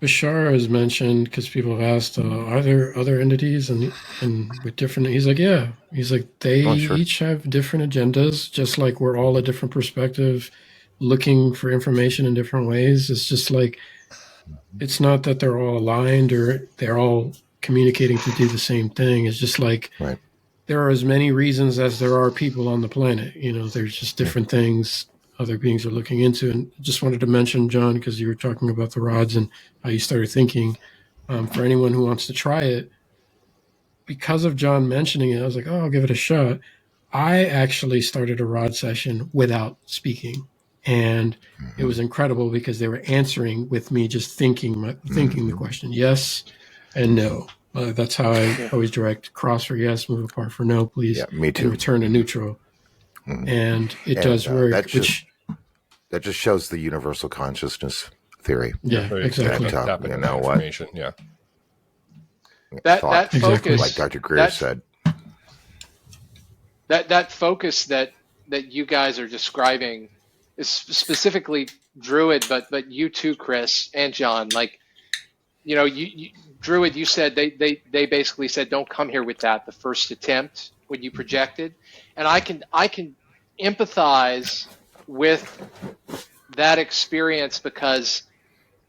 Bashar has mentioned, because people have asked, are there other entities and with different? He's like, yeah. He's like, they each have different agendas, just like we're all a different perspective, looking for information in different ways. It's just like, it's not that they're all aligned or they're all communicating to do the same thing. It's just like there are as many reasons as there are people on the planet. There's just different things other beings are looking into. And just wanted to mention, John, because you were talking about the rods and how you started thinking, for anyone who wants to try it, because of John mentioning it, I was like, oh, I'll give it a shot. I actually started a rod session without speaking. And it was incredible because they were answering with me just thinking the question, yes and no. That's how I always direct: cross for yes, move apart for no, please. Yeah, me too. And return to neutral. And it does work. That just shows the universal consciousness theory. Yeah, exactly. You know what? Yeah. That focus, like Dr. Greer said. That focus that you guys are describing is specifically Druid, but you too, Chris and John. Like, you Druid, you said they basically said, don't come here with that. The first attempt when you projected, and I can empathize with that experience because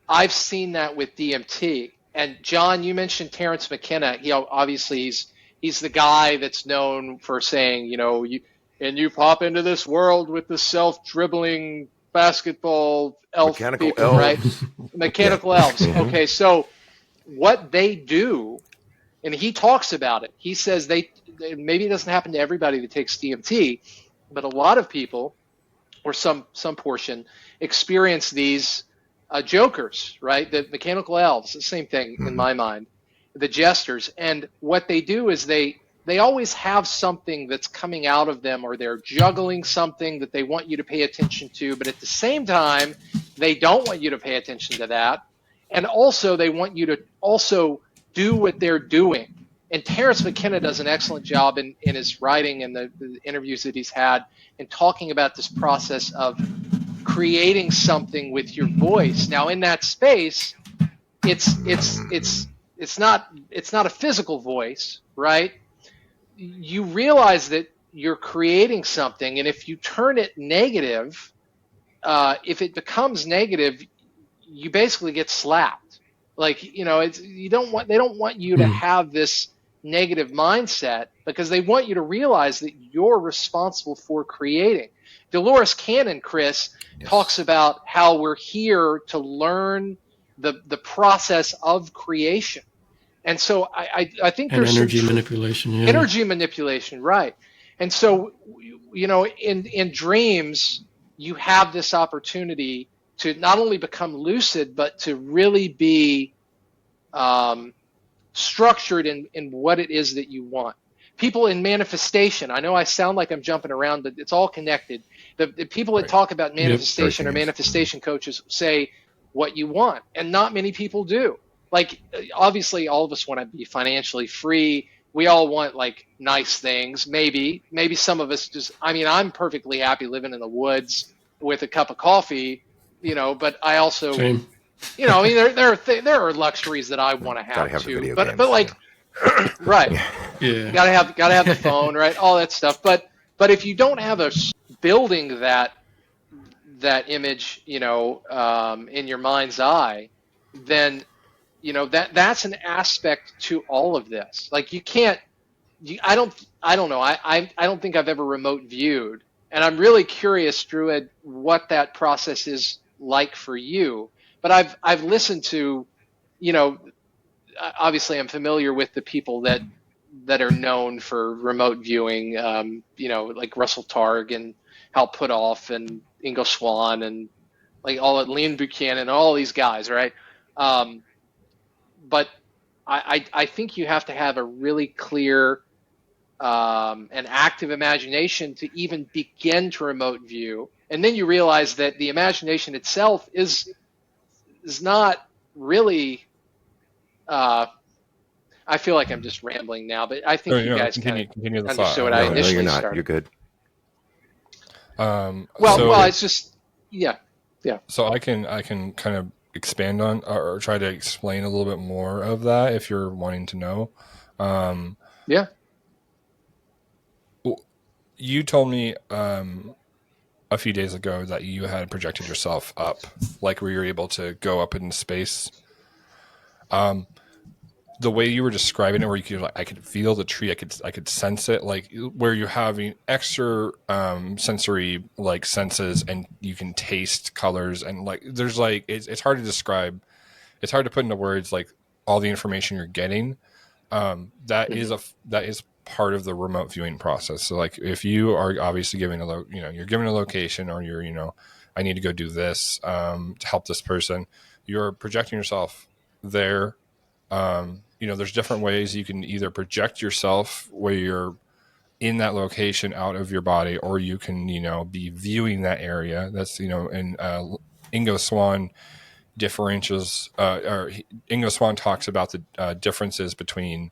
I've seen that with DMT. And John, you mentioned Terrence McKenna. Obviously he's the guy that's known for saying, you pop into this world with the self-dribbling basketball elf mechanical people, elves. Right? Mechanical elves. Okay, so what they do, and he talks about it. He says maybe it doesn't happen to everybody that takes DMT, but a lot of people, or some portion, experience these jokers, right? The mechanical elves, the same thing in my mind, the jesters. And what they do is they always have something that's coming out of them, or they're juggling something that they want you to pay attention to, but at the same time, they don't want you to pay attention to that. And also, they want you to also do what they're doing. And Terrence McKenna does an excellent job in his writing and the interviews that he's had in talking about this process of creating something with your voice. Now, in that space, it's not a physical voice, right? You realize that you're creating something, and if you turn it negative, if it becomes negative, you basically get slapped. Like, they don't want you to have this negative mindset because they want you to realize that you're responsible for creating. Dolores Cannon, Chris, talks about how we're here to learn the process of creation. And so I think And there's energy manipulation, yeah. energy manipulation, right? And so, in dreams, you have this opportunity to not only become lucid, but to really be structured in what it is that you want. People in manifestation, I know I sound like I'm jumping around, but it's all connected. The people that talk about manifestation or manifestation coaches say what you want, and not many people do. Like, obviously, all of us want to be financially free. We all want like nice things. Maybe some of us just, I'm perfectly happy living in the woods with a cup of coffee, but I also, Same. there are luxuries that I want to have too. But like, right. Yeah. Gotta have the phone, right? All that stuff. But if you don't have a building that image, in your mind's eye, then that's an aspect to all of this. Like, you can't. I don't know. I don't think I've ever remote viewed, and I'm really curious, Druid, what that process is like for you. But I've listened to, obviously I'm familiar with the people that are known for remote viewing, like Russell Targ and Hal Puthoff and Ingo Swann and like Leon Buchanan, all these guys, right? But I think you have to have a really clear and active imagination to even begin to remote view, and then you realize that the imagination itself is not really. I feel like I'm just rambling now, but I think you guys continue the understood thought. what I initially you're not. started. You're good. Well, it's just yeah. So I can kind of expand on or try to explain a little bit more of that if you're wanting to know. Yeah. You told me a few days ago that you had projected yourself up, like where you're able to go up in space. The way you were describing it, where you could, I could feel the tree, I could sense it, like where you're having extra sensory like senses, and you can taste colors, and like there's like it's hard to describe, it's hard to put into words like all the information you're getting. That is part of the remote viewing process. So like if you are obviously giving you're given a location, or you're I need to go do this to help this person, you're projecting yourself there. There's different ways you can either project yourself where you're in that location out of your body, or you can, be viewing that area. That's, and Ingo Swann differentials, or Ingo Swann talks about the differences between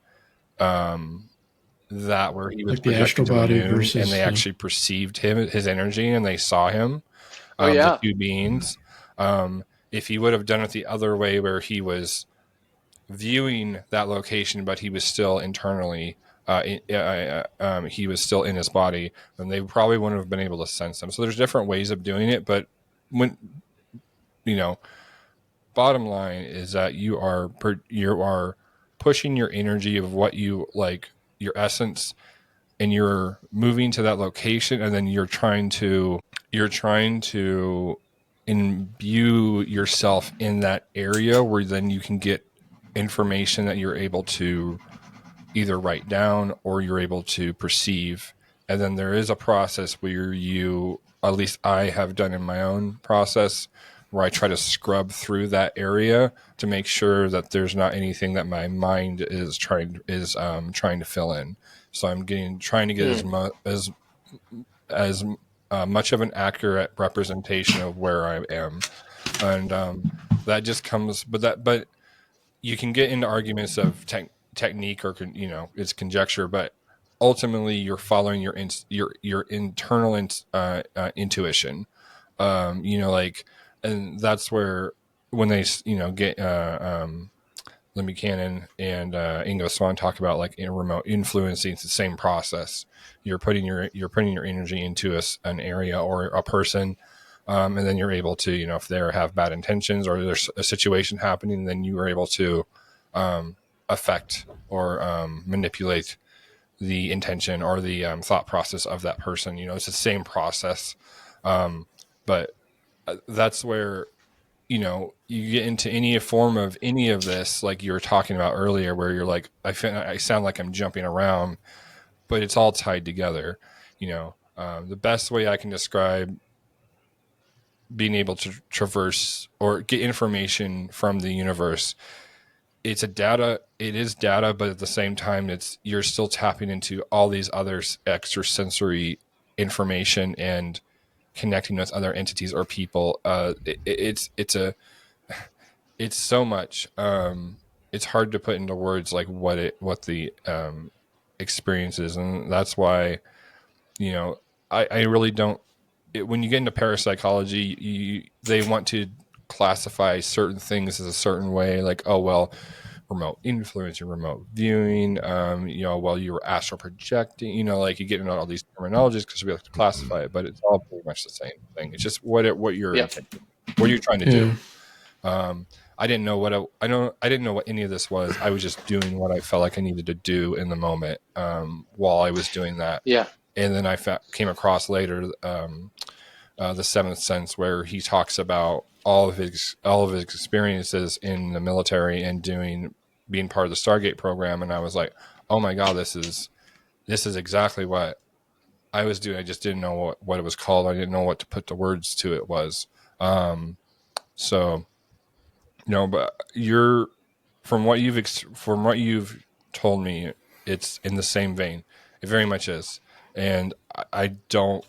that where he was like the astral body versus, and they actually perceived his energy, and they saw him. The two beings. If he would have done it the other way, where he was viewing that location, but he was still internally, he was still in his body, then they probably wouldn't have been able to sense them. So there's different ways of doing it, but when, bottom line is that you are pushing your energy of what you like, your essence, and you're moving to that location, and then you're trying to imbue yourself in that area, where then you can get information that you're able to either write down or you're able to perceive. And then there is a process where at least I have done in my own process, where I try to scrub through that area to make sure that there's not anything that my mind is trying to fill in. So I'm trying to get as much of an accurate representation of where I am. And that just comes, but you can get into arguments of technique, or it's conjecture, but ultimately you're following your internal intuition. And that's where when they get Lynn Buchanan and Ingo Swann talk about like in remote influencing, it's the same process. You're putting your energy into an area or a person. And then you're able to, if they have bad intentions or there's a situation happening, then you are able to affect or manipulate the intention or the thought process of that person. It's the same process. But that's where, you get into any form of any of this, like you were talking about earlier, where you're like, I sound like I'm jumping around, but it's all tied together. The best way I can describe being able to traverse or get information from the universe, it is data, but at the same time, you're still tapping into all these other extrasensory information and connecting with other entities or people. It's so much. It's hard to put into words like what the experience is, and that's why I really don't. When you get into parapsychology, they want to classify certain things as a certain way, like, oh well, remote influence or remote viewing, while you were astral projecting, like you get into all these terminologies because we have to classify it, but it's all pretty much the same thing. It's just what you're trying to do. I didn't know I didn't know what any of this was. I was just doing what I felt like I needed to do in the moment while I was doing that. Yeah. And then I came across later the Seventh Sense, where he talks about all of his experiences in the military and being part of the Stargate program. And I was like, oh my God, this is exactly what I was doing. I just didn't know what it was called. I didn't know what to put the words to it was. But from what you've told me, it's in the same vein. It very much is. And I don't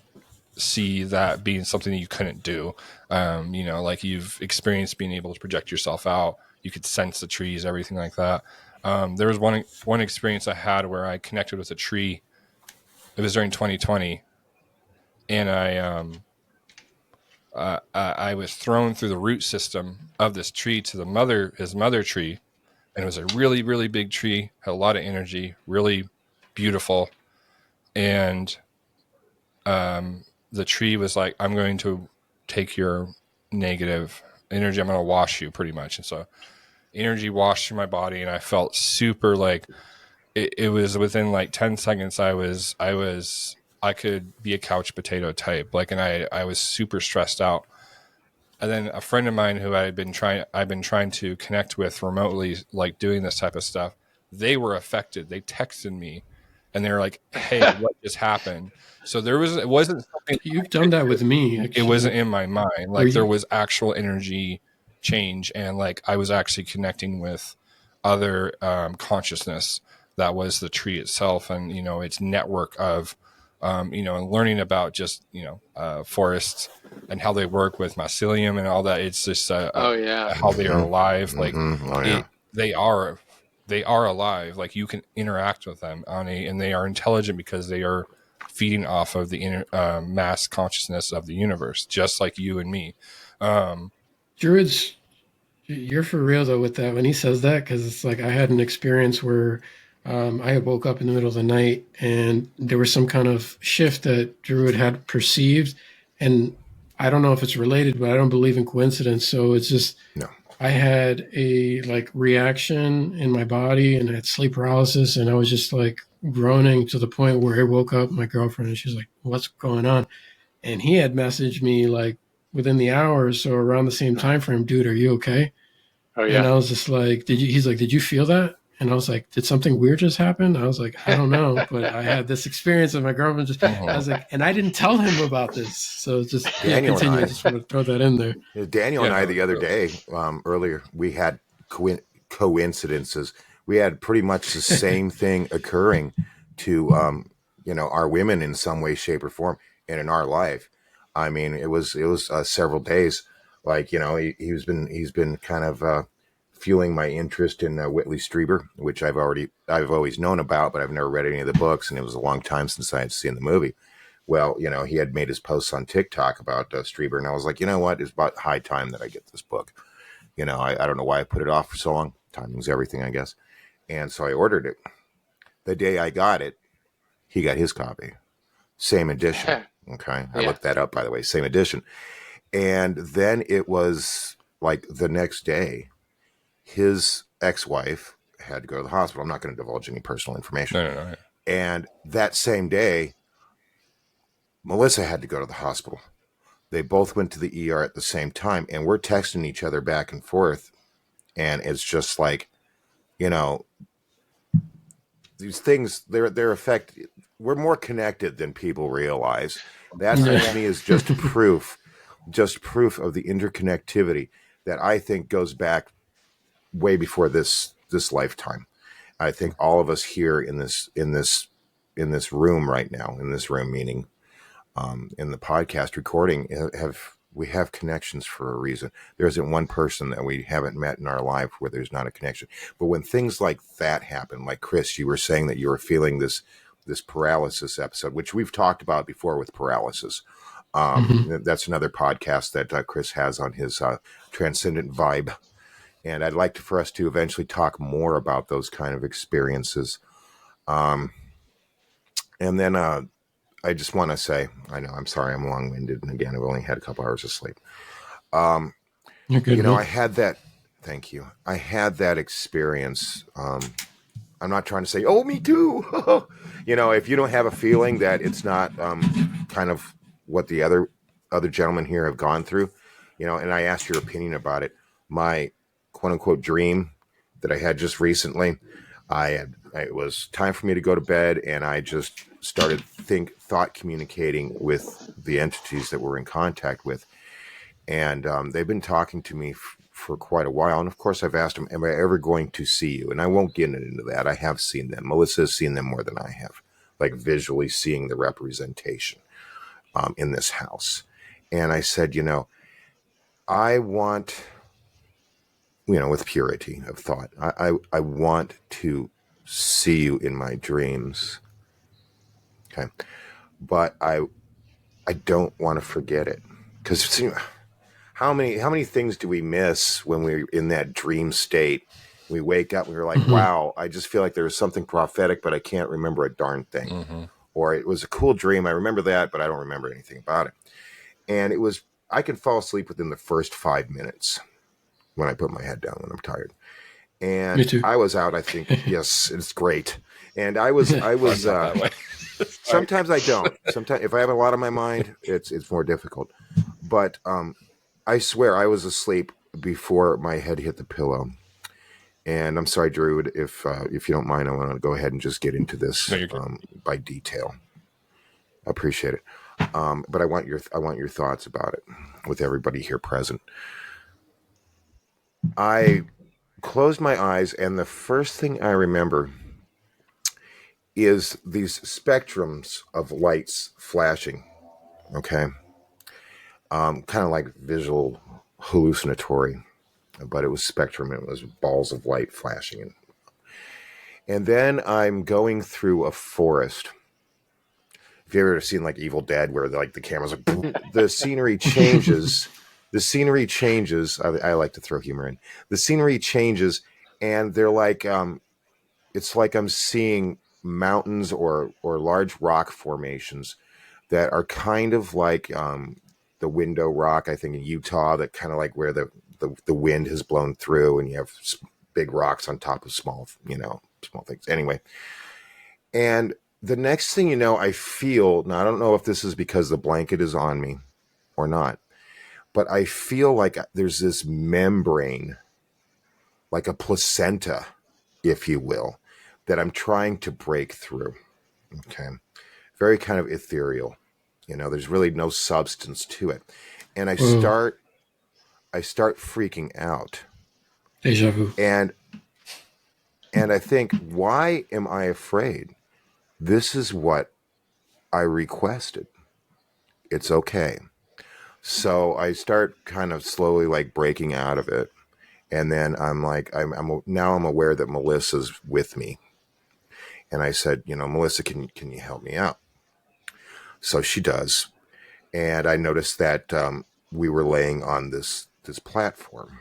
see that being something that you couldn't do. Like you've experienced being able to project yourself out. You could sense the trees, everything like that. There was one experience I had where I connected with a tree. It was during 2020, and I was thrown through the root system of this tree to his mother tree, and it was a really, really big tree, had a lot of energy, really beautiful, and the tree was like, I'm going to take your negative energy, I'm going to wash you, pretty much. And so energy washed through my body, and I felt super like it was within like 10 seconds I could be a couch potato type, like, and I was super stressed out. And then a friend of mine who I've been trying to connect with remotely, like doing this type of stuff, they were affected. They texted me and they were like, hey, what just happened? So it wasn't something. You've done that with me. Actually. It wasn't in my mind. Like there was actual energy change, and like I was actually connecting with other consciousness that was the tree itself, and its network of and learning about just forests and how they work with mycelium and all that. It's just how they are alive. Like they are alive. Like you can interact with them and they are intelligent because they are feeding off of the mass consciousness of the universe, just like you and me. Druids, you're for real though with that when he says that, because it's like I had an experience where I woke up in the middle of the night and there was some kind of shift that Druid had perceived, and I don't know if it's related, but I don't believe in coincidence. So it's just I had a reaction in my body, and I had sleep paralysis, and I was just like groaning to the point where I woke up my girlfriend and she was like, what's going on? And he had messaged me like within the hour or so, around the same time frame, dude, are you okay? Oh yeah. And I was just like, he's like, did you feel that? And I was like, did something weird just happen? I was like, I don't know, but I had this experience and my girlfriend just, I was like, and I didn't tell him about this. So just continue. I just want to throw that in there. Daniel and I, the other day, earlier, we had coincidences. We had pretty much the same thing occurring to, our women in some way, shape, or form, and in our life. I mean, it was several days. Like, he's been kind of fueling my interest in Whitley Strieber, which I've always known about, but I've never read any of the books, and it was a long time since I had seen the movie. Well, he had made his posts on TikTok about Strieber, and I was like, you know what? It's about high time that I get this book. I don't know why I put it off for so long. Timing's everything, I guess. And so I ordered it. The day I got it, he got his copy. Same edition. Okay. I looked that up, by the way. Same edition. And then it was like the next day, his ex-wife had to go to the hospital. I'm not going to divulge any personal information. No. And that same day, Melissa had to go to the hospital. They both went to the ER at the same time, and we're texting each other back and forth. And it's just like, you know, these things, their effect, we're more connected than people realize. That to me is just proof of the interconnectivity that I think goes back way before this lifetime. I think all of us here in this room right now, in this room meaning in the podcast recording, we have connections for a reason. There isn't one person that we haven't met in our life where there's not a connection. But when things like that happen, like Chris, you were saying that you were feeling this paralysis episode, which we've talked about before with paralysis. That's another podcast that Chris has on his Transcendent Vibe. And I'd like for us to eventually talk more about those kind of experiences. And then I just want to say, I know, I'm sorry, I'm long-winded. And again, I've only had a couple hours of sleep. You're good, I had that. Thank you. I had that experience. I'm not trying to say, oh, me too. If you don't have a feeling that it's not kind of what the other gentlemen here have gone through, and I asked your opinion about it. My quote unquote dream that I had just recently, it was time for me to go to bed, and I just started thought communicating with the entities that we're in contact with. And they've been talking to me for quite a while. And of course, I've asked them, am I ever going to see you? And I won't get into that. I have seen them. Melissa has seen them more than I have, like visually seeing the representation in this house. And I said, I want, with purity of thought, I want to see you in my dreams. Okay. But I don't want to forget it. Because how many things do we miss when we're in that dream state? We wake up and we're like, wow, I just feel like there was something prophetic, but I can't remember a darn thing. Or it was a cool dream. I remember that, but I don't remember anything about it. And I can fall asleep within the first 5 minutes when I put my head down when I'm tired. And Me too. I was out, I think, yes, it's great. And I was sometimes I don't. Sometimes if I have a lot on my mind, it's more difficult. But I swear I was asleep before my head hit the pillow. And I'm sorry, Drew, if you don't mind, I want to go ahead and just get into this by detail. I appreciate it. But I want your thoughts about it with everybody here present. I closed my eyes, and the first thing I remember is these spectrums of lights flashing. Okay. Kind of like visual hallucinatory, but it was spectrum. It was balls of light flashing. And then I'm going through a forest. If you've ever seen like Evil Dead, where the cameras are, the scenery changes. The scenery changes. I like to throw humor in. The scenery changes, and they're like, it's like I'm seeing mountains or large rock formations that are kind of like the Window Rock, I think, in Utah, that kind of like where the wind has blown through, and you have big rocks on top of small things. Anyway, and the next thing you know, I feel, now I don't know if this is because the blanket is on me or not, but I feel like there's this membrane, like a placenta, if you will, that I'm trying to break through. Okay. Very kind of ethereal. There's really no substance to it. And I start freaking out. Deja vu. And I think, why am I afraid? This is what I requested. It's okay. So I start kind of slowly like breaking out of it. And then I'm like, I'm aware that Melissa's with me. And I said, Melissa, can you help me out? So she does. And I noticed that we were laying on this platform.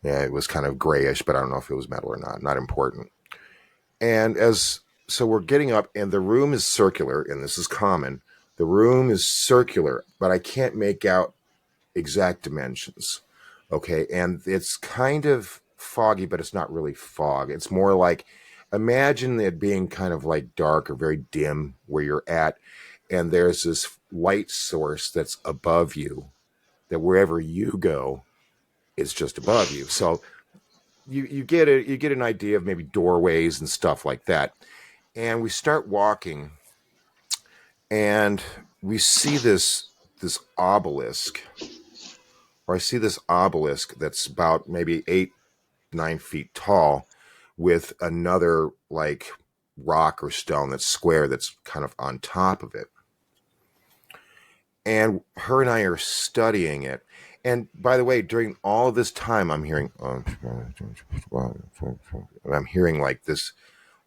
Yeah, it was kind of grayish, but I don't know if it was metal or not. Not important. And so we're getting up, and the room is circular, and this is common. The room is circular, but I can't make out exact dimensions. Okay, and it's kind of foggy, but it's not really fog. It's more like, imagine it being kind of like dark or very dim where you're at, and there's this light source that's above you, that wherever you go, it's just above you. So you get an idea of maybe doorways and stuff like that. And we start walking, and we see this obelisk, or I see this obelisk that's about maybe 8-9 feet tall, with another like rock or stone that's square that's kind of on top of it. And her and I are studying it. And by the way, during all of this time, I'm hearing like this,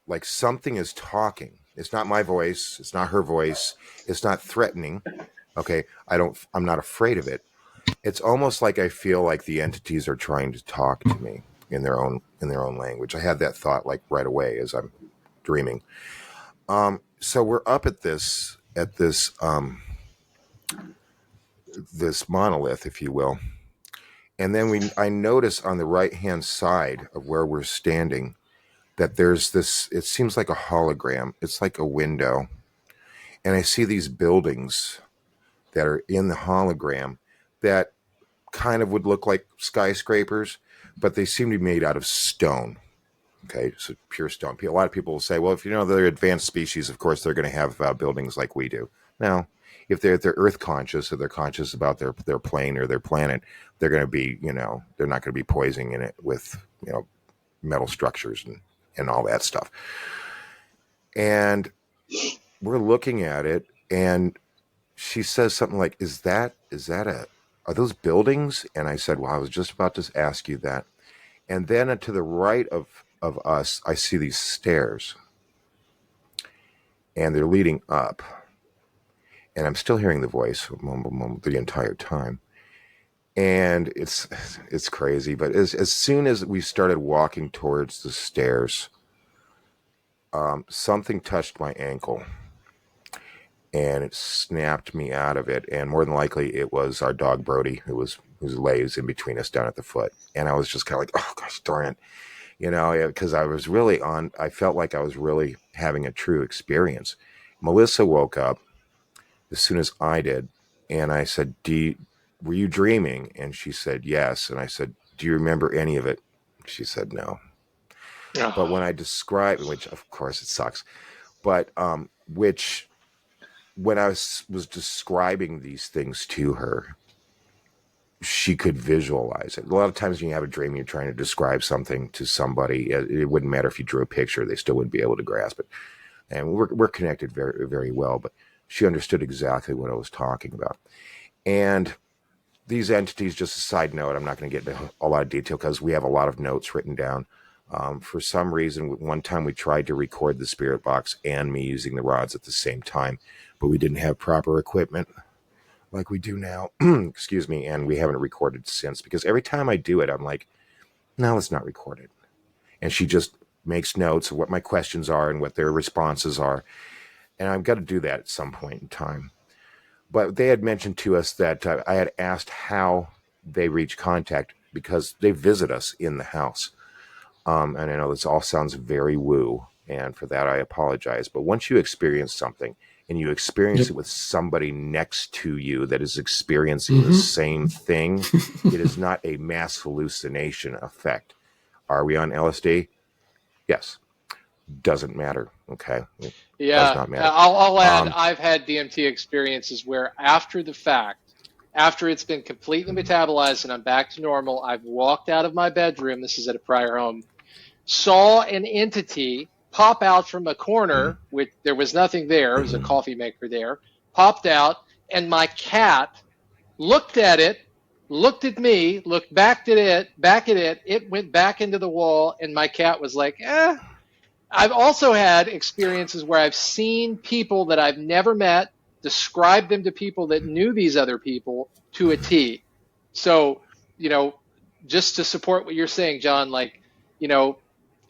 like something is talking. It's not my voice. It's not her voice. It's not threatening. Okay. I'm not afraid of it. It's almost like I feel like the entities are trying to talk to me in their own language. I had that thought like right away as I'm dreaming. So we're up at this monolith, if you will. And then I notice on the right-hand side of where we're standing that there's this, it seems like a hologram. It's like a window. And I see these buildings that are in the hologram that kind of would look like skyscrapers, but they seem to be made out of stone. Okay, so pure stone. A lot of people will say, well, if you know they're advanced species, of course they're going to have buildings like we do. Now, if they're Earth conscious, or they're conscious about their plane or their planet, they're going to be, they're not going to be poisoning it with, metal structures and all that stuff. And we're looking at it, and she says something like, are those buildings? And I said, well, I was just about to ask you that. And then to the right of us, I see these stairs, and they're leading up. And I'm still hearing the voice the entire time. And it's crazy. But as soon as we started walking towards the stairs, something touched my ankle, and it snapped me out of it. And more than likely, it was our dog Brody, whose lays in between us down at the foot. And I was just kind of like, oh gosh darn it, because I felt like I was really having a true experience. Melissa woke up as soon as I did, and I said, were you dreaming? And she said yes. And I said, do you remember any of it? She said no. Oh. But when I described, which of course it sucks, but when I was describing these things to her, she could visualize it. A lot of times when you have a dream, you're trying to describe something to somebody. It wouldn't matter if you drew a picture; they still wouldn't be able to grasp it. And we're connected very, very well. But she understood exactly what I was talking about. And these entities, just a side note, I'm not going to get into a lot of detail because we have a lot of notes written down. For some reason, one time we tried to record the spirit box and me using the rods at the same time, but we didn't have proper equipment like we do now. Excuse me. And we haven't recorded since, because every time I do it, I'm like, no, let's not record it. And she just makes notes of what my questions are and what their responses are. And I've got to do that at some point in time. But they had mentioned to us that I had asked how they reach contact because they visit us in the house. And I know this all sounds very woo, and for that I apologize. But once you experience something, and you experience it with somebody next to you that is experiencing the same thing, it is not a mass hallucination effect. Are we on LSD? Yes. Doesn't matter. Okay. Yeah. Does not matter. I'll add, I've had DMT experiences where after the fact, after it's been completely metabolized and I'm back to normal, I've walked out of my bedroom, this is at a prior home, saw an entity pop out from a corner, with there was nothing there, there was a coffee maker there, popped out, and my cat looked at it, looked at me, looked back at it, it went back into the wall, and my cat was like, eh. I've also had experiences where I've seen people that I've never met, describe them to people that knew these other people to a T. So, just to support what you're saying, John,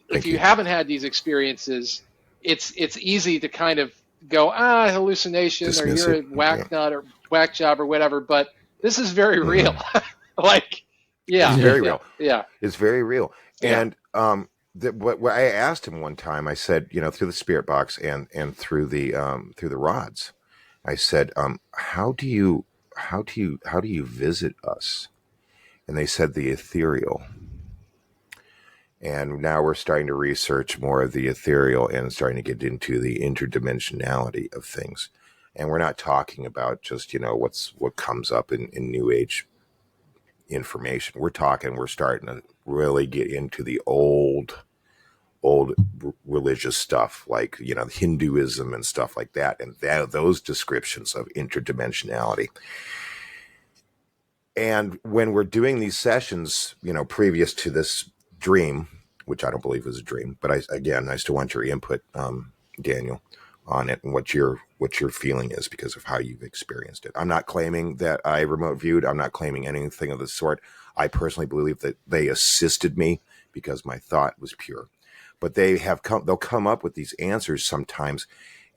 if you haven't had these experiences, it's easy to kind of go, hallucination, Dismiss or you're a whack nut or whack job or whatever, but this is very real. It's very real. Yeah. It's very real. And what I asked him one time, I said, through the spirit box and through the rods, I said, how do you visit us? And they said the ethereal. And now we're starting to research more of the ethereal and starting to get into the interdimensionality of things. And we're not talking about just, what comes up in New Age information. We're starting to really get into the old religious stuff, like, Hinduism and stuff like that. And those descriptions of interdimensionality. And when we're doing these sessions, previous to this dream, which I don't believe was a dream, but I still want your input, Daniel, on it and what your feeling is because of how you've experienced it. I'm not claiming that I remote viewed. I'm not claiming anything of the sort. I personally believe that they assisted me because my thought was pure. But they'll come up with these answers sometimes,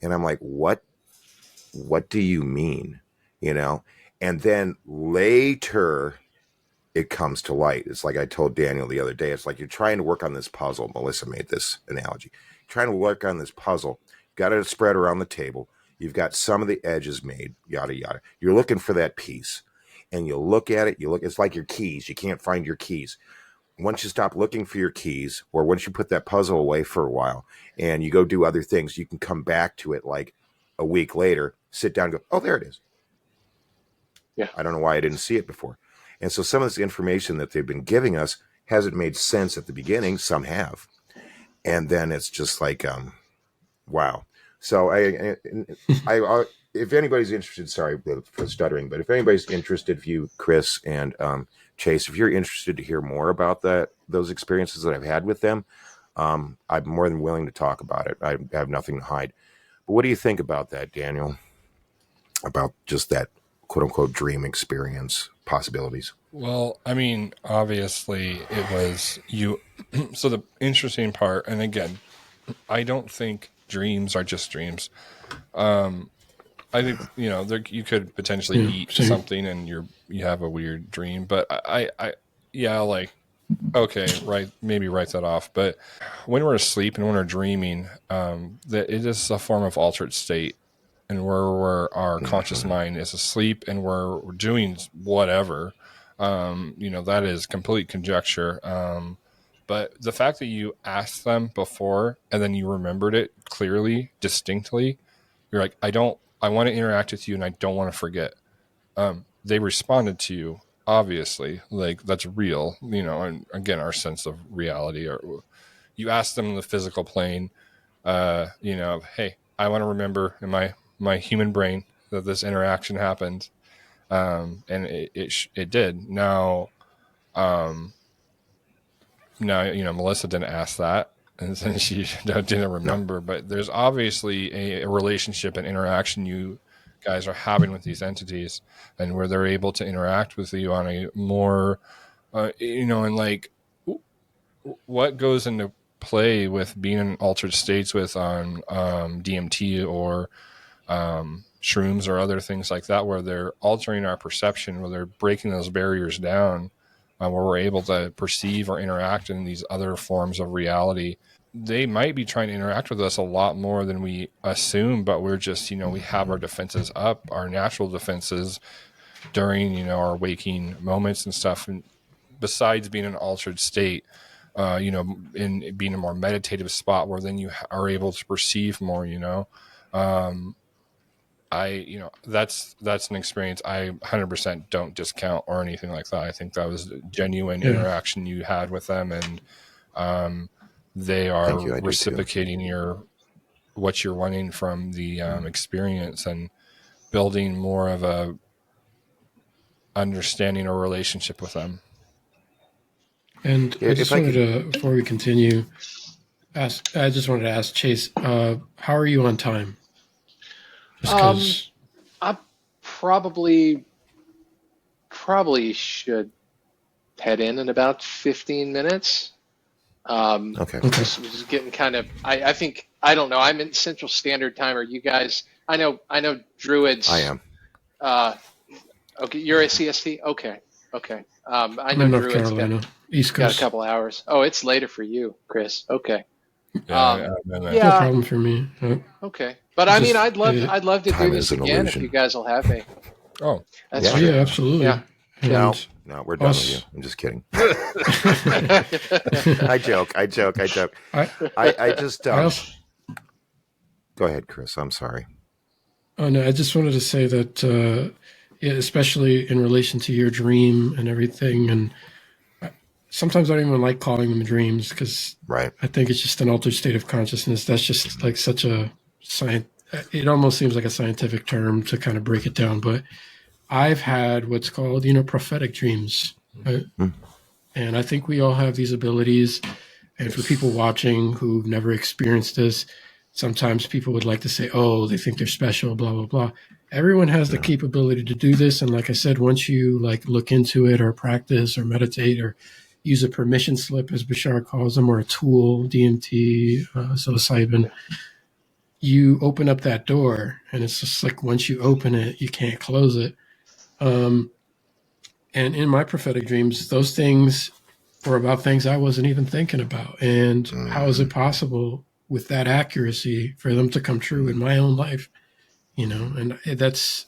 and I'm like, what do you mean? And then later it comes to light. It's like I told Daniel the other day. It's like you're trying to work on this puzzle. Melissa made this analogy. You're trying to work on this puzzle. You've got it spread around the table. You've got some of the edges made, yada, yada. You're looking for that piece. And you look at it. It's like your keys. You can't find your keys. Once you stop looking for your keys, or once you put that puzzle away for a while and you go do other things, you can come back to it like a week later, sit down and go, oh, there it is. Yeah. I don't know why I didn't see it before. And so some of this information that they've been giving us hasn't made sense at the beginning. Some have. And then it's just like, wow. So I if anybody's interested, sorry for stuttering, but if anybody's interested, if you, Chris and Chase, if you're interested to hear more about those experiences that I've had with them, I'm more than willing to talk about it. I have nothing to hide. But what do you think about that, Daniel? About just that quote unquote dream experience possibilities? Well, I mean, obviously it was you. So the interesting part, and again, I don't think dreams are just dreams. I think, you could potentially eat something and you have a weird dream, but okay, right, maybe write that off. But when we're asleep and when we're dreaming, that it is a form of altered state, and where our conscious mind is asleep and we're doing whatever, that is complete conjecture. But the fact that you asked them before and then you remembered it clearly, distinctly, you're like, I want to interact with you and I don't want to forget. They responded to you, obviously, like that's real, and again, our sense of reality, or you ask them in the physical plane, hey, I want to remember in my human brain that this interaction happened. And it did. Now, Melissa didn't ask that, and then she didn't remember. But there's obviously a relationship and interaction you guys are having with these entities, and where they're able to interact with you on a more, and like what goes into play with being in altered states with DMT or shrooms or other things like that, where they're altering our perception, where they're breaking those barriers down, where we're able to perceive or interact in these other forms of reality. They might be trying to interact with us a lot more than we assume, but we're just, we have our defenses up, our natural defenses during, our waking moments and stuff. And besides being in an altered state, in being a more meditative spot where then you are able to perceive more, that's an experience I 100% don't discount or anything like that. I think that was a genuine interaction you had with them, and they are reciprocating what you're wanting from the experience, and building more of a understanding or relationship with them. And I just wanted to, before we continue, I just wanted to ask Chase, how are you on time? Just because I probably should head in about 15 minutes. Okay. Just getting kind of, I think, I don't know. I'm in Central Standard Time. Are you guys? I know Druids. I am. Okay, you're a CST. Okay. I know I'm in North Druids. Carolina. East Got a Coast. couple hours. Oh, it's later for you, Chris. Okay. Yeah, Um, I've been No yeah. problem for me. Okay. But It's I mean, just I'd love to do Time this is an again if you illusion. guys will have me. Oh, That's oh Yeah. true. yeah, absolutely. Yeah. No, And no, we're done with you. us. I'm just kidding. I I joke. I just also. go ahead, Chris. I'm sorry. Oh no, I just wanted to say that, yeah, especially in relation to your dream and everything, and sometimes I don't even like calling them dreams because Right. I think it's just an altered state of consciousness. That's just like such a science. It almost seems like a scientific term to kind of break it down. But I've had what's called, prophetic dreams, right? Mm. And I think we all have these abilities. And for people watching who've never experienced this, sometimes people would like to say, "Oh, they think they're special," blah blah blah. Everyone has the Yeah. capability to do this, and like I said, once you like look into it or practice or meditate or use a permission slip, as Bashar calls them, or a tool, DMT, psilocybin, you open up that door, and it's just like once you open it, you can't close it. Um, and in my prophetic dreams, those things were about things I wasn't even thinking about. And how is it possible with that accuracy for them to come true in my own life? And that's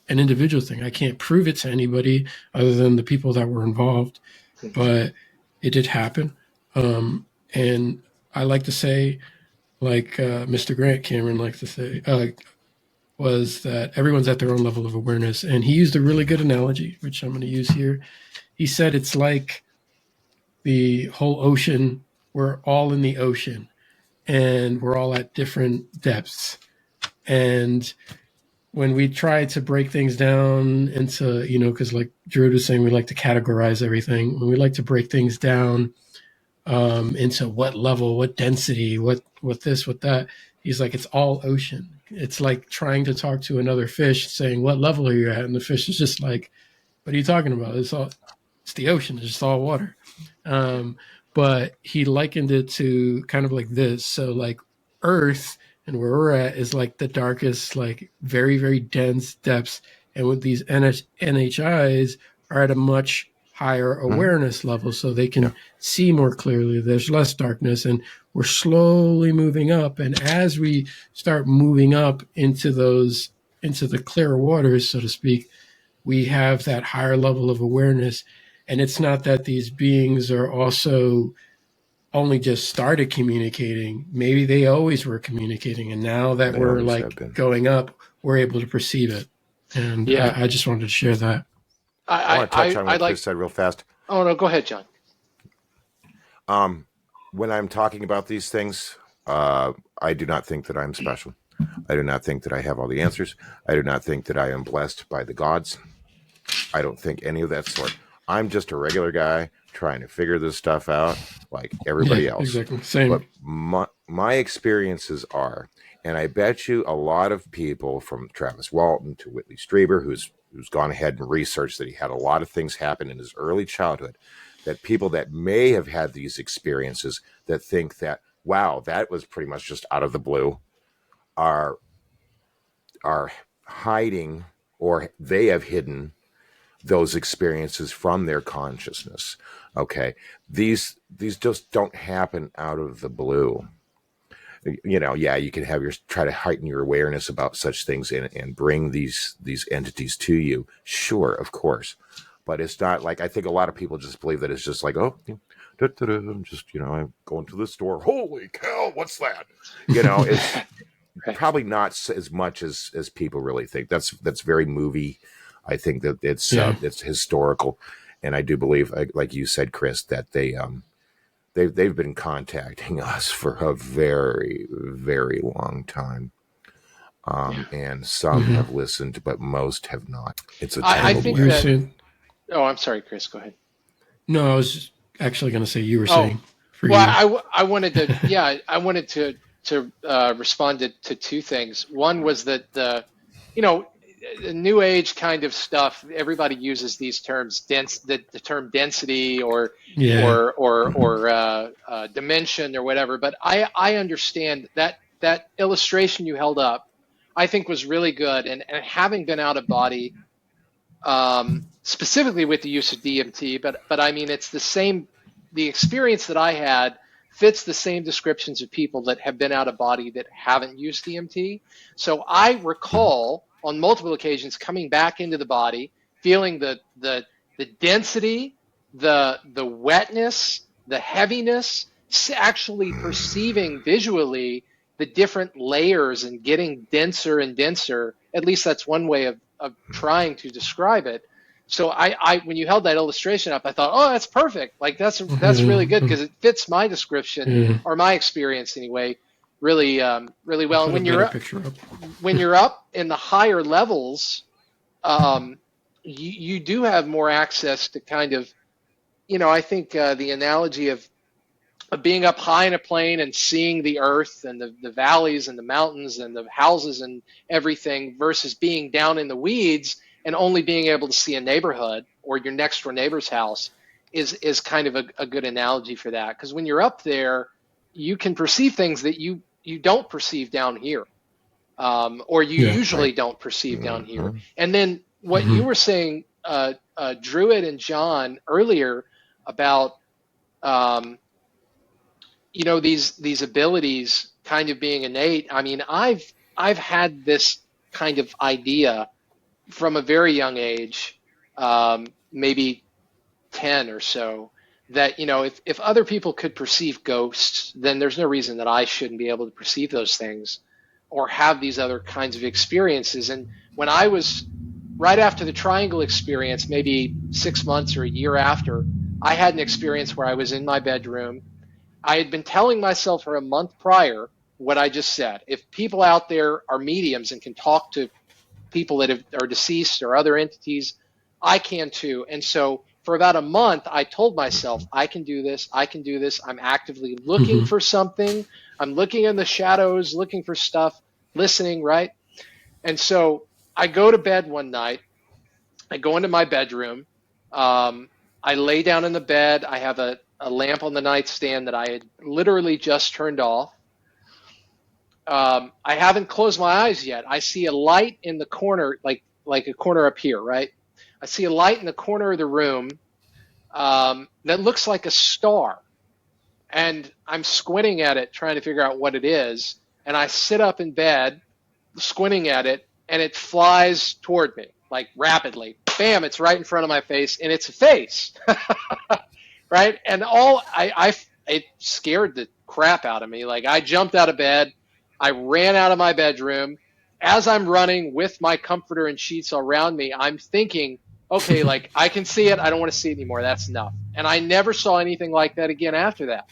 an individual thing. I can't prove it to anybody other than the people that were involved, but it did happen. And I like to say, like Mr. Grant Cameron likes to say, was that everyone's at their own level of awareness. And he used a really good analogy, which I'm going to use here. He said it's like the whole ocean, we're all in the ocean and we're all at different depths. And when we try to break things down into, because like Drew was saying, we like to categorize everything. When we like to break things down into what level, what density, what this, what that, he's like, it's all ocean. It's like trying to talk to another fish saying, what level are you at? And the fish is just like, what are you talking about? It's the ocean. It's just all water. But he likened it to kind of like this. So like Earth and where we're at is like the darkest, like very, very dense depths. And with these NHIs are at a much higher awareness level, so they can see more clearly. There's less darkness, and we're slowly moving up. And as we start moving up into the clear waters, so to speak, we have that higher level of awareness. And it's not that these beings are also only just started communicating. Maybe they always were communicating, and now that we're like going up, we're able to perceive it. And I just wanted to share that. I want to touch on what Chris said real fast. Oh no, go ahead, John. When I'm talking about these things, I do not think that I'm special. I do not think that I have all the answers. I do not think that I am blessed by the gods. I don't think any of that sort. I'm just a regular guy trying to figure this stuff out like everybody else. Exactly. Same. But my experiences are, and I bet you a lot of people from Travis Walton to Whitley Strieber, who's gone ahead and researched that he had a lot of things happen in his early childhood, that people that may have had these experiences that think that, wow, that was pretty much just out of the blue, are hiding, or they have hidden those experiences from their consciousness. Okay. These just don't happen out of the blue. You can have try to heighten your awareness about such things and bring these entities to you. Sure, of course. But it's not like, I think a lot of people just believe that it's just like, oh, I'm just, I'm going to the store. Holy cow, what's that? It's probably not as much as people really think. That's very movie. I think that it's historical. And I do believe, like you said, Chris, that they've been contacting us for a very, very long time. And some have listened, but most have not. It's a I tangled think web. that. Oh, I'm sorry, Chris. Go ahead. No, I was actually going to say you were saying. I wanted to respond to two things. One was that the new age kind of stuff. Everybody uses these terms, the term density or dimension or whatever. But I understand that illustration you held up, I think was really good. And having been out of body, specifically with the use of DMT, but I mean it's the same the experience that I had fits the same descriptions of people that have been out of body that haven't used DMT. So I recall on multiple occasions coming back into the body, feeling the density, the wetness, the heaviness, actually perceiving visually the different layers and getting denser and denser. At least that's one way of trying to describe it. So I when you held that illustration up, I thought, oh, that's perfect. Like that's really good because it fits my description or my experience anyway, really really well. And when you're up in the higher levels, you do have more access to kind of, I think the analogy of being up high in a plane and seeing the earth and the valleys and the mountains and the houses and everything versus being down in the weeds and only being able to see a neighborhood or your next door neighbor's house is kind of a good analogy for that. Because when you're up there, you can perceive things that you don't perceive down here, or you usually don't perceive down here. And then what you were saying, Druid and John, earlier about these abilities kind of being innate. I mean, I've had this kind of idea from a very young age, maybe 10 or so, that, if other people could perceive ghosts, then there's no reason that I shouldn't be able to perceive those things or have these other kinds of experiences. And when I was right after the triangle experience, maybe 6 months or a year after, I had an experience where I was in my bedroom. I had been telling myself for a month prior what I just said. If people out there are mediums and can talk to people that are deceased or other entities, I can too. And so for about a month, I told myself, I can do this. I can do this. I'm actively looking for something. I'm looking in the shadows, looking for stuff, listening, right? And so I go to bed one night. I go into my bedroom. I lay down in the bed. I have a lamp on the nightstand that I had literally just turned off. I haven't closed my eyes yet. I see a light in the corner, like a corner up here, right? I see a light in the corner of the room that looks like a star. And I'm squinting at it, trying to figure out what it is. And I sit up in bed, squinting at it, and it flies toward me, like rapidly. Bam, it's right in front of my face, and it's a face. Right? And it scared the crap out of me. Like, I jumped out of bed. I ran out of my bedroom. As I'm running with my comforter and sheets around me, I'm thinking, okay, like, I can see it. I don't want to see it anymore. That's enough. And I never saw anything like that again after that.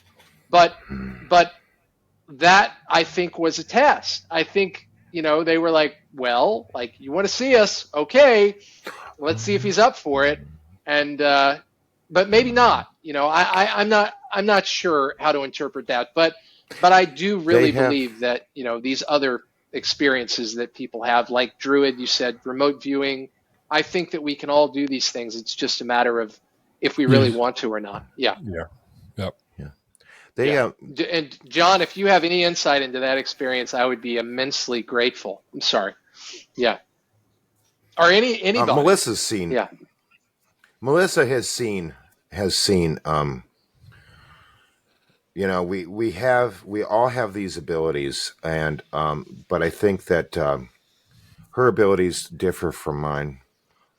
But that, I think, was a test. I think, they were like, well, like, you want to see us? Okay, let's see if he's up for it. And, but maybe not. I'm not sure how to interpret that. But I do really believe that, these other experiences that people have, like Druid, you said, remote viewing. I think that we can all do these things. It's just a matter of if we really want to or not. Yeah. Yeah. Yep. Yeah. And John, if you have any insight into that experience, I would be immensely grateful. I'm sorry. Yeah. Or anybody. Melissa's seen. Yeah. Melissa has seen. We all have these abilities, and but I think that her abilities differ from mine.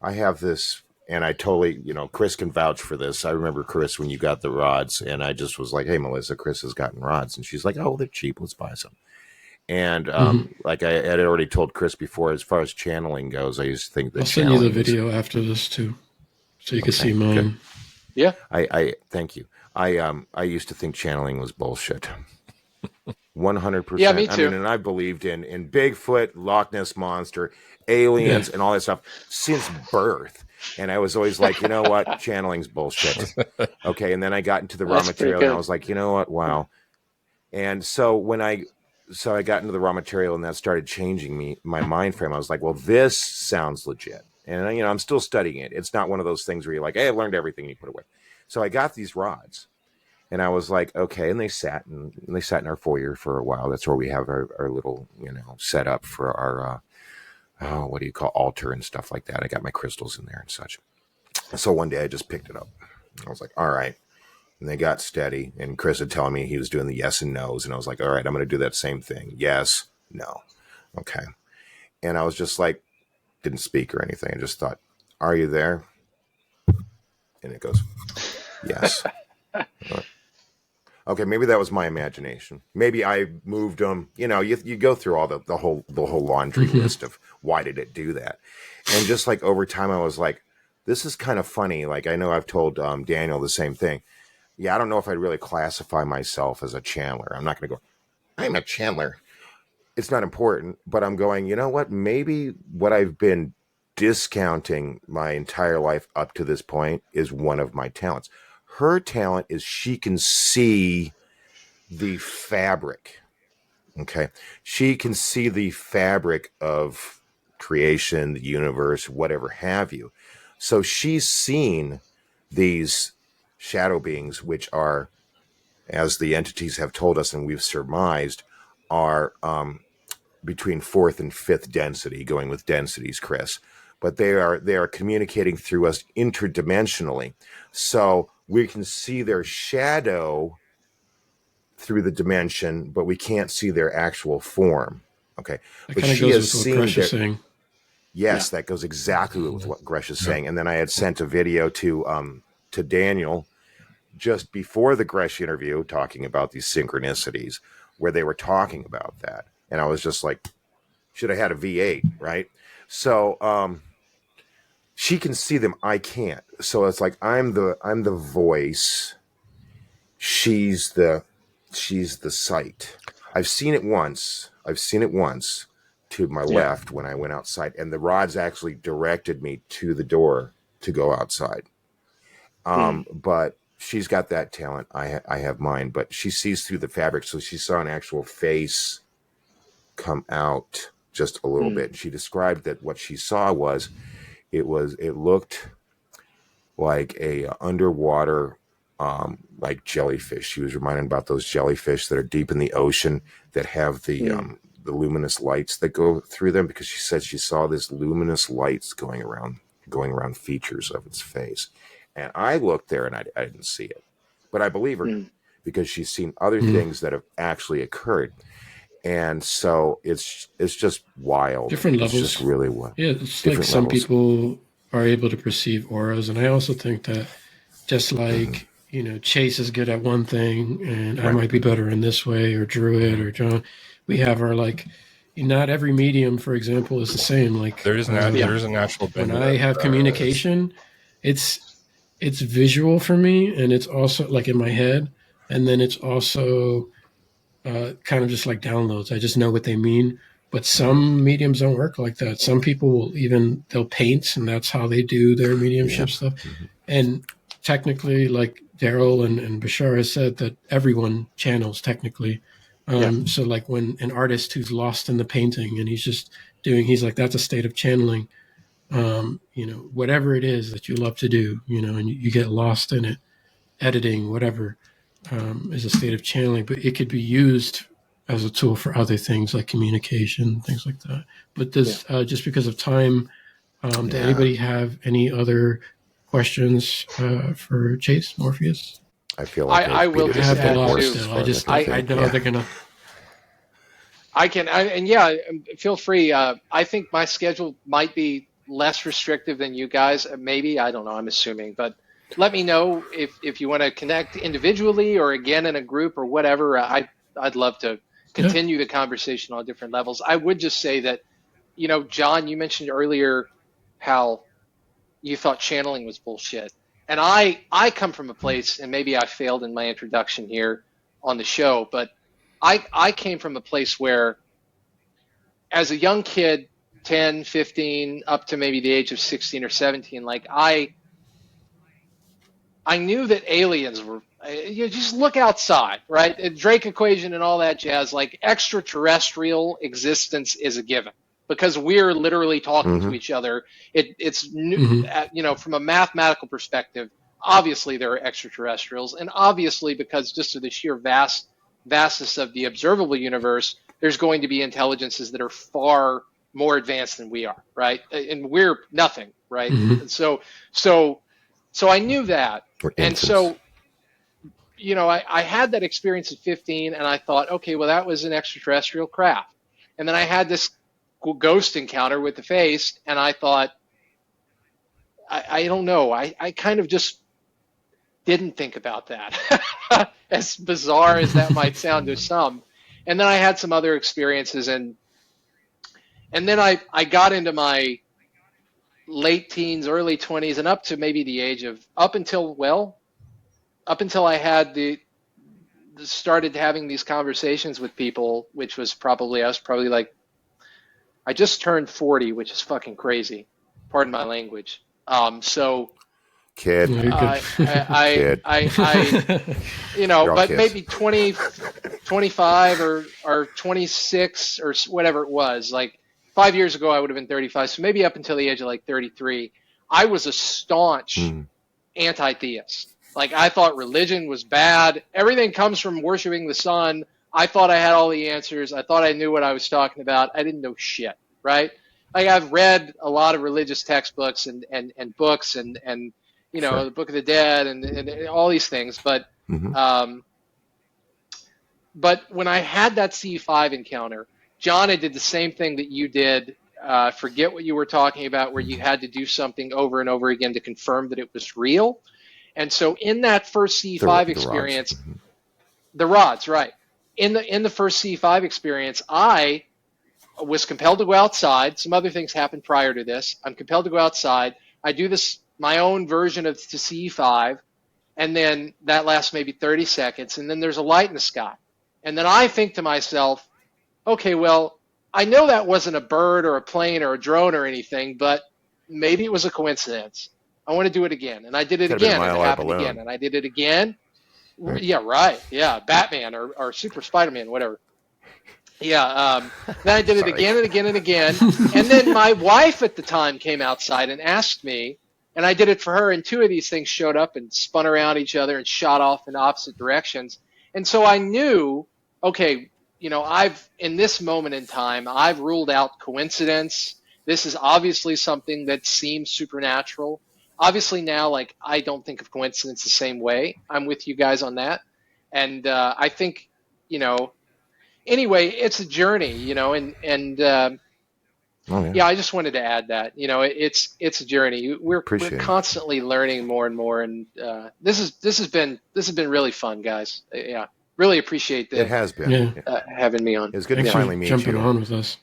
I have this, and I totally, Chris can vouch for this. I remember, Chris, when you got the rods, and I just was like, hey, Melissa, Chris has gotten rods. And she's like, oh, they're cheap. Let's buy some. And like I had already told Chris before, as far as channeling goes, I used to think that I'll send you the video after this, too, so you can see mine. Good. Yeah. I thank you. I used to think channeling was bullshit. 100%. Yeah, me too. I mean, and I believed in Bigfoot, Loch Ness Monster, aliens, and all that stuff since birth. And I was always like, you know what? Channeling's bullshit. Okay. And then I got into the raw material and I was like, you know what? Wow. And so when I got into the raw material and that started changing my mind frame, I was like, well, this sounds legit. And, I'm still studying it. It's not one of those things where you're like, hey, I learned everything, and you put it away. So I got these rods. And I was like, okay. And they sat in our foyer for a while. That's where we have our little, set up for our, what do you call, altar and stuff like that. I got my crystals in there and such. So one day I just picked it up. I was like, all right, and they got steady. And Chris had telling me he was doing the yes and no's, and I was like, all right, I'm going to do that same thing. Yes, no, okay. And I was just like, didn't speak or anything. I just thought, are you there? And it goes, yes. Okay, maybe that was my imagination. Maybe I moved them. You know, you go through all the whole laundry list of why did it do that, and just like over time, I was like, this is kind of funny. Like I know I've told Daniel the same thing. Yeah, I don't know if I'd really classify myself as a channeler. I'm not going to go, I'm a channeler. It's not important, but I'm going, you know what? Maybe what I've been discounting my entire life up to this point is one of my talents. Her talent is she can see the fabric. Okay. She can see the fabric of creation, the universe, whatever have you. So she's seen these shadow beings, which are, as the entities have told us and we've surmised, are between fourth and fifth density, going with densities, Chris. But they are communicating through us interdimensionally. So we can see their shadow through the dimension, but we can't see their actual form. Okay. That But kind of she goes has with what seen Gresh is saying. Yes, that goes exactly with what Gresh is saying. And then I had sent a video to Daniel just before the Gresh interview talking about these synchronicities where they were talking about that. And I was just like, should have had a V8, right? So she can see them, I can't. So it's like I'm the voice, she's the sight. I've seen it once to my left when I went outside, and the rods actually directed me to the door to go outside. But she's got that talent. I have mine, but she sees through the fabric. So she saw an actual face come out just a little bit. She described that what she saw was it looked like a underwater, like jellyfish. She was reminded about those jellyfish that are deep in the ocean that have the luminous lights that go through them, because she said she saw this luminous lights going around features of its face. And I looked there and I didn't see it, but I believe her because she's seen other things that have actually occurred. And so it's just wild. Different It's levels. just really wild. Yeah, it's like some people are able to perceive auras. And I also think that just like, Chase is good at one thing and I might be better in this way, or Druid or John, we have our not every medium, for example, is the same. Like there is a natural when I have communication, it's visual for me, and it's also like in my head, and then it's also kind of just like downloads. I just know what they mean. But some mediums don't work like that. Some people will they'll paint, and that's how they do their mediumship stuff. And technically, like Daryl and Bashar has said, that everyone channels technically. So like when an artist who's lost in the painting and he's like, that's a state of channeling. Whatever it is that you love to do, and you get lost in it, editing, whatever, is a state of channeling, but it could be used as a tool for other things like communication, things like that. But just because of time, did anybody have any other questions for Chase, Morpheus? I feel like I will just add too. I know they're gonna. Feel free. I think my schedule might be less restrictive than you guys. Maybe, I don't know. I'm assuming, but let me know if you want to connect individually or again in a group or whatever. I'd love to continue the conversation on different levels. I would just say that, John, you mentioned earlier how you thought channeling was bullshit. And I come from a place, and maybe I failed in my introduction here on the show, but I came from a place where as a young kid, 10, 15, up to maybe the age of 16 or 17, like I knew that aliens were, just look outside, right? The Drake equation and all that jazz, like extraterrestrial existence is a given because we're literally talking to each other. It's from a mathematical perspective, obviously there are extraterrestrials, and obviously because just of the sheer vastness of the observable universe, there's going to be intelligences that are far more advanced than we are, right? And we're nothing, right? And so I knew that. And so I had that experience at 15, and I thought, okay, well, that was an extraterrestrial craft. And then I had this ghost encounter with the face, and I thought, I don't know. I kind of just didn't think about that, as bizarre as that might sound to some. And then I had some other experiences, and then I got into my late teens, early 20s, and up to maybe the age of, up until I had started having these conversations with people, which was I was probably like, I just turned 40, which is fucking crazy. Pardon my language. Kid. Kid. But kids. maybe 20, 25 or 26 or whatever it was. Like 5 years ago, I would have been 35. So maybe up until the age of like 33, I was a staunch anti-theist. Like, I thought religion was bad. Everything comes from worshiping the sun. I thought I had all the answers. I thought I knew what I was talking about. I didn't know shit, right? Like, I've read a lot of religious textbooks and books and Sure. the Book of the Dead and all these things. But when I had that C5 encounter, John, I did the same thing that you did. Forget what you were talking about, where you had to do something over and over again to confirm that it was real. And so in that first C5 experience, the rods, right. In the first C5 experience, I was compelled to go outside. Some other things happened prior to this. I'm compelled to go outside. I do this, my own version of the C5, and then that lasts maybe 30 seconds, and then there's a light in the sky. And then I think to myself, okay, well, I know that wasn't a bird or a plane or a drone or anything, but maybe it was a coincidence. I want to do it again. And I did it again, and it happened again. And I did it again. Right. Yeah, right. Yeah, Batman or Super Spider-Man, whatever. Yeah, then I did it again and again and again. And then my wife at the time came outside and asked me, and I did it for her, and two of these things showed up and spun around each other and shot off in opposite directions. And so I knew, okay, in this moment in time, I've ruled out coincidence. This is obviously something that seems supernatural. Obviously now, like, I don't think of coincidence the same way. I'm with you guys on that. And I think, anyway, it's a journey, yeah, I just wanted to add that, it's a journey. We're constantly learning more and more. And this has been really fun, guys. Yeah. Really appreciate that. It has been having me on. It's good to finally meet you. Jumping on with us.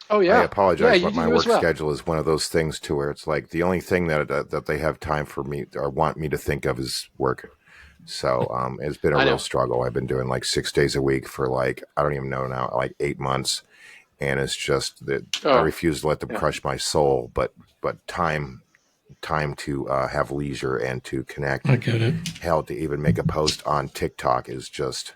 Oh yeah. I apologize, but my work well. schedule is one of those things to where it's like the only thing that they have time for me or want me to think of is work. So it's been a real struggle. I've been doing like 6 days a week for like, I don't even know now, like 8 months, and it's just that I refuse to let them crush my soul. But time to have leisure and to connect. I get it. Hell, to even make a post on TikTok is just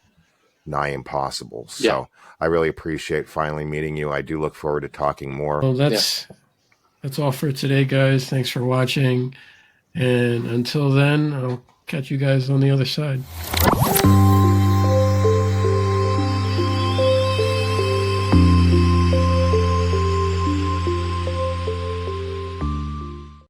nigh impossible. So I really appreciate finally meeting you. I do look forward to talking more. Well, that's all for today, guys. Thanks for watching. And until then, I'll catch you guys on the other side.